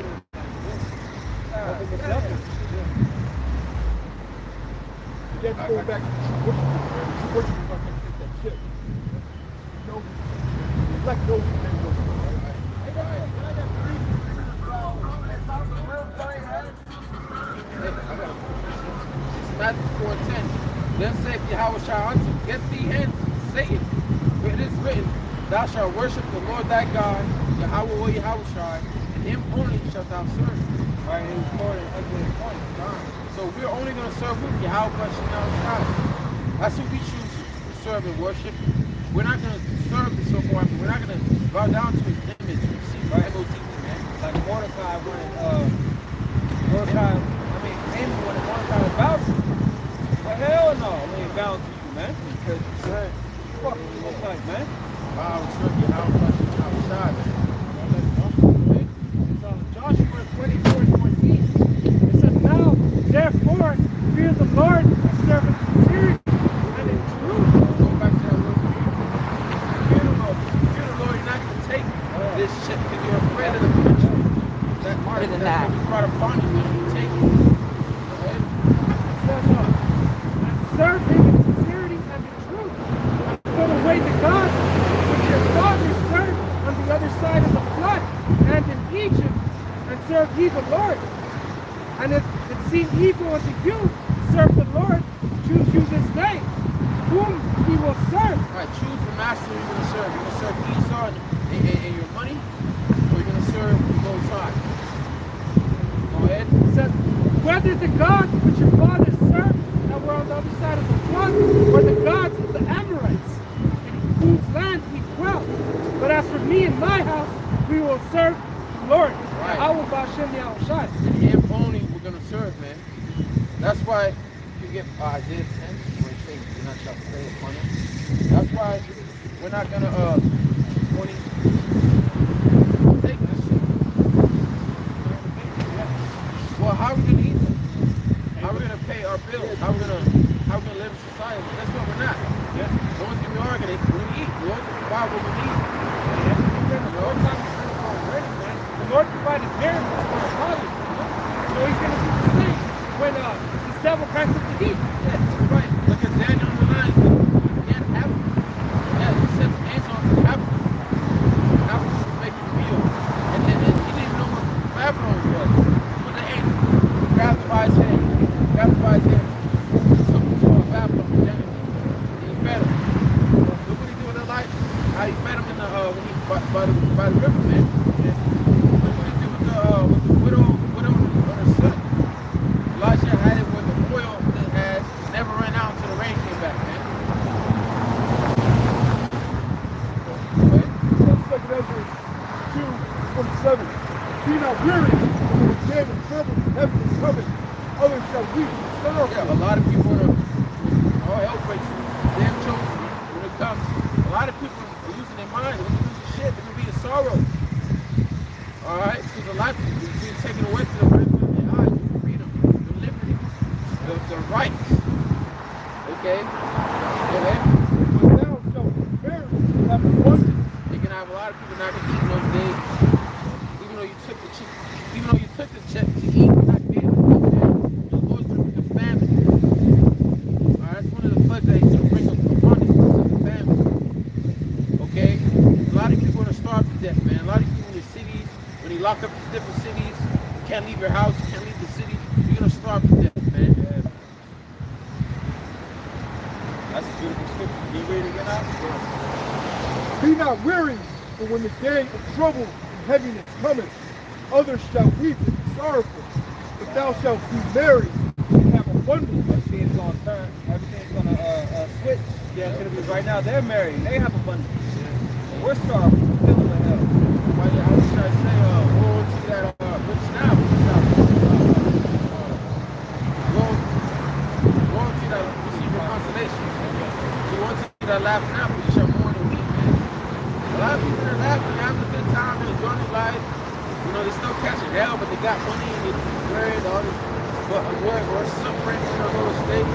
You have to go back to true worshipers, man. True worshipers are going to take that chip. You know? Like those who didn't worship. Matthew 4:10. Then said Yahweh shall unto him, get thee hence, Satan, for it is written, thou shalt worship the Lord thy God, Yahweh or Yahweh shall, and him only shalt thou serve. Right, it was more than a point. So we're only going to serve who? Yahweh shall. That's who we choose to serve and worship. We're not going to serve the so-called, we're not going to bow down to his image. You see, right? M-O-T-E, man. Like Mordecai wanted, Haman wanted Mordecai to bow to you. But hell no, I ain't bound to you, man. Because fuck you look like, man. Wow, serve Yahweh shall, man. Joshua 24:14. It says, now, therefore, fear the Lord and serve him sincerely and in truth. Go back to that word fear the Lord. If you fear the Lord, you're not going to take this shit because you're afraid of the future. That mark that's going to be brought upon you when you take it. Right? It says, and serve him in sincerity and in truth. And put away the gods which your fathers served on the other side of the flood and in Egypt, and serve ye the Lord. And if it seem evil unto you to serve the Lord, choose you this day whom ye will serve. Right, choose the master you're going to serve. You're going to serve Esau and your money, or you're going to serve the Most High. Go ahead. It says, whether the gods which your fathers served that were on the other side of the flood, or the gods of the Amorites, in whose land we dwell. But as for me and my house, we will serve the Lord. Right. I will Bashem Yahushai. And him only we're going to serve, man. That's why you get Isaiah 10, where it says, do not shall stay upon him. That's why we're not going to, 20, take this shit. Well, how are we going to eat them? How are we going to pay our bills? How are we going to live in society? That's what we're not. Yeah. The only thing we are going to eat, we're going to eat. The Lord will provide what we need. The Lord provided miracles for our bodies. So he's going to do the same when this devil cracks up the heat. Yeah, that's right. Look at Daniel in the lines. He had an apple. Yeah, he sent an angel to the apple. The apple was making meal. And then he didn't even know what Babylon was. But the angel grabbed him by his hand. Took him to Babylon. Daniel. He fed him. Look what he did with their life. How he fed him in the by the river, man. Yeah. Look what he did with the widow on her son. Elijah had it with the oil that had never ran out until the rain came back, man. Right? 2 Ezra 2:27. Be not weary, for the day of trouble in heaven is coming. Others shall weep. Yeah, a lot of people all hell breaks loose. Damn children when it comes. A lot of people are losing their mind. They're going to lose shit. They're going to be in sorrow. Alright? Because a life is being taken away from them right from their eyes. The freedom, the liberty, the rights. Okay? Okay? But thou shalt bear have abundance. You're going to have a lot of people not going to eat in those days. Even though you took the check to eat, you're not being able to eat that. The Lord's going to bring a famine. Alright? That's one of the plagues that he's going to bring upon this person, famine. Okay? A lot of people are going to starve to death, man. A lot of people in the cities, when you lock up these different cities, you can't leave your house, you can't leave the city, you're going to starve to death, man. Yeah. That's a beautiful scripture. Can you read it again out? Be not weary, But when the day of trouble and heaviness cometh, others shall weep and be sorrowful. But thou shalt be merry and have abundance. Everything's gonna turn. Everything's gonna switch. Yeah, it's gonna be right now. They're married. They have abundance. And we're sorrowful. We're feeling the hell. Why I was trying to say, woe to that rich now. Woe to that receive your consolation. So woe to that laugh now, for you shall mourn and weep, man. A lot of people are laughing, having a good time, and enjoying their life. You know, they still catching hell, but they got money and they're married, all this. But we're suffering in a lower state.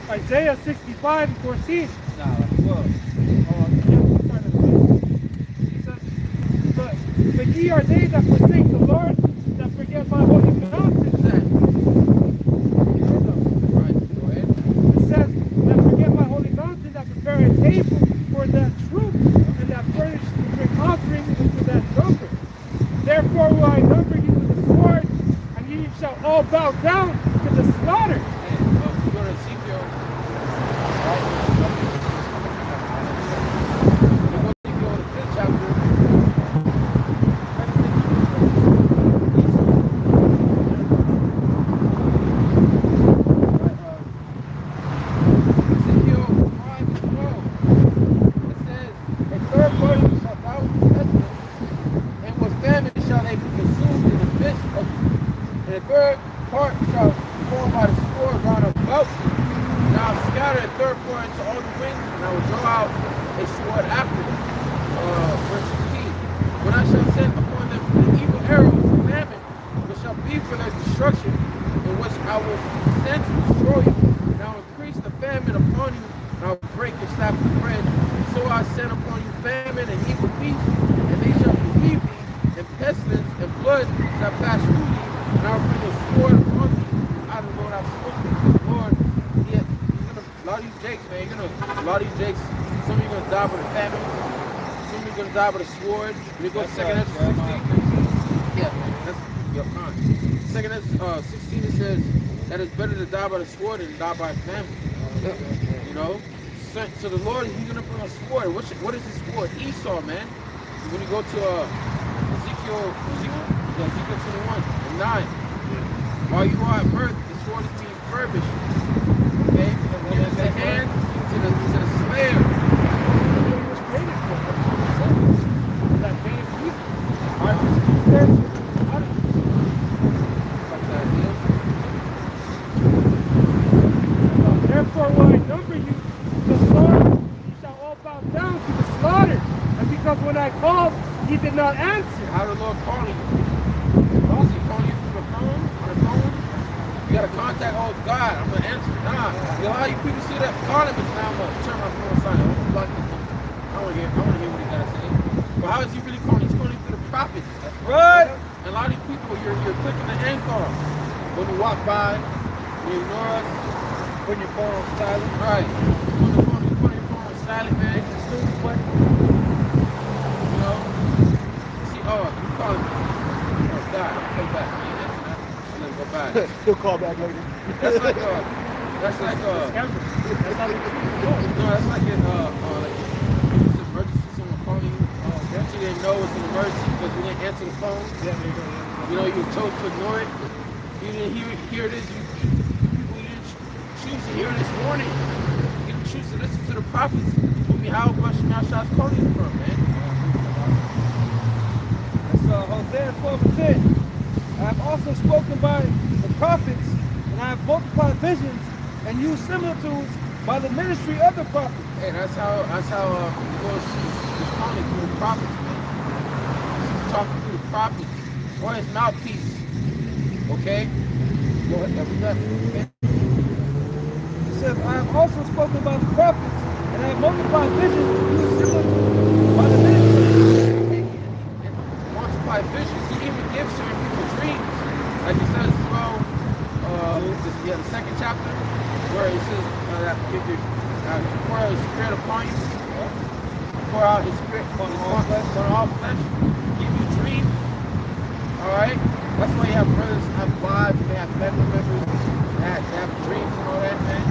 Isaiah 65 and 14. Nah, like, whoa. But ye are they that forsake the Lord, that forget my holy mountain. It says, that forget my holy mountain, that prepare a table for that troop, and that furnish the drink offering unto that number. Therefore will I number you to the sword, and ye shall all bow down to the slaughter. Die with a sword. When you go to 2nd Ezra 16, yeah, that's your con. 2nd Ezra 16, it says that it's better to die by the sword than to die by famine. You know, so the Lord, He's gonna bring a sword. What is the sword? Esau, man. When you go to Ezekiel 21 and 9, while you are at birth, the sword is being furbished. Okay, gives the hand to the slayer. Therefore will I number you the sword, and ye shall all bow down to the slaughter. And because when I called, ye did not answer. How the Lord calling you? Is He calling you through the phone? On the phone? You gotta contact, oh, it's God, I'm gonna answer. Nah. A lot of you people see that calling, but now I'm gonna turn my phone aside. I'm gonna block it. I wanna hear what He gotta say. But how is He really calling? He's calling through the prophets. That's right. And a lot of you people, you're clicking the end call. When you walk by, you ignore us, put your phone on silent. Right. You put your phone on silent, man. The snooze button. You know? See, you calling me. Oh, God, I'll play back. You ain't answer that. And then go back. He'll call back later. That's like that's like it's an emergency, someone calling you. But you didn't know it's an emergency because you didn't answer the phone. You know, you were told to ignore it. You didn't hear this. People, you didn't choose to hear this warning. You didn't choose to listen to the prophets. Whom Yahweh Shash's calling you from, man. That's Hosea 12:10. I have also spoken by the prophets, and I have multiplied visions and used similitudes by the ministry of the prophets. Hey, that's how the Lord is calling through the prophets, man. He's talking through the prophets or his mouthpiece. Okay? Go ahead, every day. Okay? He says, I have also spoken about the prophets, and I have multiplied visions to the simple by the ministry. And multiply visions. He even gives certain people dreams. Like he says, the second chapter, where he says that if you pour out his spirit upon you, pour out his spirit on all flesh, give you dreams. Alright? That's why you have brothers, have wives, they have family members, they have dreams and all that, man.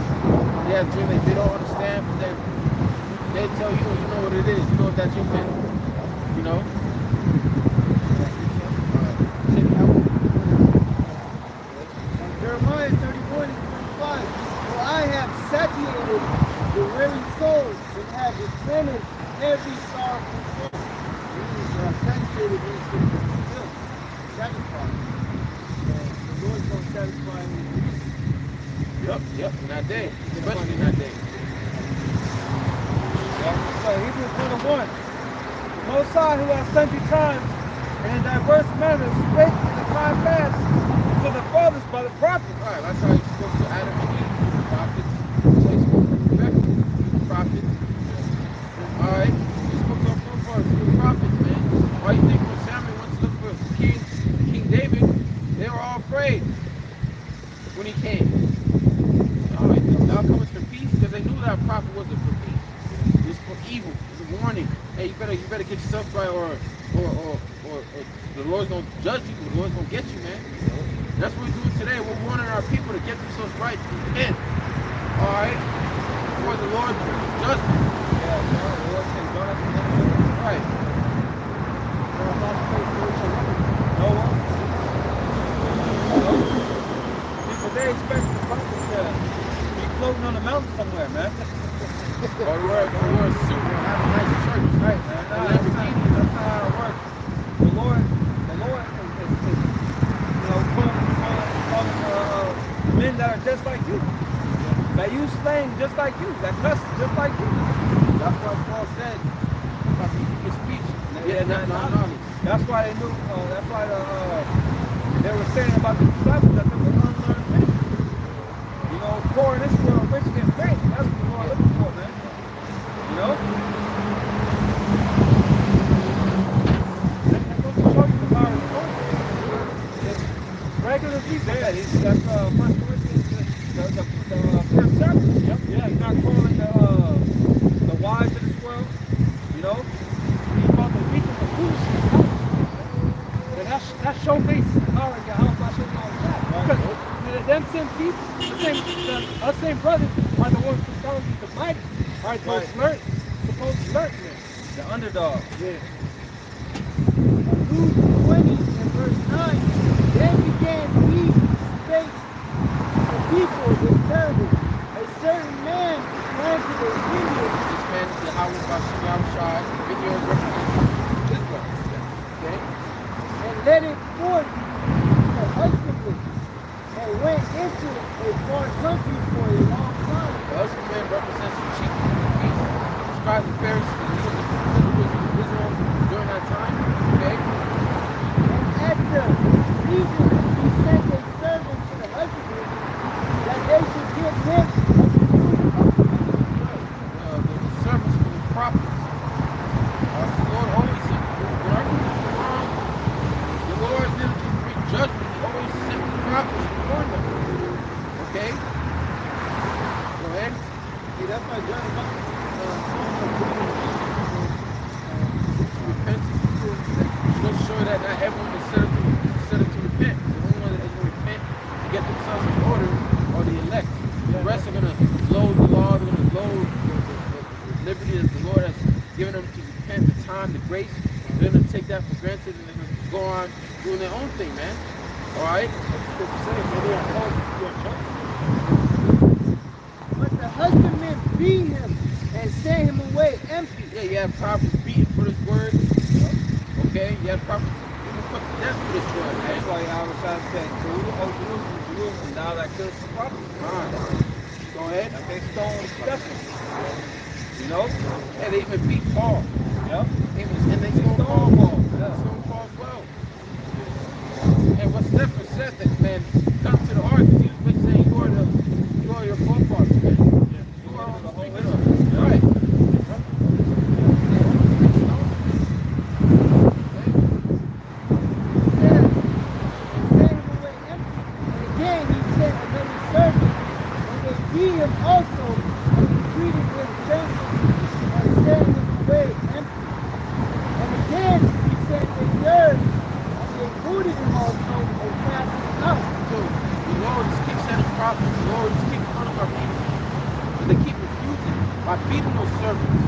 They have dreams that they don't understand, but then they tell you, you know what it is, you know what that dream is. You know? Jeremiah 31 and 25. For I have satiated the weary soul and have replenished every sorrowful soul. Saturated means to fulfill, satisfy. The Lord's going to satisfy me. Yep, in that day, especially in that day. So Hebrews 1:1. The Most High, who has sundry times and in diverse manners spake in the time past to the fathers by the prophets. Alright, that's how he spoke to Adam and Eve, the prophets. That's how he spoke to Rebecca, the prophets. Alright, he spoke to our forefathers through the prophets, man. Why do you think when Samuel went to look for King David, they were all afraid when he came? Alright, thou comest for peace, because they knew that prophet wasn't for peace. It was for evil. It was a warning. Hey, you better get yourself right, or the Lord's gonna judge you. The Lord's gonna get you, man. And that's what we're doing today. We're warning our people to get themselves right, to repent. All right, before the Lord brings judgment. Yeah, the Lord said, "Don't have to do it." Right. No one. People, they expect the prophet to be floating on the mountain somewhere, man. Or wear a suit and have a nice church. Right, man. That's not how it works. The Lord is calling men that are just like you. That use slang just like you. That cuss just like you. That's what Paul said. If I keep your speech, not knowledge. That's why they knew. That's why they were saying about the disciples that they were unlearned men. You know, poor in this world, rich in faith. That's what the Lord looking for, man. You know? That's what the church is about. Regular people. Yeah, that's 1 Corinthians, the first chapter. Yep. Yeah, he's not calling the wise of this world. You know? He's about the weak and the foolish. And that showcases the power of Yahweh Hashem all the time. Because them same people, us same brothers are the ones who telling you the mighty. Are those supposed to learn this. The underdog. Yeah. Luke 20 and verse 9. Then began he to speak to the people this parable. A certain man planted a vineyard. This man is Yahweh Hashem Yahushai. Video represents Israel. Okay? And let it forth to husbandry, and went into a far country for a long time. The husbandman represents the chief of the feast. Scribes and Pharisees, the leaders of Israel during that time. Okay? And at the season he sent a servant to the husbandry that they should give him The servants of the prophets. The Lord always sent whenever we do wrong, the Lord didn't just bring judgment. He always sent the prophets to warn them. Okay? Go ahead. Yeah, that's why John Repentance. Just show that not everyone is set up to repent. The only one that is going to repent and get themselves in order are the elect. The rest are going to load the law, they're going to load the liberty that the Lord has given them to repent, the time, the grace. They're going to take that for granted and they're going to go on doing their own thing, man. Alright? But the husbandman beat him and sent him away empty. Yeah, you have prophets beaten for this word. Okay? You have prophets even put to death for this word, man. That's why Yahushua said, Jerusalem, now that kills the prophet. Go ahead. Like they stoned Stephen. You know? And they even beat Paul. Yep. And they stole Paul. Yeah. Stole Paul as well. And what Stephen said that, man, come to the heart, because he was basically saying, you are your forefathers, man. You are on the whole Israel. Right. Him also and he treated him gently and sent him away empty. And again he sent a third and they booted him also and cast him out. So the Lord just keeps sending prophets. The Lord just keeps putting our people. But they keep refusing by beating those servants.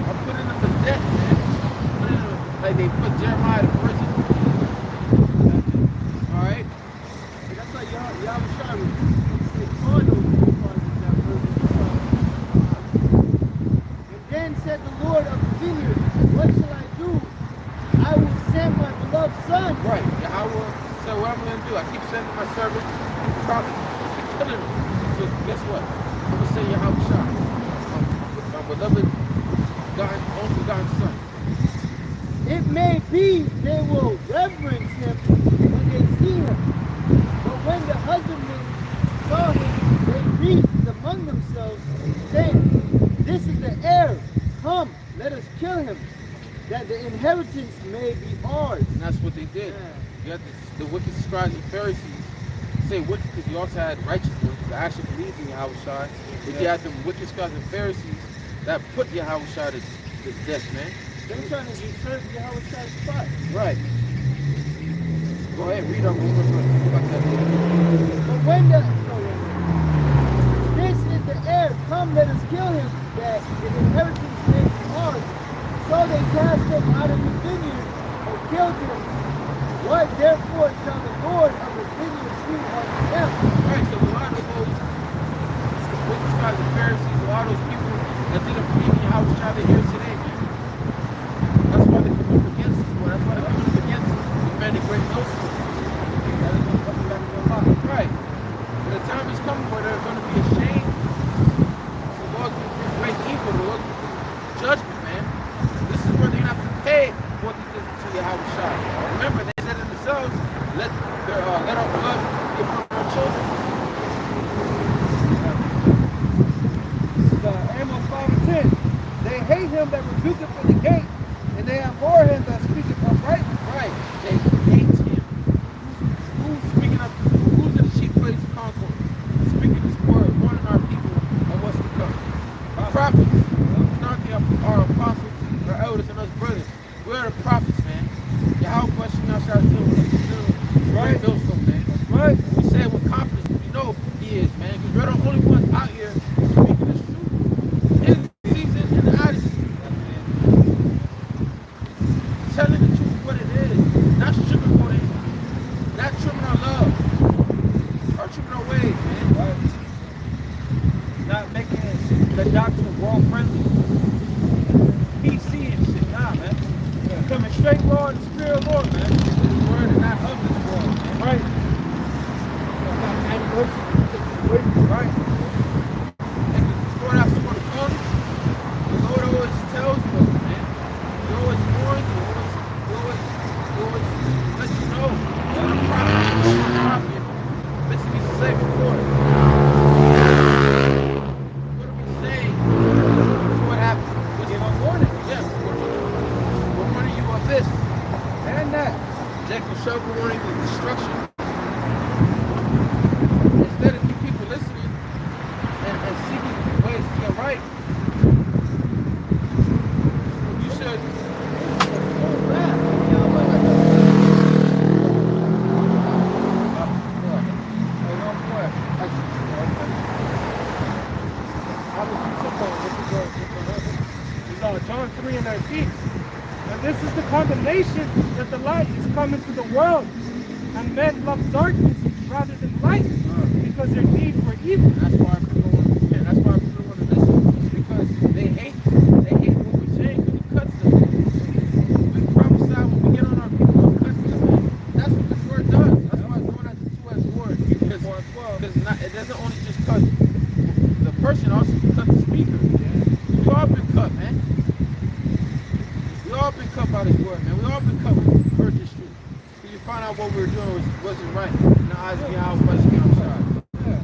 By putting them to death, man. Putting them, like they put Jeremiah to prison. Alright? That's why y'all was trying to say all those said the Lord of the vineyard, what shall I do? I will send my beloved son. Right. Yahweh said, what I'm going to do? I keep sending my servants, prophets, I keep killing them. So guess what? I'm going to send Yahweh Shah, my beloved God, only begotten son. It may be they will reverence him when they see him. But when the husbandmen saw him, they reasoned among themselves, saying, this is the heir. Come, let us kill him, that the inheritance may be ours. And that's what they did. Yeah. You had the wicked scribes and Pharisees. Say wicked because you also had righteous ones that actually believed in Yahweh Shai. But you had them wicked scribes and Pharisees that put Yahweh Shai to death, man. They're trying to usurp Yahweh Shai's spot. Right. Go ahead, read on one verse. But when this is the heir, come let us kill him, that the inheritance may be ours. So they cast him out of the vineyard and killed him. What therefore shall the Lord of the vineyard do unto them? Right, so a lot of those wicked scribes and Pharisees, a lot of those people that didn't believe in Yahweh Shai, they're here today, man. That's why they come up against us, boy. That's why they're coming up against the man of great millstone. Right. But the time is coming where they're going to be ashamed. The Lord's going to bring great evil. The Lord's going to bring judgment, man. This is where they're going to have to pay for what they did to Yahweh Shai. Remember, they said it themselves, let our blood be upon our children. This is Amos 5 and 10. They hate him that rebuketh at the gate, and they abhor him that speaketh upright. Right. They hate him. Who's speaking up? Who's in the chief place of concord? Speaking this word, warning our people on what's to come. Our prophets, not our apostles, our elders, and us brothers. We're the prophets, man. Yahweh question y'all shall deal with us. Right, millstone, man. That's right. We say it with confidence. We know he is, man, because we're the only ones out here speaking this truth. In season and out of season. Telling the truth what it is. Not sugarcoating it. Not trimming our love. Or trimming our ways, man. Right. Not making the doctrine world friendly. PC and shit. Nah, man. Coming straight raw in the spirit of the Lord, man. This word is not of this world, man. Right. Right. And before that sort of comes, the Lord always tells you, man. He always warns you. He always lets you know. So the prophet, listen to me say before. What are we saying before it happens? What's the warning? Yeah, we're warning you of this and that. Jacob shall be warning you of destruction. Instead of you people listening and seeking ways to get right, you should. John 3 and 19. And this is the condemnation that the light is come into the world, and men love darkness rather than light, because their deeds were evil. That's why people don't want to hear. That's why people don't want to listen, because they hate what we're saying, because it cuts them. We prophesy when we get on our people, it cuts them, man. That's what this word does. That's why it's known as a two-edged word. Because it doesn't only just cut the person, also cut the speaker. You are all been cut by this word, man. We all been cut with heard this truth. Because you find out what we were doing wasn't right in the eyes of Yahweh. Yeah.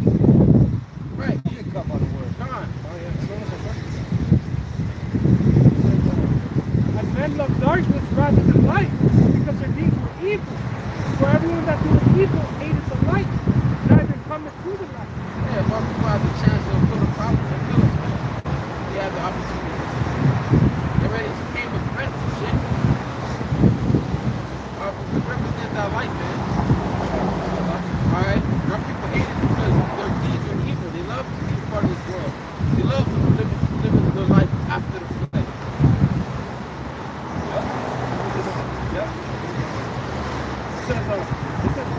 Right. You get cut by the word. Gone. And men love darkness rather than light, because their deeds were evil. For everyone that doeth evil hated the light, neither cometh to the light. Yeah, if our people had the chance to kill the prophet and kill us, man. We had the opportunity to. They ready to came with threats and shit. We represent that light, man. Alright? Our people hate it because their deeds are evil. They love to be part of this world. They love to living their life after the flesh. Yep. It says,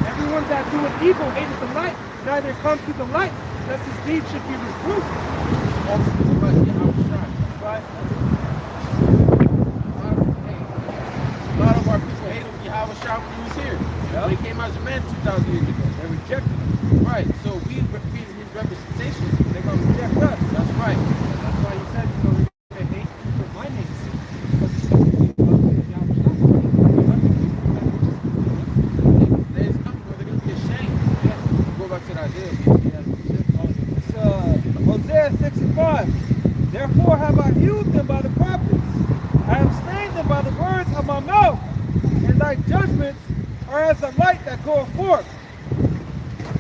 everyone that doeth evil hated the light, neither come to the light, lest his deeds should be reproved. Ultimately, right? Yeah, I was trying. Right? A lot of our people hated Yahweh Shah when he was here. When he came as a man 2,000 years ago. They rejected him. Right. So we repeated his representation. They're going to reject us. That's right. That's why he said, they hate for my name's sake. Because it's so easy to love The day is coming where they're going to be ashamed. Go back to that Isaiah. It's Hosea 6:5. Therefore have I hewed them by the prophets. I have slain them by the words of my mouth. And thy judgments are as the light that goeth forth.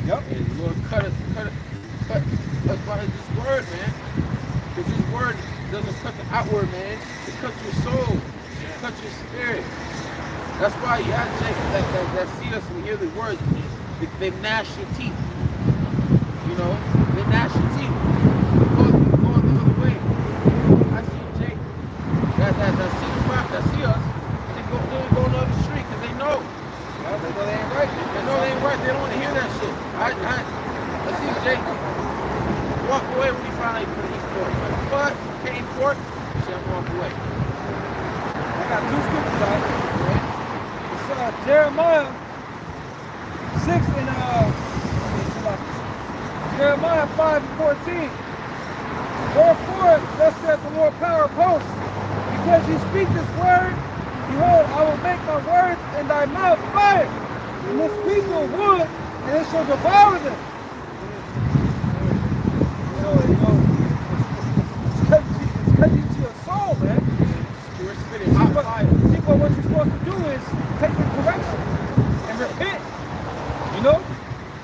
Yep. And the Lord cut us by this word, man. Because this word doesn't cut the outward, man. It cuts your soul. It cuts your spirit. That's why you have Jacob that see us and hear the words. They gnash your teeth. You know? They gnash your teeth. They go the other way. I see Jake that see the prophet, that see us, and they go on the other street because they know. Well, they know they ain't right. They know they ain't right. They don't want to hear that shit. I see Jake walk away when he finally put eat pork. But can't eat pork, so I'm walk away. I got two scriptures out. It's Jeremiah 6 and Jeremiah 5:14. Wherefore, thus saith the Lord power of hosts, because you speak this word, behold, I will make my words in thy mouth fire, and this people wood, and it shall devour them. It's cutting you to your soul, man. We're spitting hot fire. See, but what you're supposed to do is take the correction and repent. You know?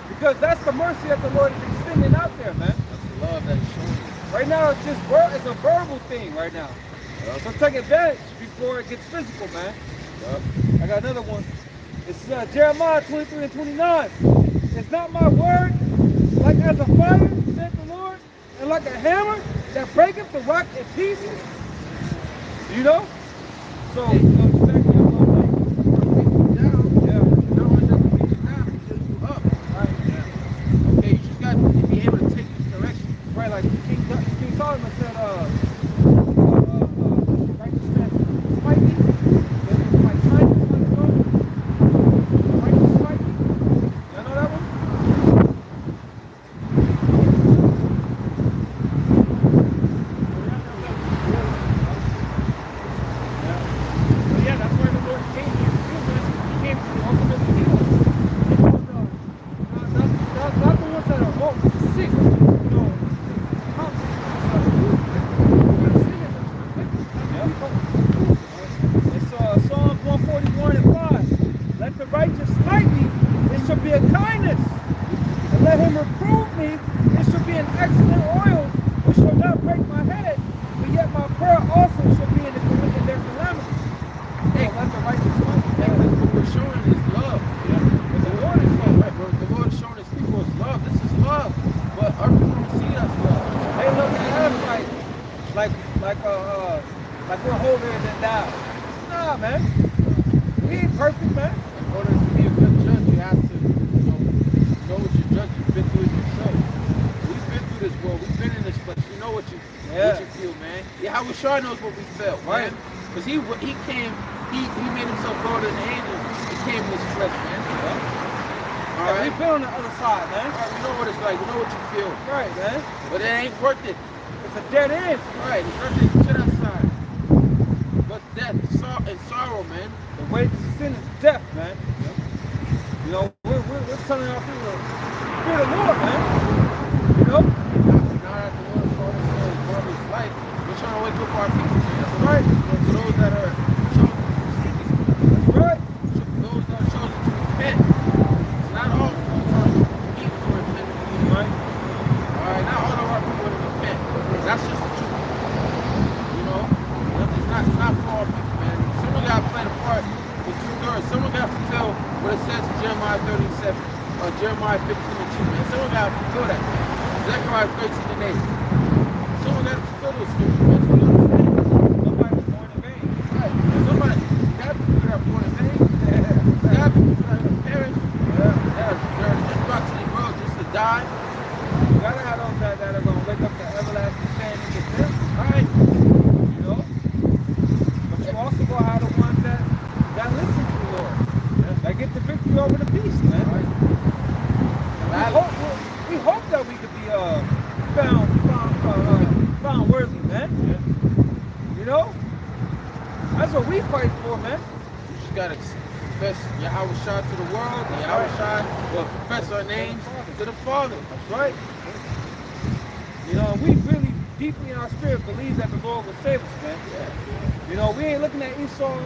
Because that's the mercy that the Lord is extending out there, man. That's the love that he's showing you. Right now, it's just it's a verbal thing right now. So take advantage before it gets physical, man. I got another one. It's Jeremiah 23 and 29. It's not my word like as a fire, said the Lord, and like a hammer that breaketh the rock in pieces. You know? So, Beat you down. Yeah. No one doesn't beat you down. It builds you up. right, Okay, you just got to be able to take the correction. right, like King Solomon said, righteousness fighting, my time is on the road. Righteous fighting. Y'all know that one? Yeah, that's why the Lord came here. He came to ultimately heal us. Not the ones that are sick, you know. It's Psalm 141 and 5. Let the righteous smite me, it shall be a kindness. And let him reprove me, it shall be an excellent oil, which shall not break my head, but yet my prayer also shall be in their calamity. Hey, let the righteous smite me. That's what we're showing is love. But the Lord is love, right? But the Lord is showing his people is love. This is love. But our people don't see us love. They look at us like we're holier than thou. Nah, man. We ain't perfect, man. In order to be a good judge, you have to know what you're judging. You've been through it yourself. We've been through this world. We've been in this flesh. We know what you feel, man. Yeah, how we sure knows what we felt, Right. man. Because he came, he made himself lower than the angels. He came in this flesh, man. All right. We've been on the other side, man. All right, we know what it's like. We know what you feel. Right, man. But it ain't worth it. It's a dead end. All right, it's worth it to that side. not for all people, man. Someone got to play the part with 2/3. Someone got to fulfill what it says in Jeremiah 37 or Jeremiah 15:2, man. Someone got to fulfill that, man. Zechariah 13:8. Someone got to fulfill those scriptures, man. So you understand? Nobody was born in vain. Right. Somebody, you got people that are born in vain. You got people that are parents that are brought to the world just to die. You gotta have those that are gonna wake up to everlasting shame and get them. Right. You know? But you also gonna have the ones that listen to the Lord. That get the victory over the beast, man. Right. We hope that we could be found worthy, man. You know? That's what we fight for, man. You just gotta confess Yahweh Shah to the world, and Yahweh Shah will confess our names to the Father. That's right. You know, we really deeply in our spirit believe that the Lord will save us, man. You know, we ain't looking at Esau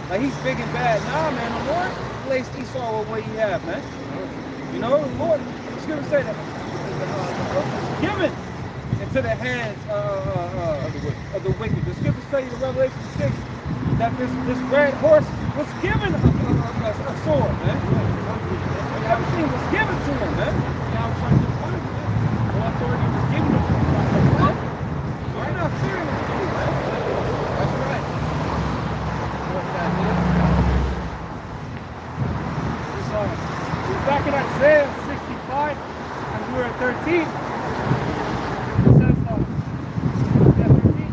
like he's big and bad. Nah, man, the Lord placed Esau with what he had, man. You know, the Lord, the scripture say that was given into the hands of the wicked. The scripture say in Revelation 6 that this red horse was given a sword, man. Everything was given to him, man. Now I'm trying to find it, man. All authority was given to him, man. So we're not fearing this dude, man. That's right. We're back in Isaiah 65, and we were at 13. It says, yeah, 13.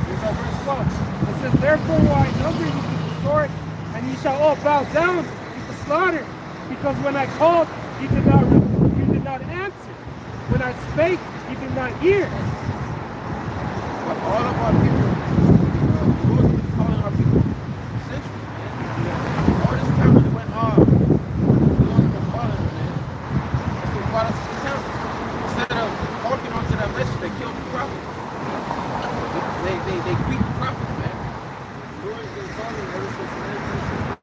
Here's our verse 12. It says, therefore will I number you with the sword, and ye shall all bow down with the slaughter, because when I called, you did not answer. When I spake, you did not hear. But all of our people, the Lord's been calling our people for centuries, man. All this time when it went on, the Lord's been calling them, man. That's what brought us to the camp. Instead of walking onto that message, they killed the prophets. They beat the prophets, man. The Lord's been calling ever since 1960.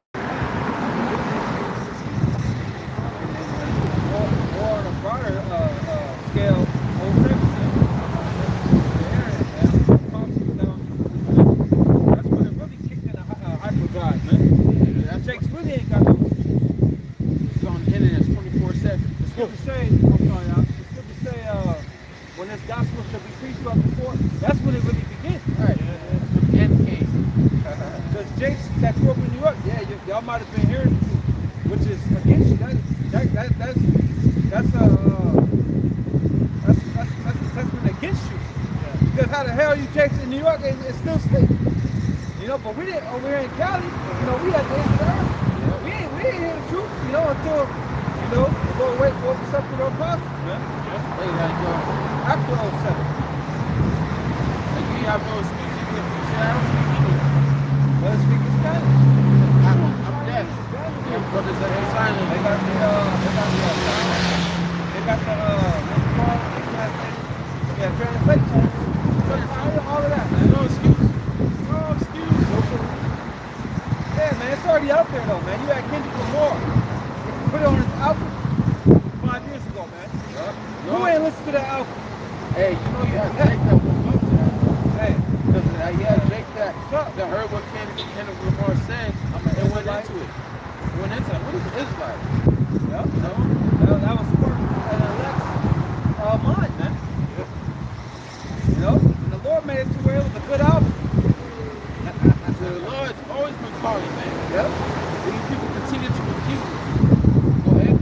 Or on a broader scale, 07, man. The internet, man. That's when it really kicked in a hyperdrive, man. That Jakes really ain't got no. It's on the internet 24/7. The scripture say, I'm sorry, y'all. The scripture say, when this gospel shall be preached throughout the court, that's when it really begins. Right. The end came. Because Jakes that grew up in New York, yeah, y'all might have been hearing the truth, which is against you. That's a testament against you. Because how the hell you Jakes in New York is still state. You know, but we didn't over here in Cali, you know, we had the end of the earth. You know, we ain't hear the truth, you know, until, you know, the Lord woke us up to the apostles, man. Hey, like, After 07. like you have no excuse even if you say I don't speak English. Let's speak in Spanish. I'm deaf. My brothers that are silent. They got the translation. All of that, man. No excuse. No excuse. Yeah, man, it's already out there though, man. You had Kendrick Lamar. Put it on his album 5 years ago, man. No. Who ain't listened to that album? Hey, you know you have Jake that woke up to that. Hey, Because you have Jake that heard what Kendrick Lamar said and went into it. What is Israelite? yep, you know, that was part of Alex's mind, man. You know, and the Lord made it to where it was a good album. So the Lord's always been calling, man. Yep. These people continue to refuse. Go ahead.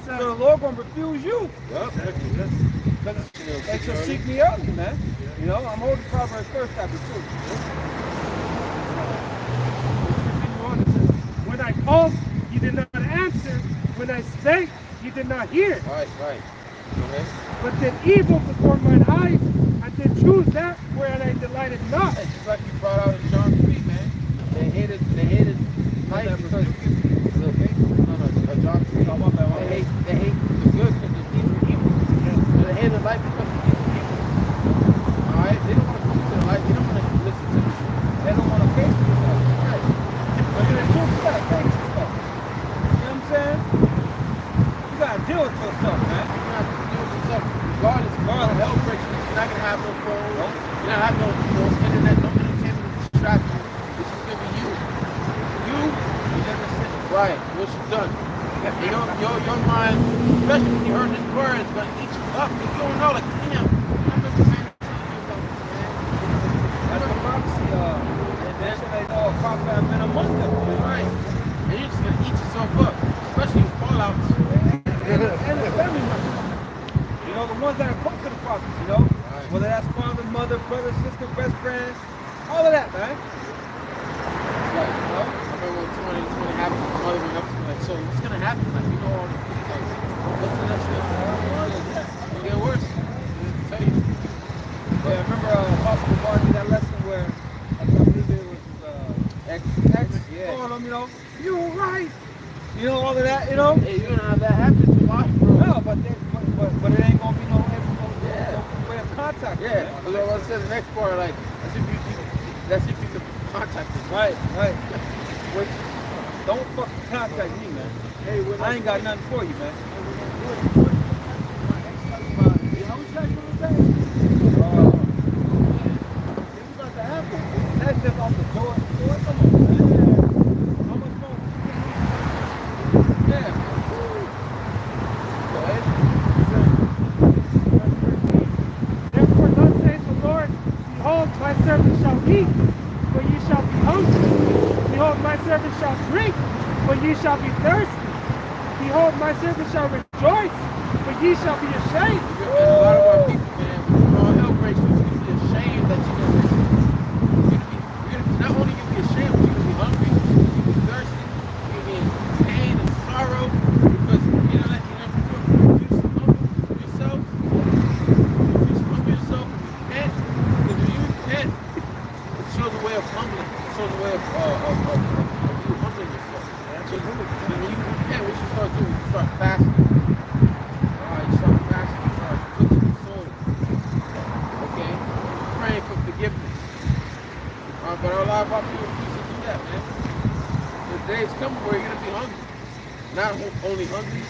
So the Lord gonna refuse you. Yup. Because they shall seek me early, man. You know, I'm holding Proverbs 1 chapter 2. When I called, you did not answer. When I spake, you did not hear. Right. Go ahead. But did evil before mine eyes, and did choose that wherein I delighted not. It's just like you brought out in John 3, man. They hated life because John 3. They hate the good because the deeds were evil. So they hated life because the deeds were evil. Alright? They don't want to come to the light. They don't want to listen to the truth. They don't want to face the truth. Right. But the truth is that face yourself. You know what I'm saying? You gotta deal with yourself, man. You have to deal with yourself regardless. Hell breaks loose. You're not going to have no have no internet, no entertainment to distract you. It's just gonna be you. You, right, what you done. And your mind, especially when you heard this word, is gonna eat you up. If you don't know, like, damn, I remember man telling me about this, man. That's the prophecy. And then they know a prophet have been among them. Right. And you're just gonna eat yourself up, especially in fallouts. And the family members. You know, the ones that are close to the prophets, you know? Right. Whether that's father, mother, brother, sister, best friend, all of that, man. Like, you know, I remember when 2020 happened, my mother went up to me like, so what's gonna happen? Like, you know, all the things, like, what's the next thing? It's gonna get worse. I'll tell you. Yeah, I remember Apostle Barney, that lesson where I believe it was ex calling him, you know, you were right. You know, all of that, you know? Hey, you're gonna have that happen to watch, bro. No, but it ain't gonna be no way of contact. Yeah, because I was gonna say the next part, like, that's if you could contact them. Right. Wait, don't fucking contact me, man. Hey, when I ain't got nothing for you, man. how was that going to say? It's about to happen. That's just off the door. Boy, come on, man. How much more? Yeah. Go ahead. Therefore, thus saith the Lord, behold, my servant shall eat, but ye shall be hungry. Behold, my servant shall drink, but ye shall be thirsty. Behold, my servant shall rejoice, but ye shall be ashamed. And a lot of our people, man, when all hell breaks loose, you're gonna be ashamed that you're gonna be. Not only you be ashamed, but you're gonna be hungry, you're gonna be thirsty, you're gonna be in pain and sorrow because you know that you refuse to humble yourself. You refuse to humble yourself and repent. Because when you repent, it shows a way of humbling. It shows a way of you humbling yourself. So when you repent, what you start doing, you start fasting. You start fasting, you start afflicting your soul. Okay? Praying for forgiveness. But a lot of our people refuse to do that, man. The day's coming where you're gonna be hungry. Not only hungry,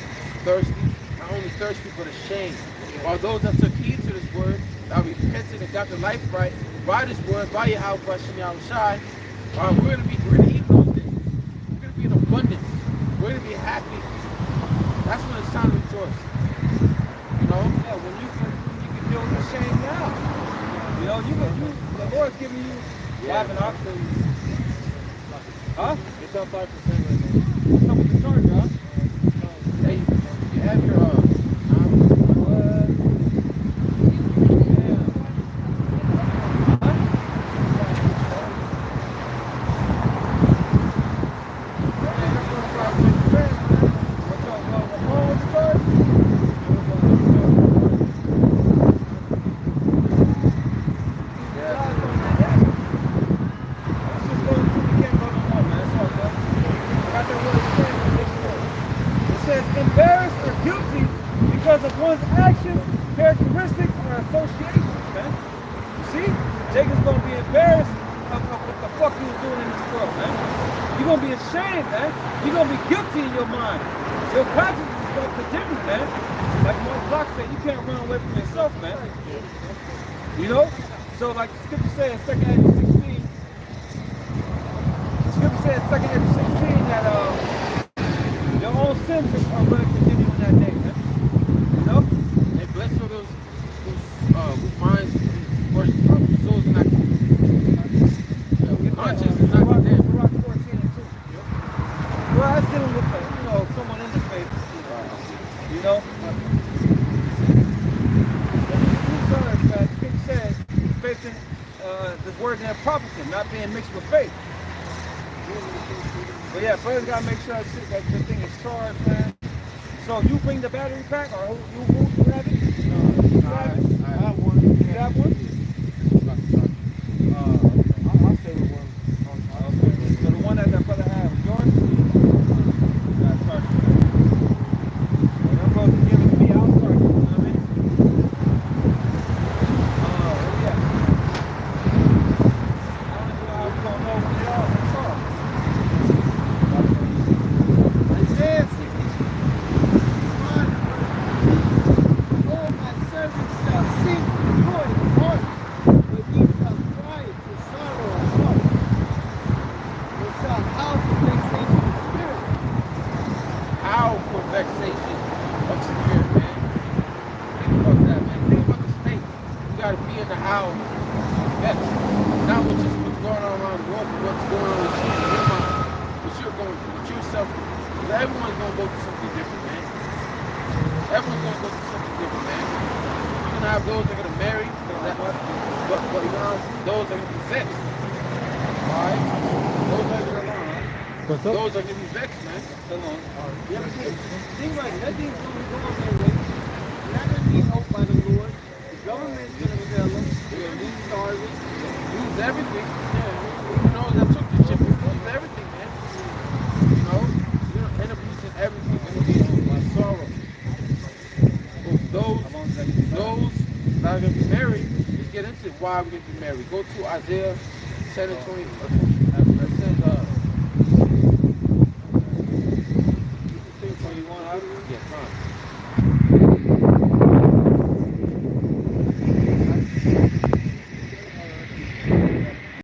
thirsty, not only thirsty, but ashamed. While those that took heed to this word, that repented and got their life right by this word, by Yahweh Hashem Yahushai, we're gonna eat those days. We're gonna be in abundance. We're gonna be happy. That's when it's time to rejoice. You know? Yeah, when you can deal with the shame now. You know, the Lord's giving you live and options. Huh? It's up 5% right now. What's up with the charger, huh? Hey, you have your embarrassed or guilty because of one's actions, characteristics, or associations, man. You see? Jacob's gonna be embarrassed of what the fuck he was doing in this world, man. You're gonna be ashamed, man. You're gonna be guilty in your mind. Your conscience is gonna condemn you, man. Like Mark Block said, you can't run away from yourself, man. You know? So like the scripture says, 2 Corinthians 16, the scripture says, 2 Corinthians 16, that your own sins are going to continue on that day, man. You know? And blessed are those whose minds or whose souls are not conscious is not condemned. Rock 14 and 2. Well, that's dealing with someone in the faith. You know? The scripture says, faith in this word in prophecy, not being mixed with faith. But yeah, brothers gotta make sure that the thing is charged, man. So you bring the battery pack, or who have it? I have one. You have one? I'll stay with one. Okay. So the one that brother had was yours? Yeah, charge it. When I'm supposed to give it to me, I'll charge it. You know what I mean? Yeah. I don't know how we gonna know when it all is off. Isaiah 61. Oh, my servant shall sing gotta be in the hour vexed. Not with just what's going on around the world, but what's going on with you in your mind. What you're going through, what yourself through. Because everyone's gonna go through something different, man. Everyone's gonna go through something different, man. You're gonna have those that are gonna marry, but you know, those are gonna be vexed. Alright? Those are gonna be vexed, man. Come on. Yeah, but think about it. Nothing's going to go on their way. You're not going to be helped by the Lord. The government's going to fail them. They're going to be starving. Lose everything. You know, that took this shit, lose everything, man. You know, you're gonna end up losing everything. You're gonna be by sorrow. Those that are gonna be married, let's get into it. Why are we gonna be married? Go to Isaiah 10 and 20.